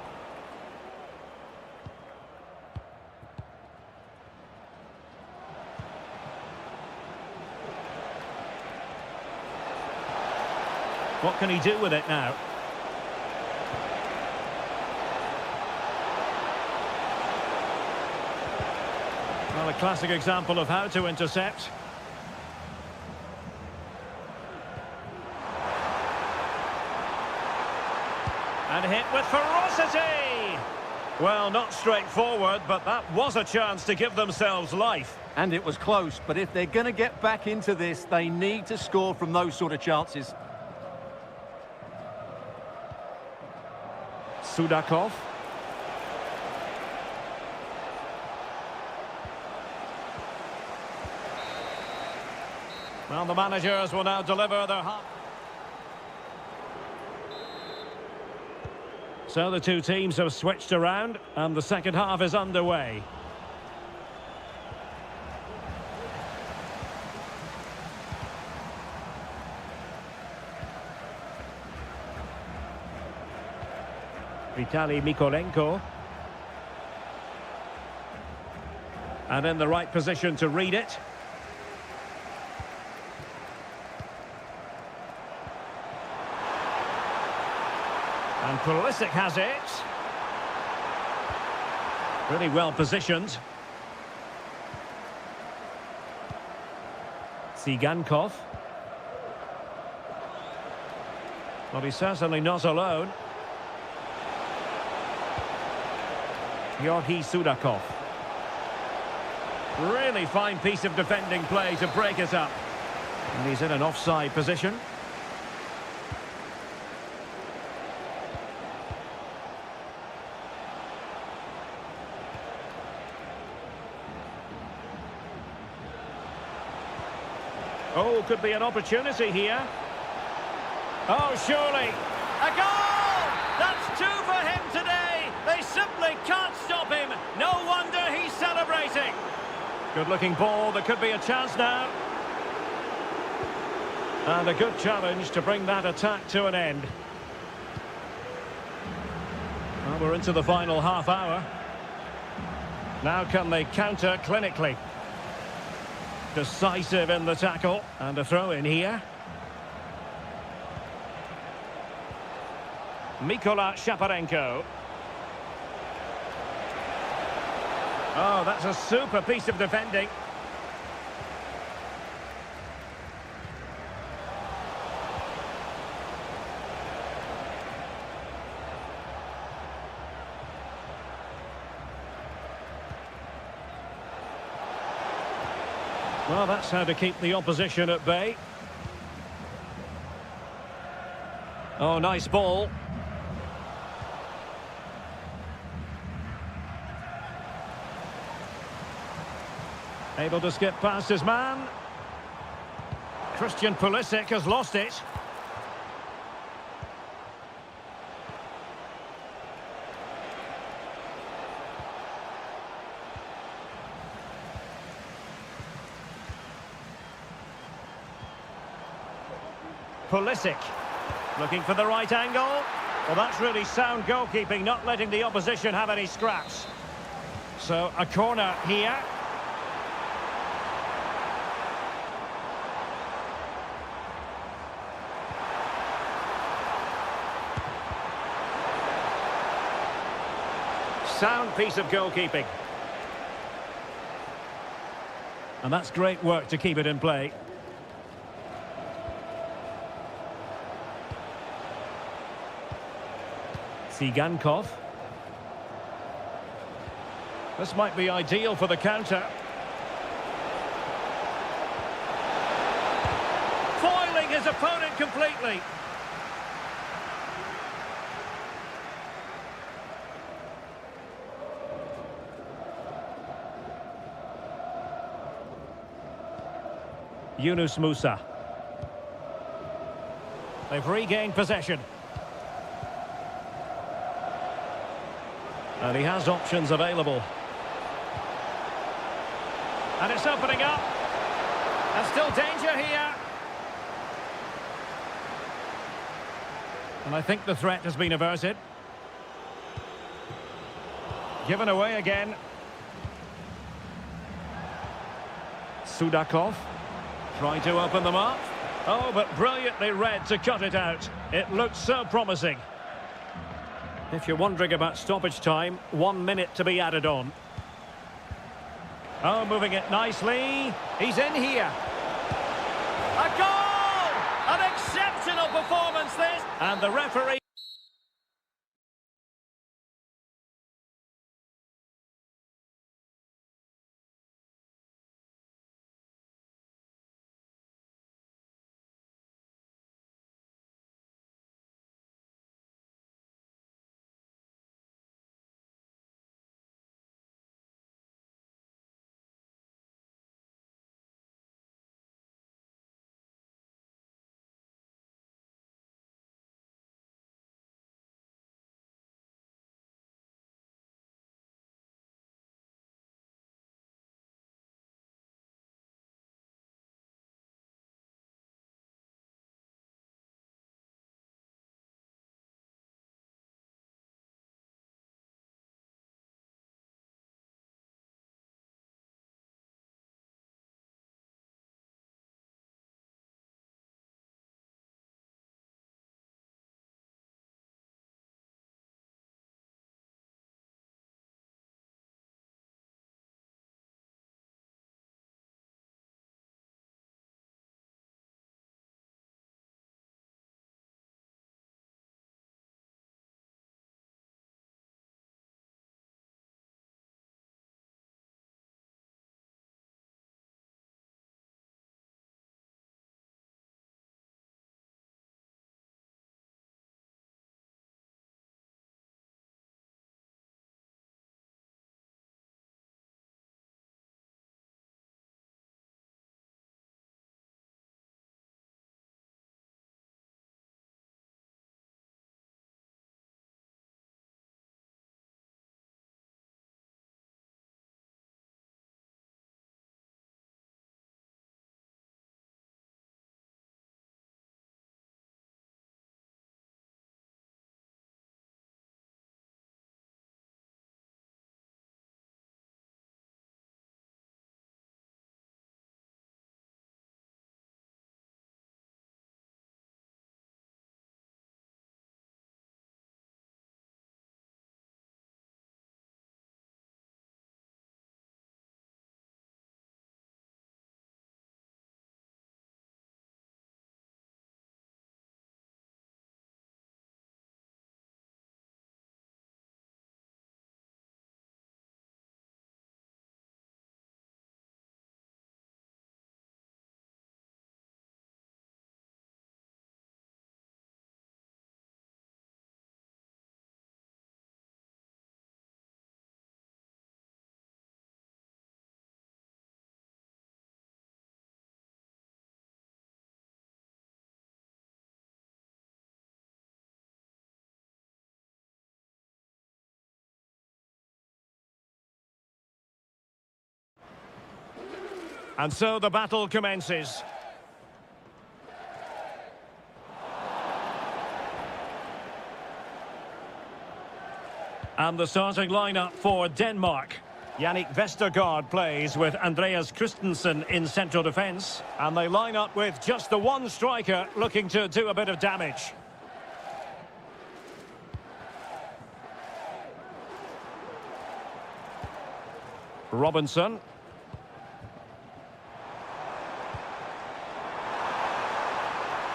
What can he do with it now? Well, a classic example of how to intercept. And hit with ferocity! Well, not straightforward, but that was a chance to give themselves life. And it was close, but if they're going to get back into this, they need to score from those sort of chances. Sudakov. Well, the managers will now deliver their half. So the two teams have switched around and the second half is underway. Vitaly Mikolenko. And in the right position to read it. And Pulisic has it. Really well positioned. Tsigankov. Well, he's certainly not alone. Georgi Sudakov. Really fine piece of defending play to break it up. And he's in an offside position. Oh, could be an opportunity here. Oh, surely. A goal! That's two for him today. They simply can't stop him. No wonder he's celebrating. Good-looking ball. There could be a chance now. And a good challenge to bring that attack to an end. Well, we're into the final half hour. Now can they counter clinically? Decisive in the tackle. And a throw in here. Mikola Shaparenko. Oh, that's a super piece of defending. Well, that's how to keep the opposition at bay. Oh, nice ball. Able to skip past his man. Christian Pulisic has lost it. Pulisic looking for the right angle. Well, that's really sound goalkeeping, not letting the opposition have any scraps. So a corner here. Sound piece of goalkeeping. And that's great work to keep it in play. Tsigankov. This might be ideal for the counter. Foiling his opponent completely. Yunus Musa. They've regained possession. And he has options available. And it's opening up. And still danger here. And I think the threat has been averted. Given away again. Sudakov. Trying to open them up. Oh, but brilliantly read to cut it out. It looked so promising. If you're wondering about stoppage time, 1 minute to be added on. Oh, moving it nicely. He's in here. A goal! An exceptional performance this. And the referee... And so the battle commences. And the starting lineup for Denmark. Yannick Vestergaard plays with Andreas Christensen in central defence. And they line up with just the one striker looking to do a bit of damage. Robinson.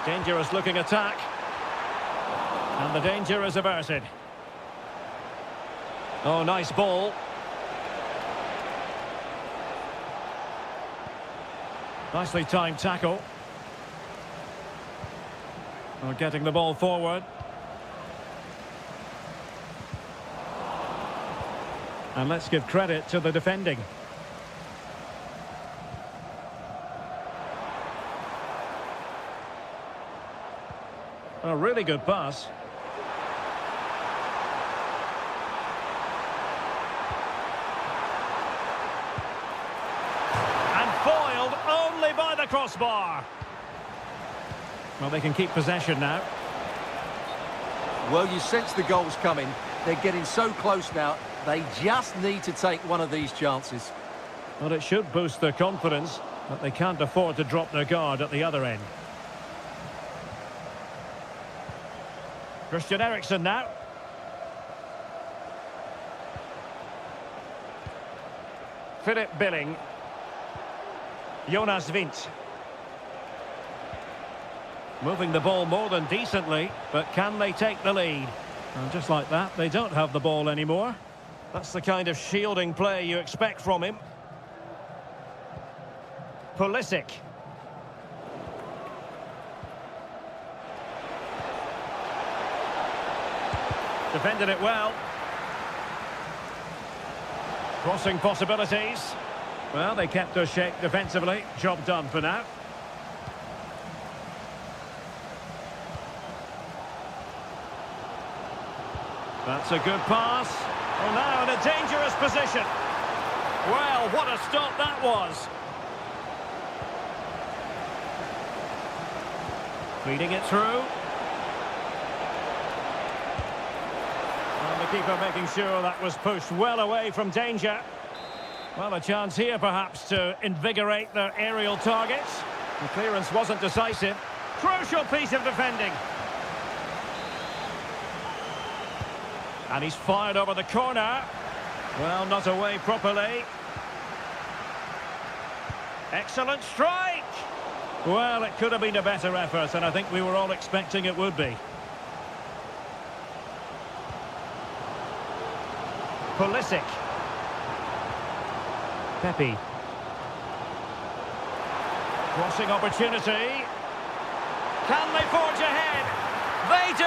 Dangerous looking attack. And the danger is averted. Oh, nice ball. Nicely timed tackle. Oh, getting the ball forward. And let's give credit to the defending. A really good pass. And foiled only by the crossbar. Well, they can keep possession now. Well, you sense the goals coming. They're getting so close now. They just need to take one of these chances. Well, it should boost their confidence, but they can't afford to drop their guard at the other end. Christian Eriksen now. Philip Billing. Jonas Vint. Moving the ball more than decently, but can they take the lead? And just like that, they don't have the ball anymore. That's the kind of shielding play you expect from him. Pulisic. Defended it well. Crossing possibilities. Well, they kept their shape defensively. Job done for now. That's a good pass. Well, now in a dangerous position. Well, what a stop that was. Feeding it through. And the keeper making sure that was pushed well away from danger. Well, a chance here perhaps to invigorate their aerial targets. The clearance wasn't decisive. Crucial piece of defending. And he's fired over the corner. Well, not away properly. Excellent strike! Well, it could have been a better effort, and I think we were all expecting it would be. Pulisic. Pepe. Crossing opportunity. Can they forge ahead? They do!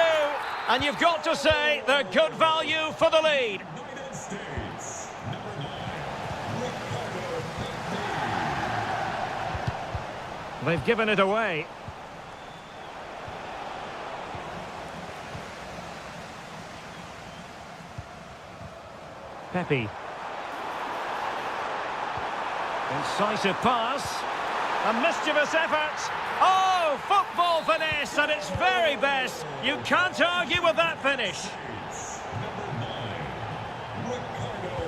And you've got to say they're good value for the lead. United States, number 9, Ricardo. They've given it away. Pepe. Incisive pass. A mischievous effort. Oh, football finesse at its very best. You can't argue with that finish. Number 9, Ricardo.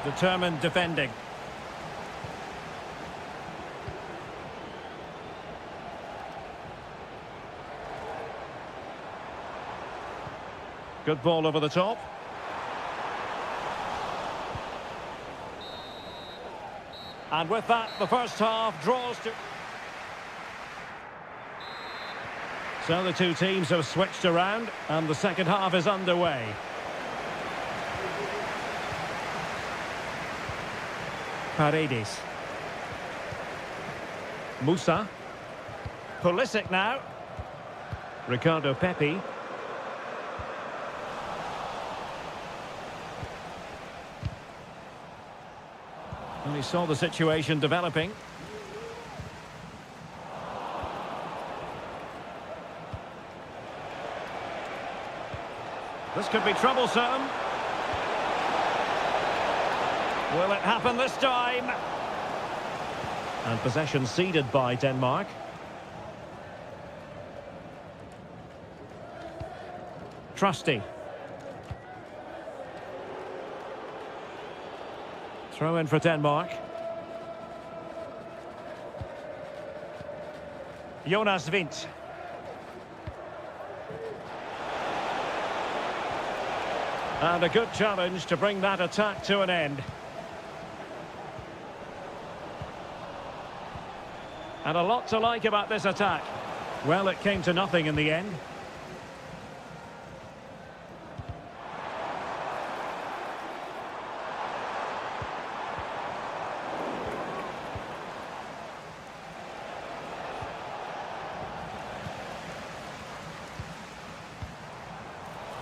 Determined defending. Good ball over the top. And with that, the first half draws to... So the two teams have switched around, and the second half is underway. Paredes. Musa. Pulisic now. Ricardo Pepe. And he saw the situation developing. This could be troublesome. Will it happen this time? And possession ceded by Denmark. Trusty. Throw in for Denmark. Jonas Vint. And a good challenge to bring that attack to an end. And a lot to like about this attack. Well, it came to nothing in the end.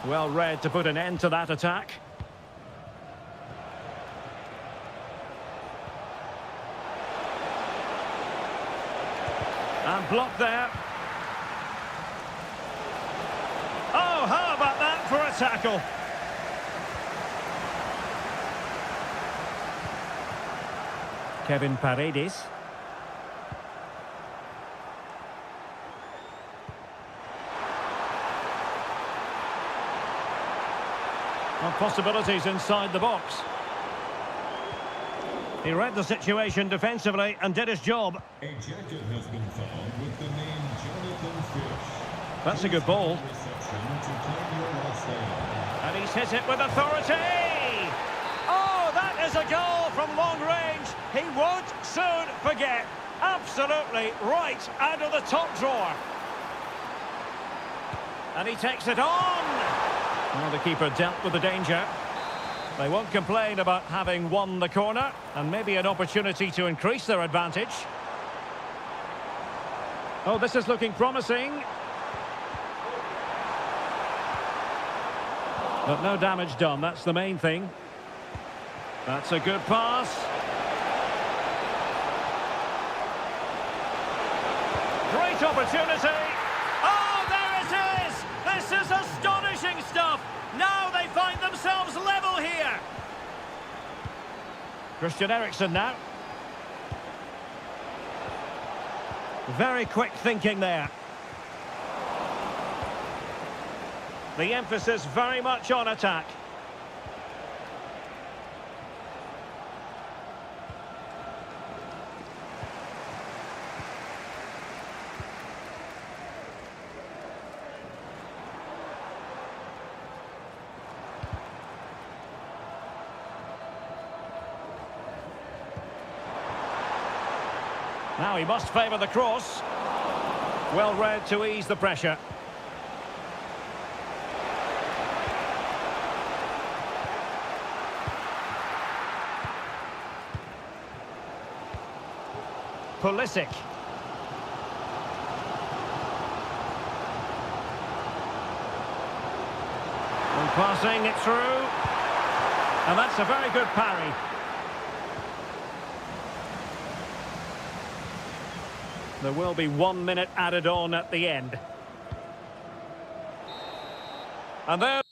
Well read to put an end to that attack. And blocked there. Oh, how about that for a tackle? Kevin Paredes. Well, possibilities inside the box. He read the situation defensively and did his job. A jacket has been found with the name Jonathan Fish. That's a good ball. Reception to claim your last name. And he's hit it with authority. Oh, that is a goal from long range. He won't soon forget. Absolutely right out of the top drawer. And he takes it on. Well, the keeper dealt with the danger. They won't complain about having won the corner, and maybe an opportunity to increase their advantage. Oh, this is looking promising. But no damage done, that's the main thing. That's a good pass. Great opportunity. Oh, there it is! This is astonishing stuff! Now they find themselves level here. Christian Eriksen now. Very quick thinking there. The emphasis very much on attack. Now he must favour the cross. Well read to ease the pressure. Pulisic. And passing it through. And that's a very good parry. There will be 1 minute added on at the end. And there...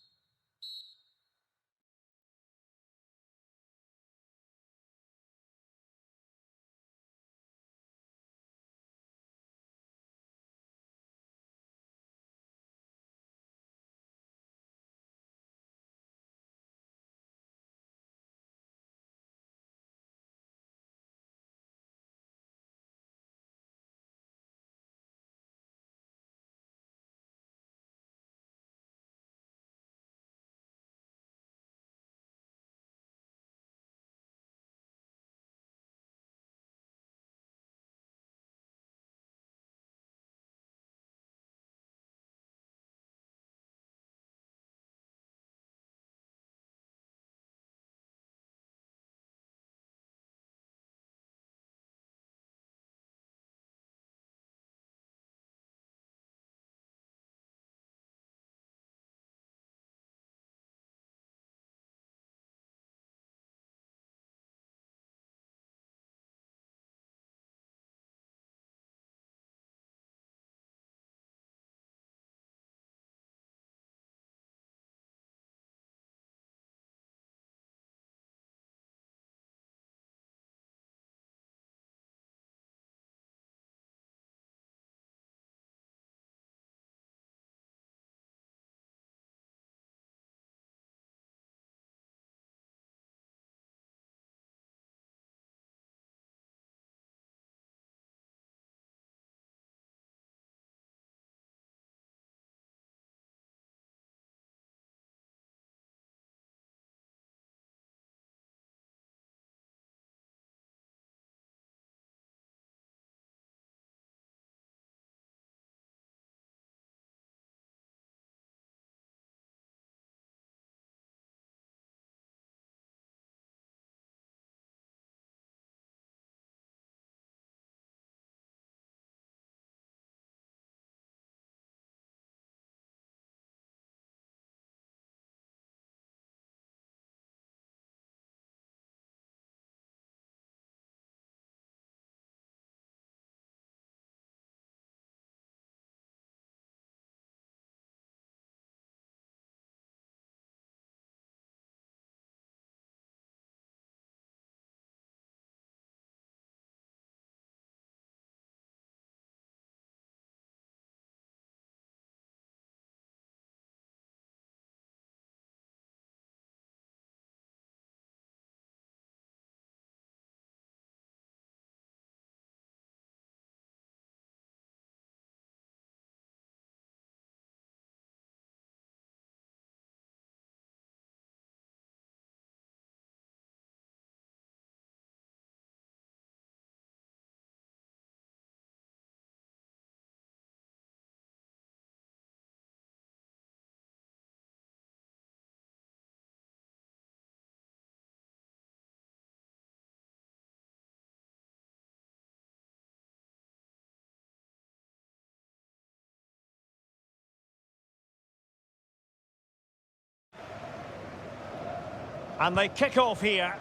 And they kick off here.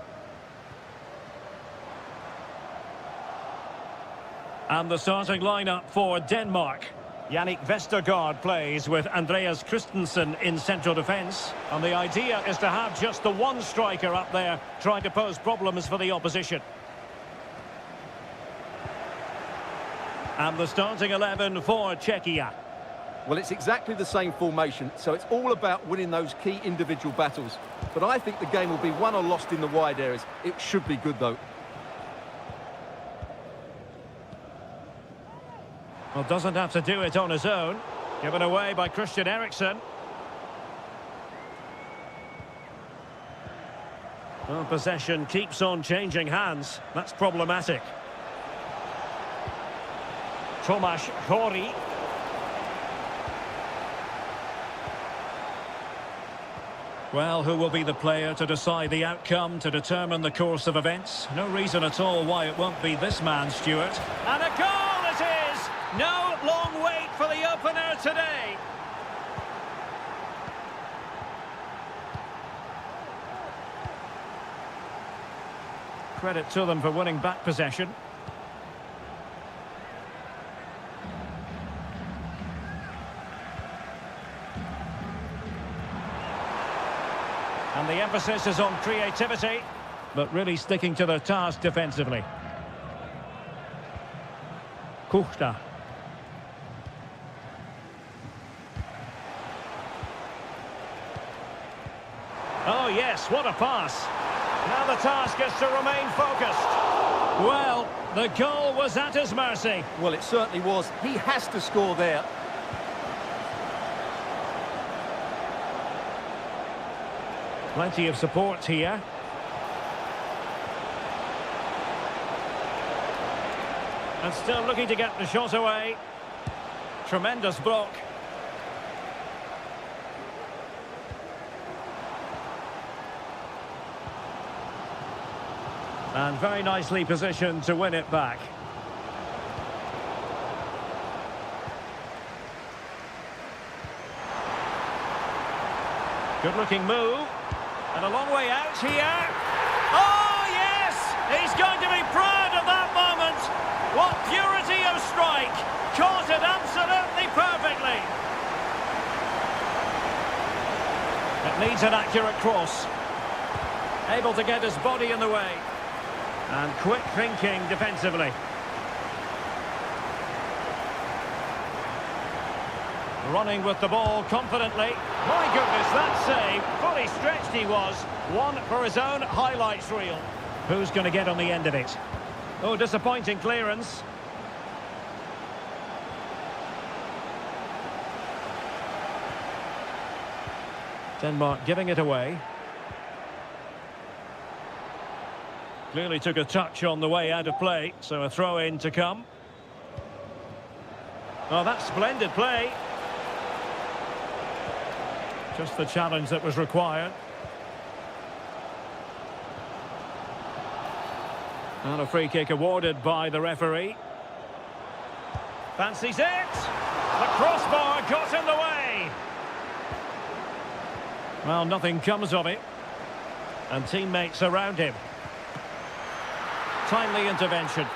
And the starting lineup for Denmark. Yannick Vestergaard plays with Andreas Christensen in central defence. And the idea is to have just the one striker up there trying to pose problems for the opposition. And the starting 11 for Czechia. Well, it's exactly the same formation, so it's all about winning those key individual battles. But I think the game will be won or lost in the wide areas. It should be good, though. Well, doesn't have to do it on his own. Given away by Christian Eriksen. Well, possession keeps on changing hands. That's problematic. Tomasz Chori. Well, who will be the player to decide the outcome, to determine the course of events? No reason at all why it won't be this man, Stuart. And a goal it is! No long wait for the opener today. Credit to them for winning back possession. And the emphasis is on creativity, but really sticking to their task defensively. Kuchta. Oh yes, what a pass. Now the task is to remain focused. Well, the goal was at his mercy. Well, it certainly was. He has to score there. Plenty of support here. And still looking to get the shot away. Tremendous block. And very nicely positioned to win it back. Good-looking move. And a long way out here. Oh, yes! He's going to be proud of that moment. What purity of strike. Caught it absolutely perfectly. It needs an accurate cross. Able to get his body in the way. And quick thinking defensively. Running with the ball confidently. My goodness, that save. Fully stretched he was. One for his own highlights reel. Who's going to get on the end of it? Oh, disappointing clearance. Denmark giving it away. Clearly took a touch on the way out of play, so a throw-in to come. Oh, that's splendid play. Just the challenge that was required. And a free kick awarded by the referee. Fancies it. The crossbar got in the way. Well, nothing comes of it. And teammates around him. Timely intervention.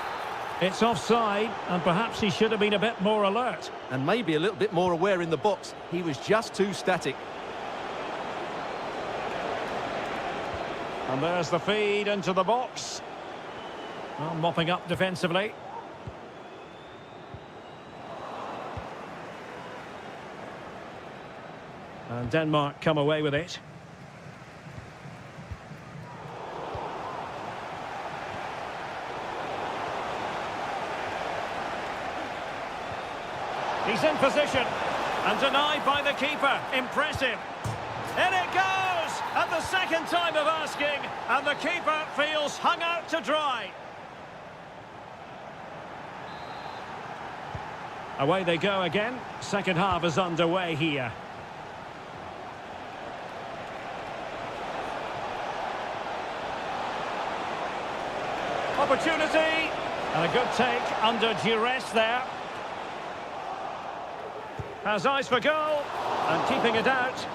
It's offside, and perhaps he should have been a bit more alert. And maybe a little bit more aware in the box. He was just too static. And there's the feed into the box. Well, mopping up defensively. And Denmark come away with it. He's in position and denied by the keeper. Impressive. In it goes! At the second time of asking, and the keeper feels hung out to dry. Away they go again. Second half is underway here. Opportunity. And a good take under duress there. Has eyes for goal. And keeping it out.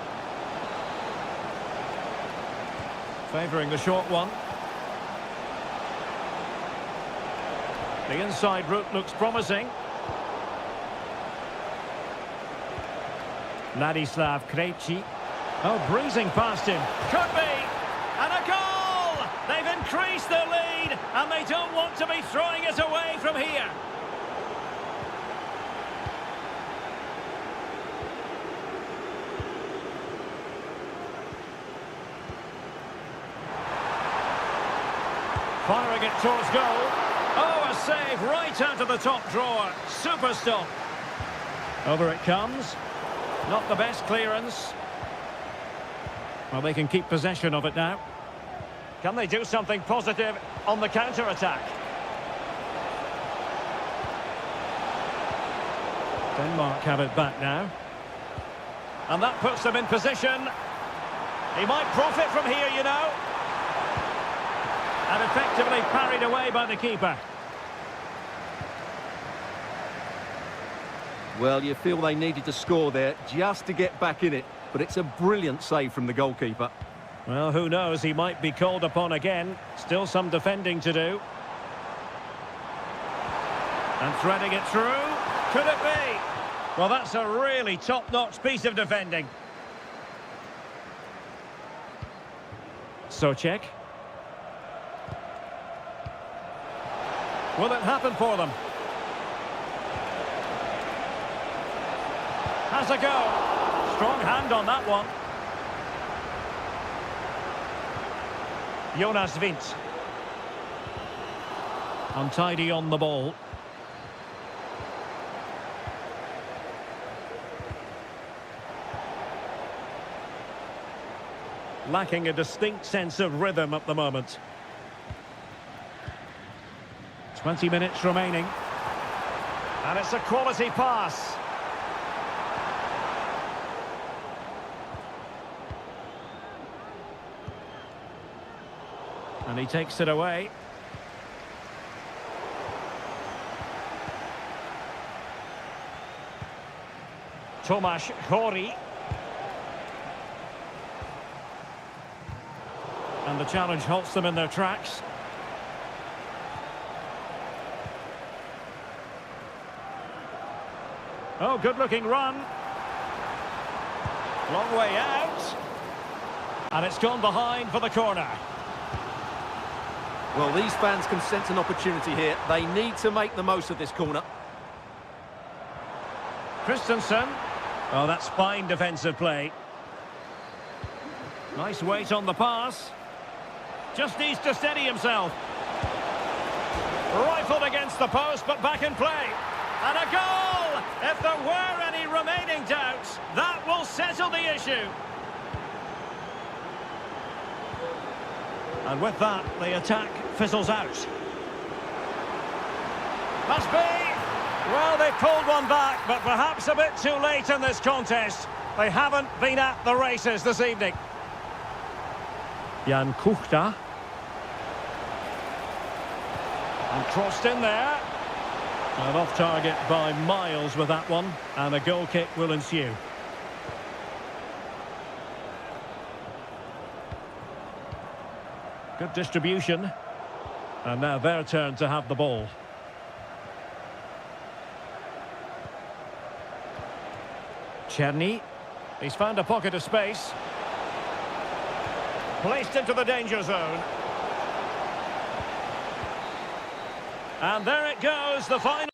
Favouring the short one. The inside route looks promising. Ladislav Krejci. Oh, breezing past him. Could be. And a goal! They've increased their lead, and they don't want to be throwing it away from here. Firing it towards goal. Oh, a save right out of the top drawer. Super stop. Over it comes. Not the best clearance. Well, they can keep possession of it now. Can they do something positive on the counter-attack? Denmark have it back now. And that puts them in position. He might profit from here, you know. And effectively parried away by the keeper. Well, you feel they needed to score there just to get back in it. But it's a brilliant save from the goalkeeper. Well, who knows? He might be called upon again. Still some defending to do. And threading it through. Could it be? Well, that's a really top-notch piece of defending. Socek. Will it happen for them? Has a go. Strong hand on that one. Jonas Vint. Untidy on the ball. Lacking a distinct sense of rhythm at the moment. 20 minutes remaining. And it's a quality pass. And he takes it away. Tomasz Hori. And the challenge halts them in their tracks. Oh, good-looking run. Long way out. And it's gone behind for the corner. Well, these fans can sense an opportunity here. They need to make the most of this corner. Christensen. Oh, that's fine defensive play. Nice weight on the pass. Just needs to steady himself. Rifled against the post, but back in play. And a goal! If there were any remaining doubts, that will settle the issue. And with that, the attack fizzles out. Must be. Well, they pulled one back, but perhaps a bit too late in this contest. They haven't been at the races this evening. Jan Kuchta. And crossed in there. And off target by miles with that one. And a goal kick will ensue. Good distribution. And now their turn to have the ball. Czerny. He's found a pocket of space. Placed into the danger zone. And there it goes, the final.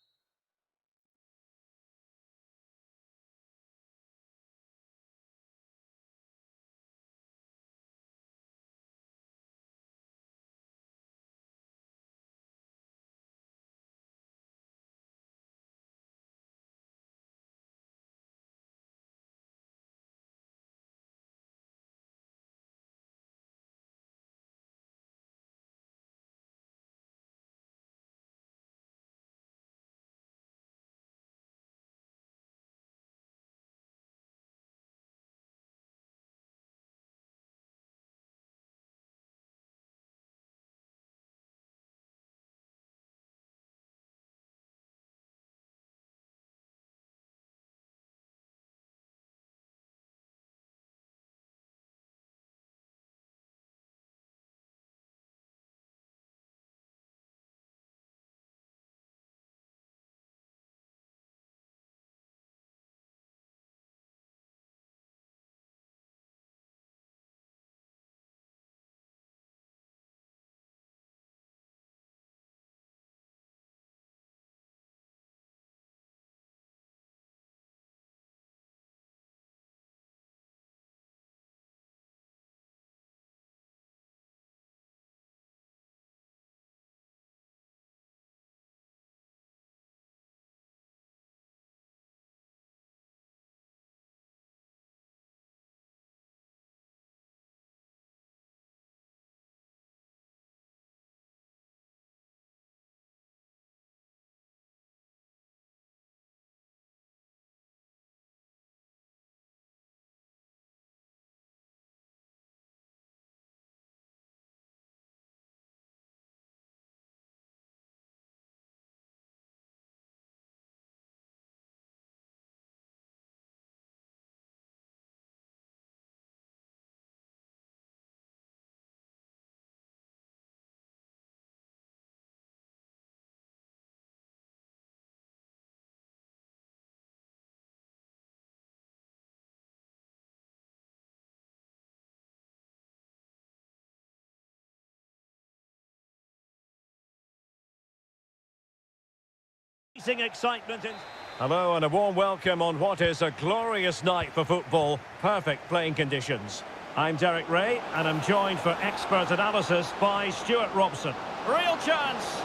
Excitement in... Hello and a warm welcome on what is a glorious night for football. Perfect playing conditions. I'm Derek Ray and I'm joined for expert analysis by Stuart Robson. Real chance!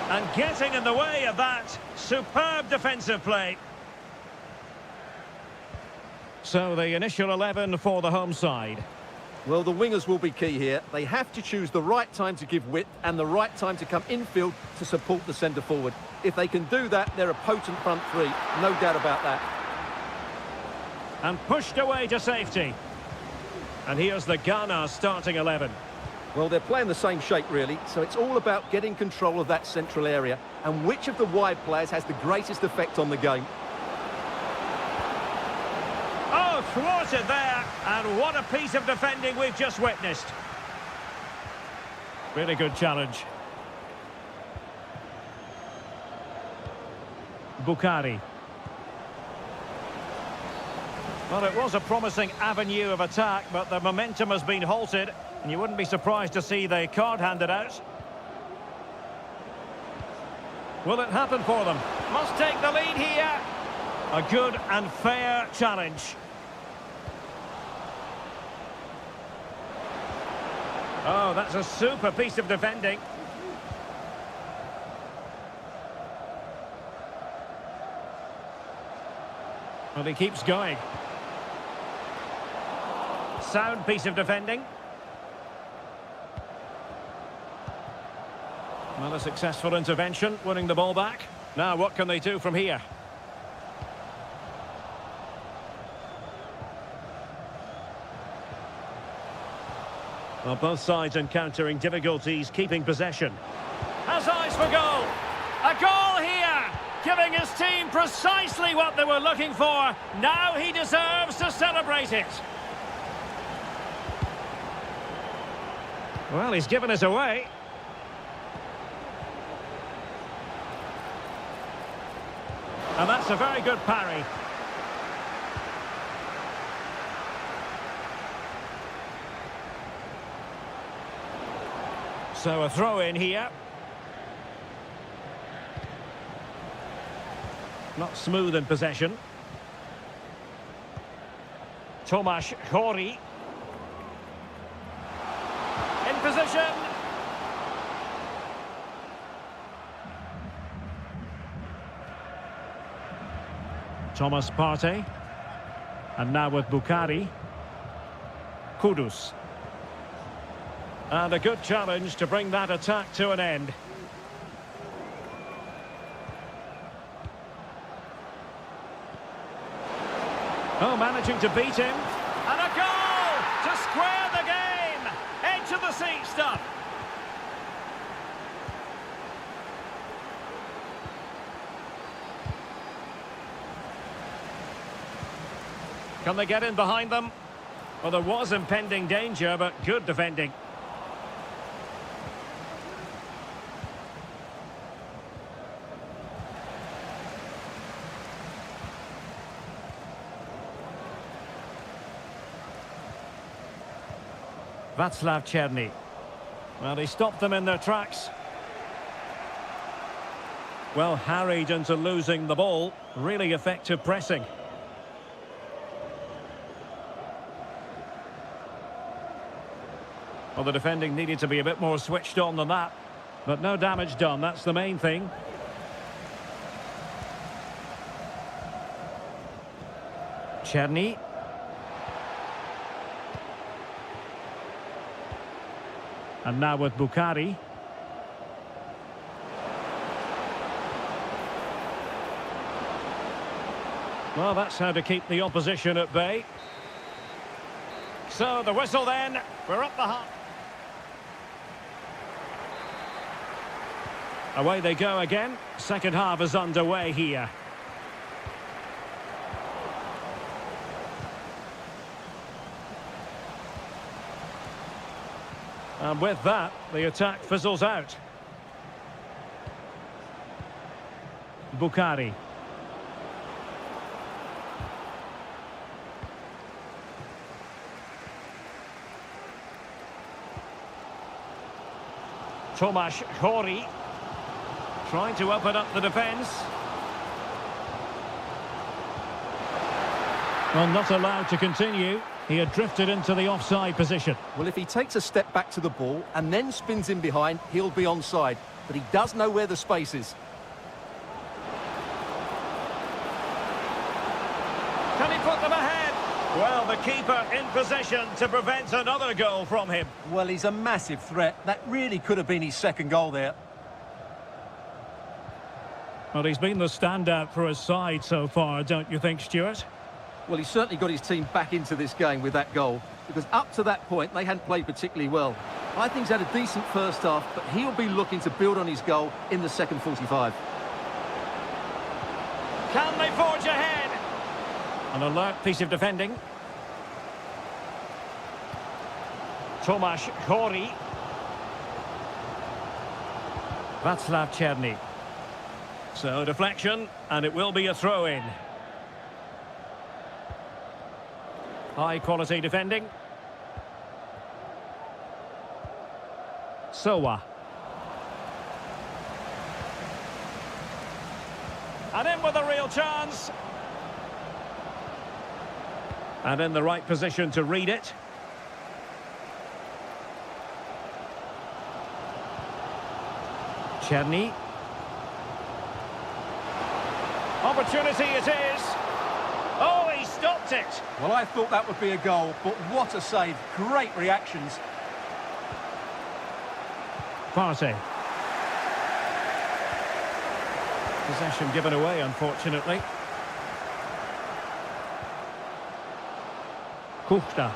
And getting in the way of that, superb defensive play. So the initial 11 for the home side. Well, the wingers will be key here. They have to choose the right time to give width and the right time to come infield to support the centre forward. If they can do that, they're a potent front three. No doubt about that. And pushed away to safety. And here's the Ghana starting 11. Well, they're playing the same shape, really, so it's all about getting control of that central area and which of the wide players has the greatest effect on the game. Oh, thwarted there, and what a piece of defending we've just witnessed. Really good challenge. Bukhari. Well, it was a promising avenue of attack, but the momentum has been halted, and you wouldn't be surprised to see the card handed out. Will it happen for them? Must take the lead here. A good and fair challenge. Oh, that's a super piece of defending. Well, he keeps going. Sound piece of defending. Well, a successful intervention, winning the ball back. Now, what can they do from here? Well, both sides encountering difficulties keeping possession. Has eyes for goal. A goal here, giving his team precisely what they were looking for. Now he deserves to celebrate it. Well, he's given us away. And that's a very good parry. So a throw in here. Not smooth in possession. Tomasz Chori. In position. Thomas Partey. And now with Bukhari. Kudus. And a good challenge to bring that attack to an end. Oh, managing to beat him. And a goal to square the game. Edge of the seat stuff. Can they get in behind them? Well, there was impending danger, but good defending. Václav Černý. Well, he stopped them in their tracks. Well, harried into losing the ball. Really effective pressing. Well, the defending needed to be a bit more switched on than that. But no damage done, that's the main thing. Černý. And now with Bukhari. Well, that's how to keep the opposition at bay. So the whistle then. We're up the half. Away they go again. Second half is underway here. And with that, the attack fizzles out. Bukhari. Tomasz Chori. Trying to open up the defence. Well, not allowed to continue. He had drifted into the offside position. Well, if he takes a step back to the ball and then spins in behind, he'll be onside. But he does know where the space is. Can he put them ahead? Well, the keeper in possession to prevent another goal from him. Well, he's a massive threat. That really could have been his second goal there. Well, he's been the standout for his side so far, don't you think, Stuart? Well, he's certainly got his team back into this game with that goal, because up to that point, they hadn't played particularly well. I think he's had a decent first half, but he'll be looking to build on his goal in the second 45. Can they forge ahead? An alert piece of defending. Tomasz Chori. Václav Černý. So, deflection, and it will be a throw-in. High-quality defending. Sowa. And in with a real chance. And in the right position to read it. Černý. Opportunity it is. Oh, he stopped it. Well, I thought that would be a goal, but what a save. Great reactions. Partey. Possession given away, unfortunately. Kuchta.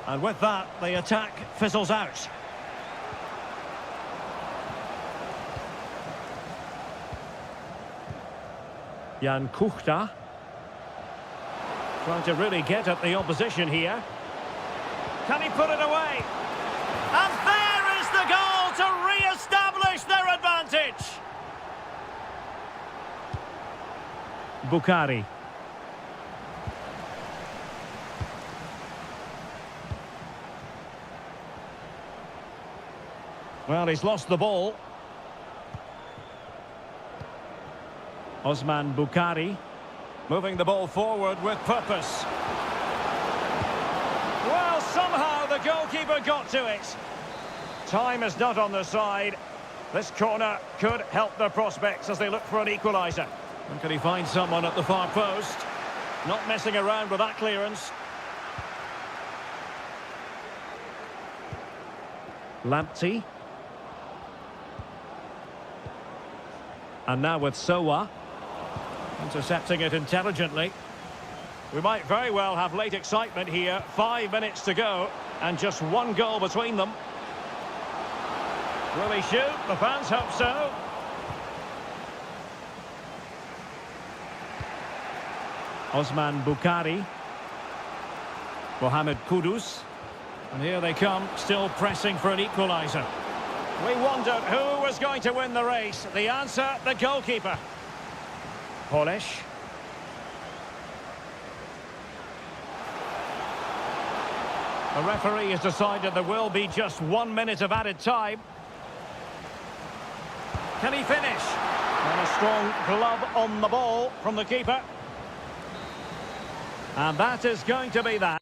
And with that, the attack fizzles out. Jan Kuchta. Trying to really get at the opposition here. Can he put it away? And there is the goal to re-establish their advantage. Bukhari. Well, he's lost the ball. Osman Bukhari. Moving the ball forward with purpose. Well, somehow the goalkeeper got to it. Time is not on their side. This corner could help their prospects as they look for an equaliser. And can he find someone at the far post? Not messing around with that clearance. Lamptey. And now with Sowa. Intercepting it intelligently. We might very well have late excitement here. 5 minutes to go and just one goal between them. Will he shoot? The fans hope so. Osman Bukhari. Mohamed Kudus. And here they come, still pressing for an equaliser. We wondered who was going to win the race. The answer, the goalkeeper. Polish. The referee has decided there will be just 1 minute of added time. Can he finish? And a strong glove on the ball from the keeper. And that is going to be that.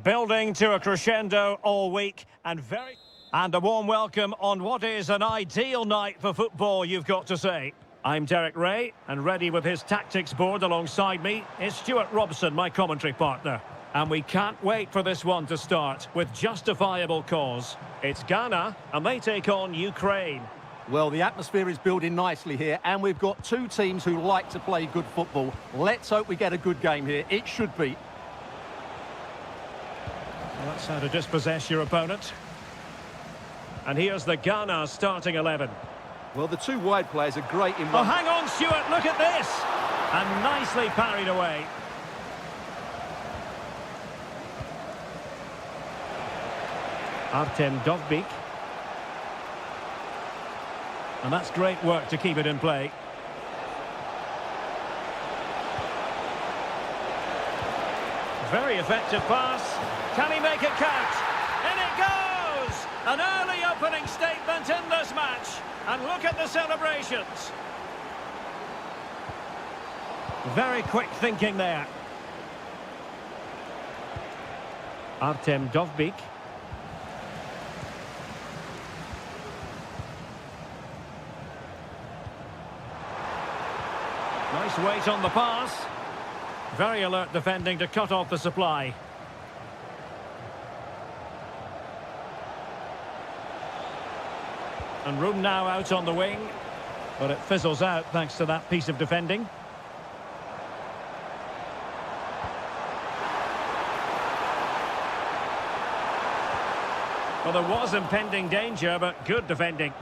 Building to a crescendo all week and a warm welcome on what is an ideal night for football, you've got to say. I'm Derek Ray, and ready with his tactics board alongside me is Stuart Robson, my commentary partner. And we can't wait for this one to start with justifiable cause. It's Ghana, and they take on Ukraine. Well, the atmosphere is building nicely here, and we've got two teams who like to play good football. Let's hope we get a good game here. It should be. Well, that's how to dispossess your opponent. And here's the Ghana starting 11. Well, the two wide players are great in Oh, one... hang on, Stuart, look at this! And nicely parried away. Artem Dovbyk. And that's great work to keep it in play. Very effective pass. Can he make it count? In it goes! An early opening statement in this match. And look at the celebrations. Very quick thinking there. Artem Dovbyk. Nice weight on the pass. Very alert defending to cut off the supply. And room now out on the wing. But it fizzles out thanks to that piece of defending. Well, there was impending danger, but good defending.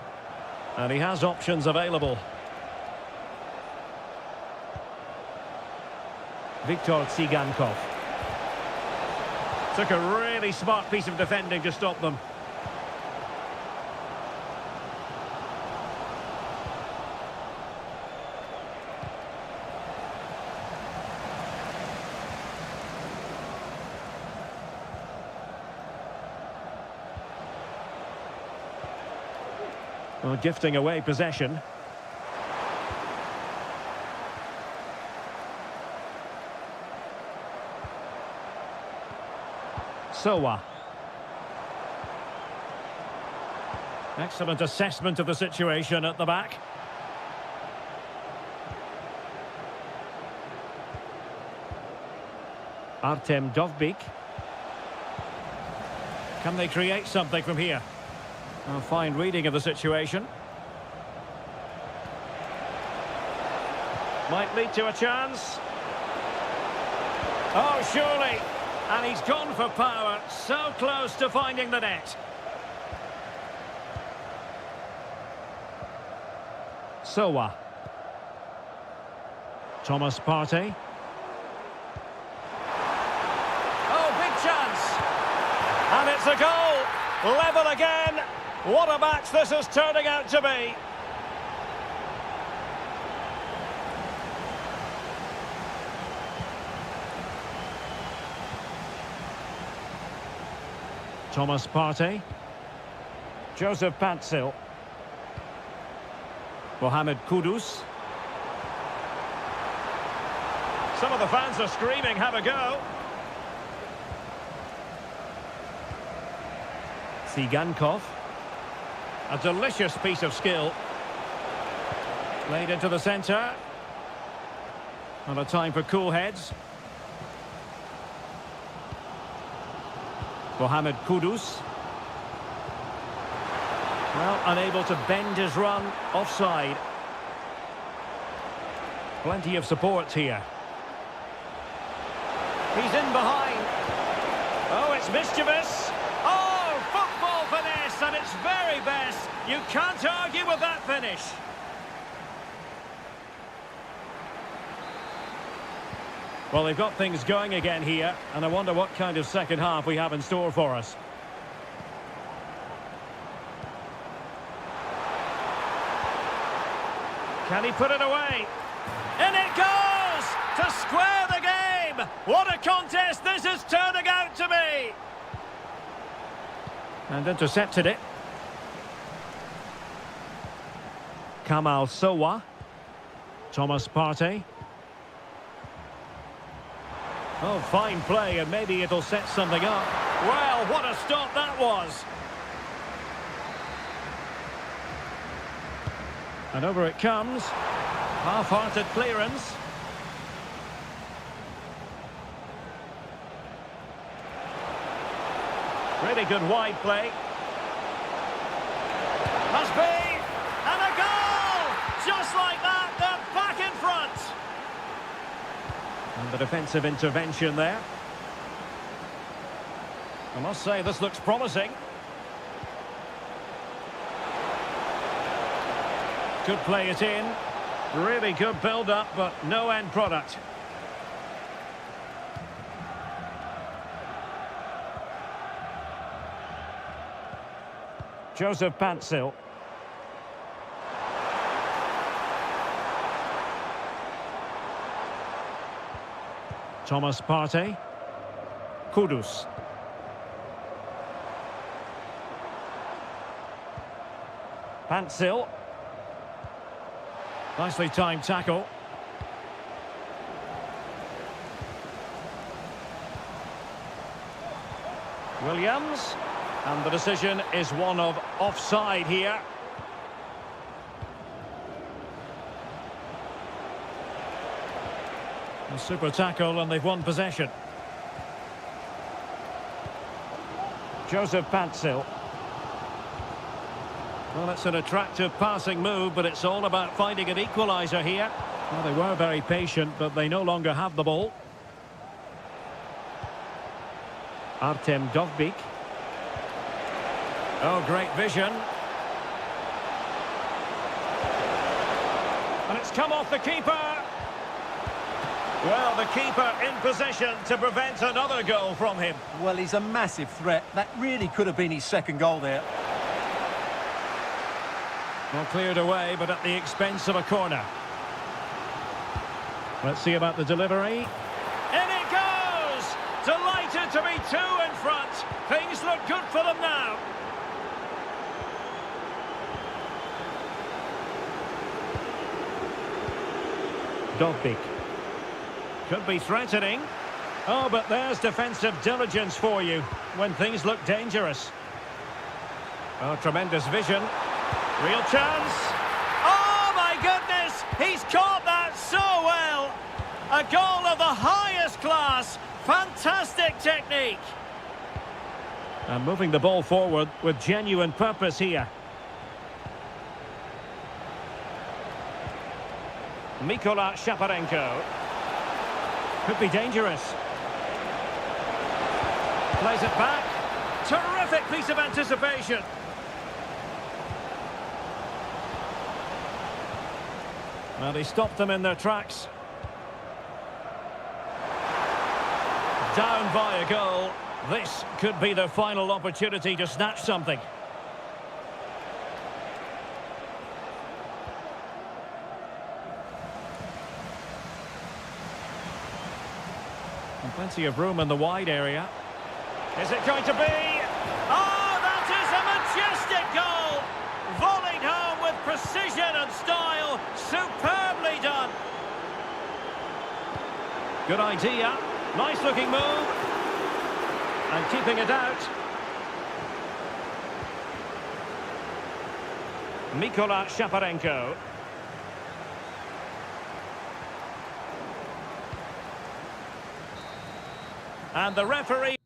And he has options available. Viktor Tsigankov. Took a really smart piece of defending to stop them. Well, gifting away possession. Sowa. Excellent assessment of the situation at the back. Artem Dovbyk. Can they create something from here? A fine reading of the situation. Might lead to a chance. Oh, surely. And he's gone for power, so close to finding the net. Sowa. Thomas Partey. Oh, big chance. And it's a goal. Level again. What a match this is turning out to be. Thomas Partey. Joseph Patzil. Mohamed Kudus. Some of the fans are screaming, have a go. Tsigankov. A delicious piece of skill. Played into the centre. And a time for cool heads. Mohamed Kudus. Well, unable to bend his run, offside. Plenty of support here. He's in behind. Oh, it's mischievous. Oh, football finesse at its very best. You can't argue with that finish. Well, they've got things going again here, and I wonder what kind of second half we have in store for us. Can he put it away? In it goes! To square the game! What a contest this is turning out to be! And intercepted it. Kamal Sowa. Thomas Partey. Oh, fine play, and maybe it'll set something up. Well, what a stop that was. And over it comes. Half-hearted clearance. Really good wide play. Must be! And a goal! Just like that, they're back in front. And the defensive intervention there. I must say, this looks promising. Could play it in. Really good build-up, but no end product. Joseph Pantsil. Thomas Partey. Kudus. Pantsil. Nicely timed tackle. Williams. And the decision is one of offside here. A super tackle and they've won possession. Joseph Pantsil. Well, it's an attractive passing move, but it's all about finding an equaliser here. Well, they were very patient, but they no longer have the ball. Artem Dovbyk. Oh, great vision. And it's come off the keeper. Well, the keeper in possession to prevent another goal from him. Well, he's a massive threat. That really could have been his second goal there. Well, cleared away, but at the expense of a corner. Let's see about the delivery. In it goes! Delighted to be two in front. Things look good for them now. Dovbyk. Could be threatening. Oh, but there's defensive diligence for you when things look dangerous. Oh, tremendous vision. Real chance. Oh, my goodness! He's caught that so well. A goal of the highest class. Fantastic technique. And moving the ball forward with genuine purpose here. Mikola Shaparenko. Could be dangerous. Plays it back. Terrific piece of anticipation. Well, he stopped them in their tracks. Down by a goal. This could be their final opportunity to snatch something. And plenty of room in the wide area. Is it going to be? Oh, that is a majestic goal! Volleyed home with precision and style. Superbly done. Good idea. Nice looking move. And keeping it out. Mikola Shaparenko. And the referee...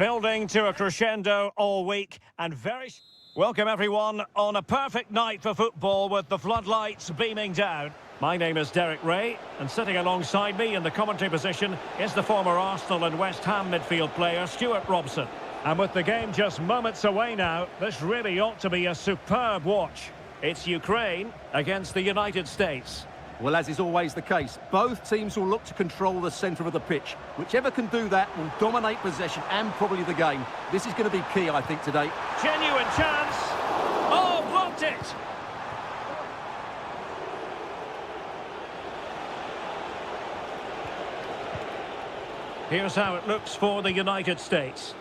Building to a crescendo all week and very... Welcome everyone on a perfect night for football with the floodlights beaming down. My name is Derek Ray, and sitting alongside me in the commentary position is the former Arsenal and West Ham midfield player Stuart Robson. And with the game just moments away now, this really ought to be a superb watch. It's Ukraine against the United States. Well, as is always the case, both teams will look to control the centre of the pitch. Whichever can do that will dominate possession and probably the game. This is going to be key, I think, today. Genuine chance. Oh, blocked it. Here's how it looks for the United States.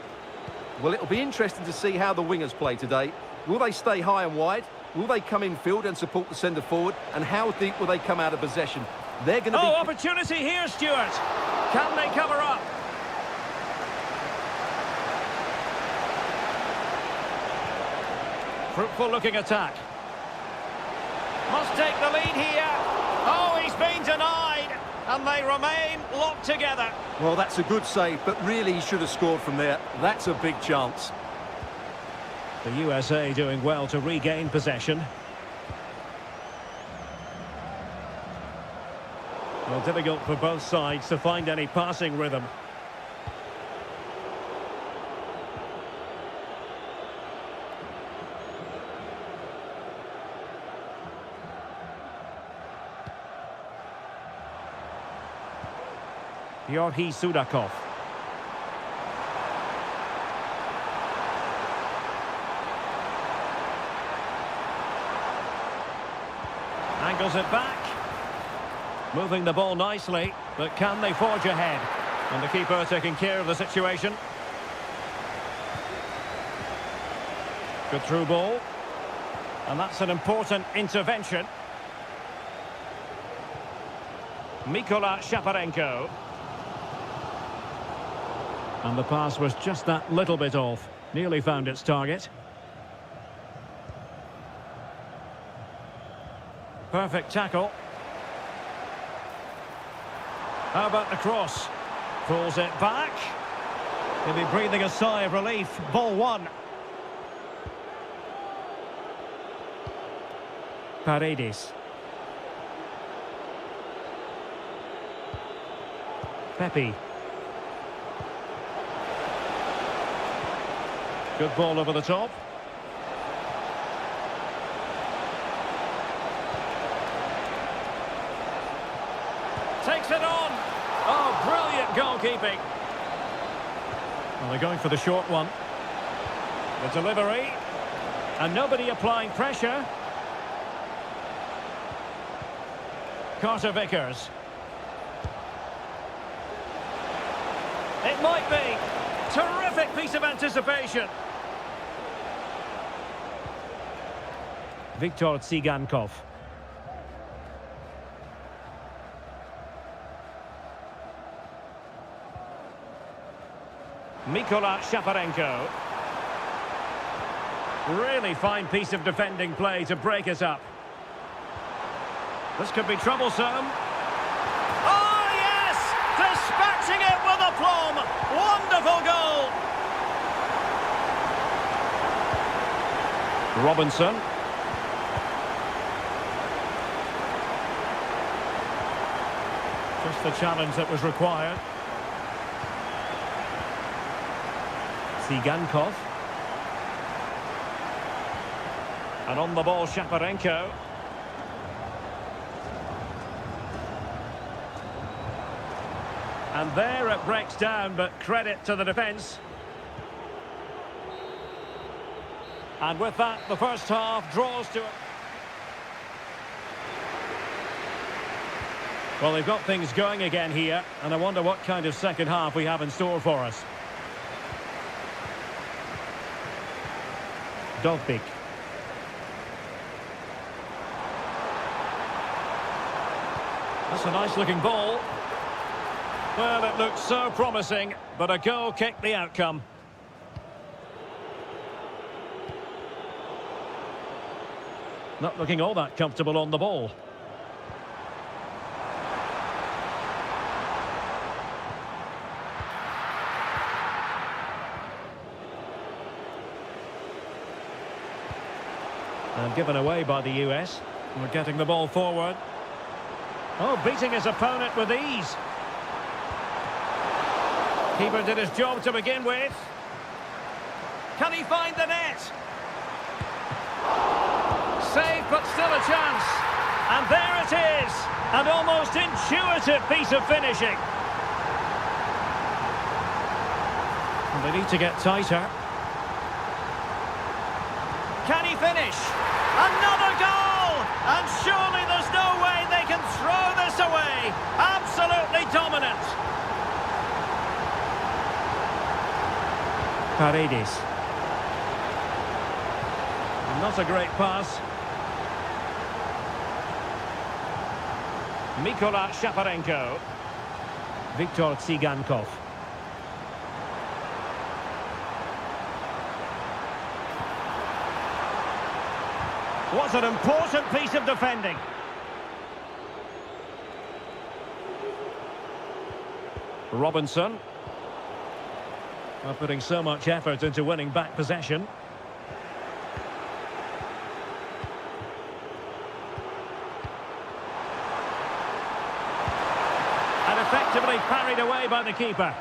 Well, it'll be interesting to see how the wingers play today. Will they stay high and wide? Will they come in field and support the centre forward? And how deep will they come out of possession? They're going to be... Oh, opportunity here, Stuart. Can they cover up? Fruitful looking attack. Must take the lead here. Oh, he's been denied. And they remain locked together. Well, that's a good save, but really he should have scored from there. That's a big chance. The USA doing well to regain possession. Well, difficult for both sides to find any passing rhythm. Georgi Sudakov. Angles it back. Moving the ball nicely, but can they forge ahead? And the keeper taking care of the situation. Good through ball. And that's an important intervention. Mykola Shaparenko. And the pass was just that little bit off. Nearly found its target. Perfect tackle. How about the cross? Pulls it back. He'll be breathing a sigh of relief. Ball one. Paredes. Pepe. Good ball over the top. Takes it on. Oh, brilliant goalkeeping. Well, they're going for the short one. The delivery. And nobody applying pressure. Carter Vickers. It might be. Terrific piece of anticipation. Viktor Tsigankov. Mykola Shaparenko. Really fine piece of defending play to break it up. This could be troublesome. Oh, yes! Dispatching it with aplomb. Wonderful goal. Robinson. Just the challenge that was required. Tsigankov. And on the ball, Shaparenko. And there it breaks down, but credit to the defence. And with that, the first half draws to it. Well, they've got things going again here, and I wonder what kind of second half we have in store for us. Dovbik. That's a nice-looking ball. Well, it looked so promising, but a goal kicked the outcome. Not looking all that comfortable on the ball. And given away by the US. We're getting the ball forward. Oh, beating his opponent with ease. Keeper did his job to begin with. Can he find the net? Save, but still a chance. And there it is. An almost intuitive piece of finishing. And they need to get tighter. Can he finish? Another goal! And surely there's no way they can throw this away. Absolutely dominant. Paredes. Not a great pass. Mikola Shaparenko. Viktor Tsigankov. What an important piece of defending. Robinson. Not putting so much effort into winning back possession. And effectively parried away by the keeper.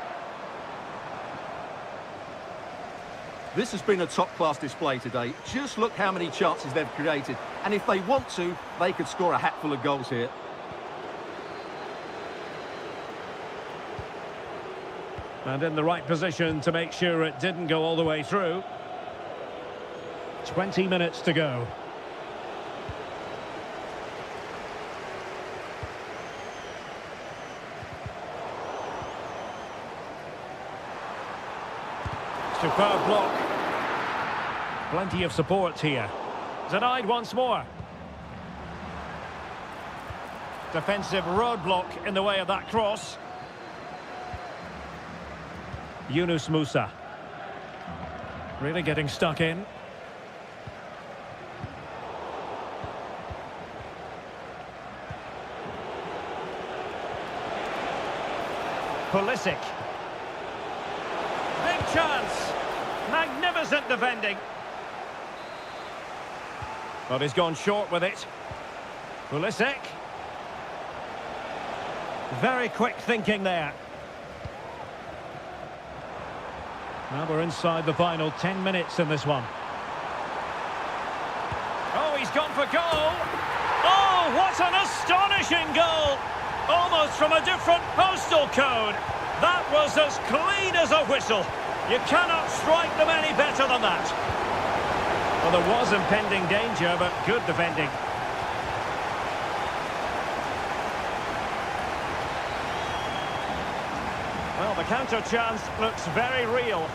This has been a top-class display today. Just look how many chances they've created. And if they want to, they could score a hatful of goals here. And in the right position to make sure it didn't go all the way through. 20 minutes to go. Superb block. Plenty of support here. Denied once more. Defensive roadblock in the way of that cross. Yunus Musa. Really getting stuck in. Pulisic. Big chance. Magnificent defending. But he's gone short with it. Pulisic. Very quick thinking there. Now we're inside the final 10 minutes in this one. Oh, he's gone for goal. Oh, what an astonishing goal. Almost from a different postal code. That was as clean as a whistle. You cannot strike them any better than that. Well, there was impending danger, but good defending. Well, the counter chance looks very real.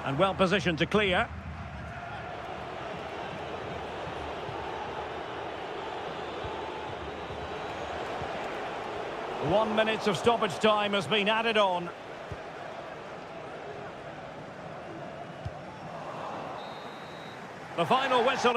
And well positioned to clear. One minute of stoppage time has been added on. The final whistle.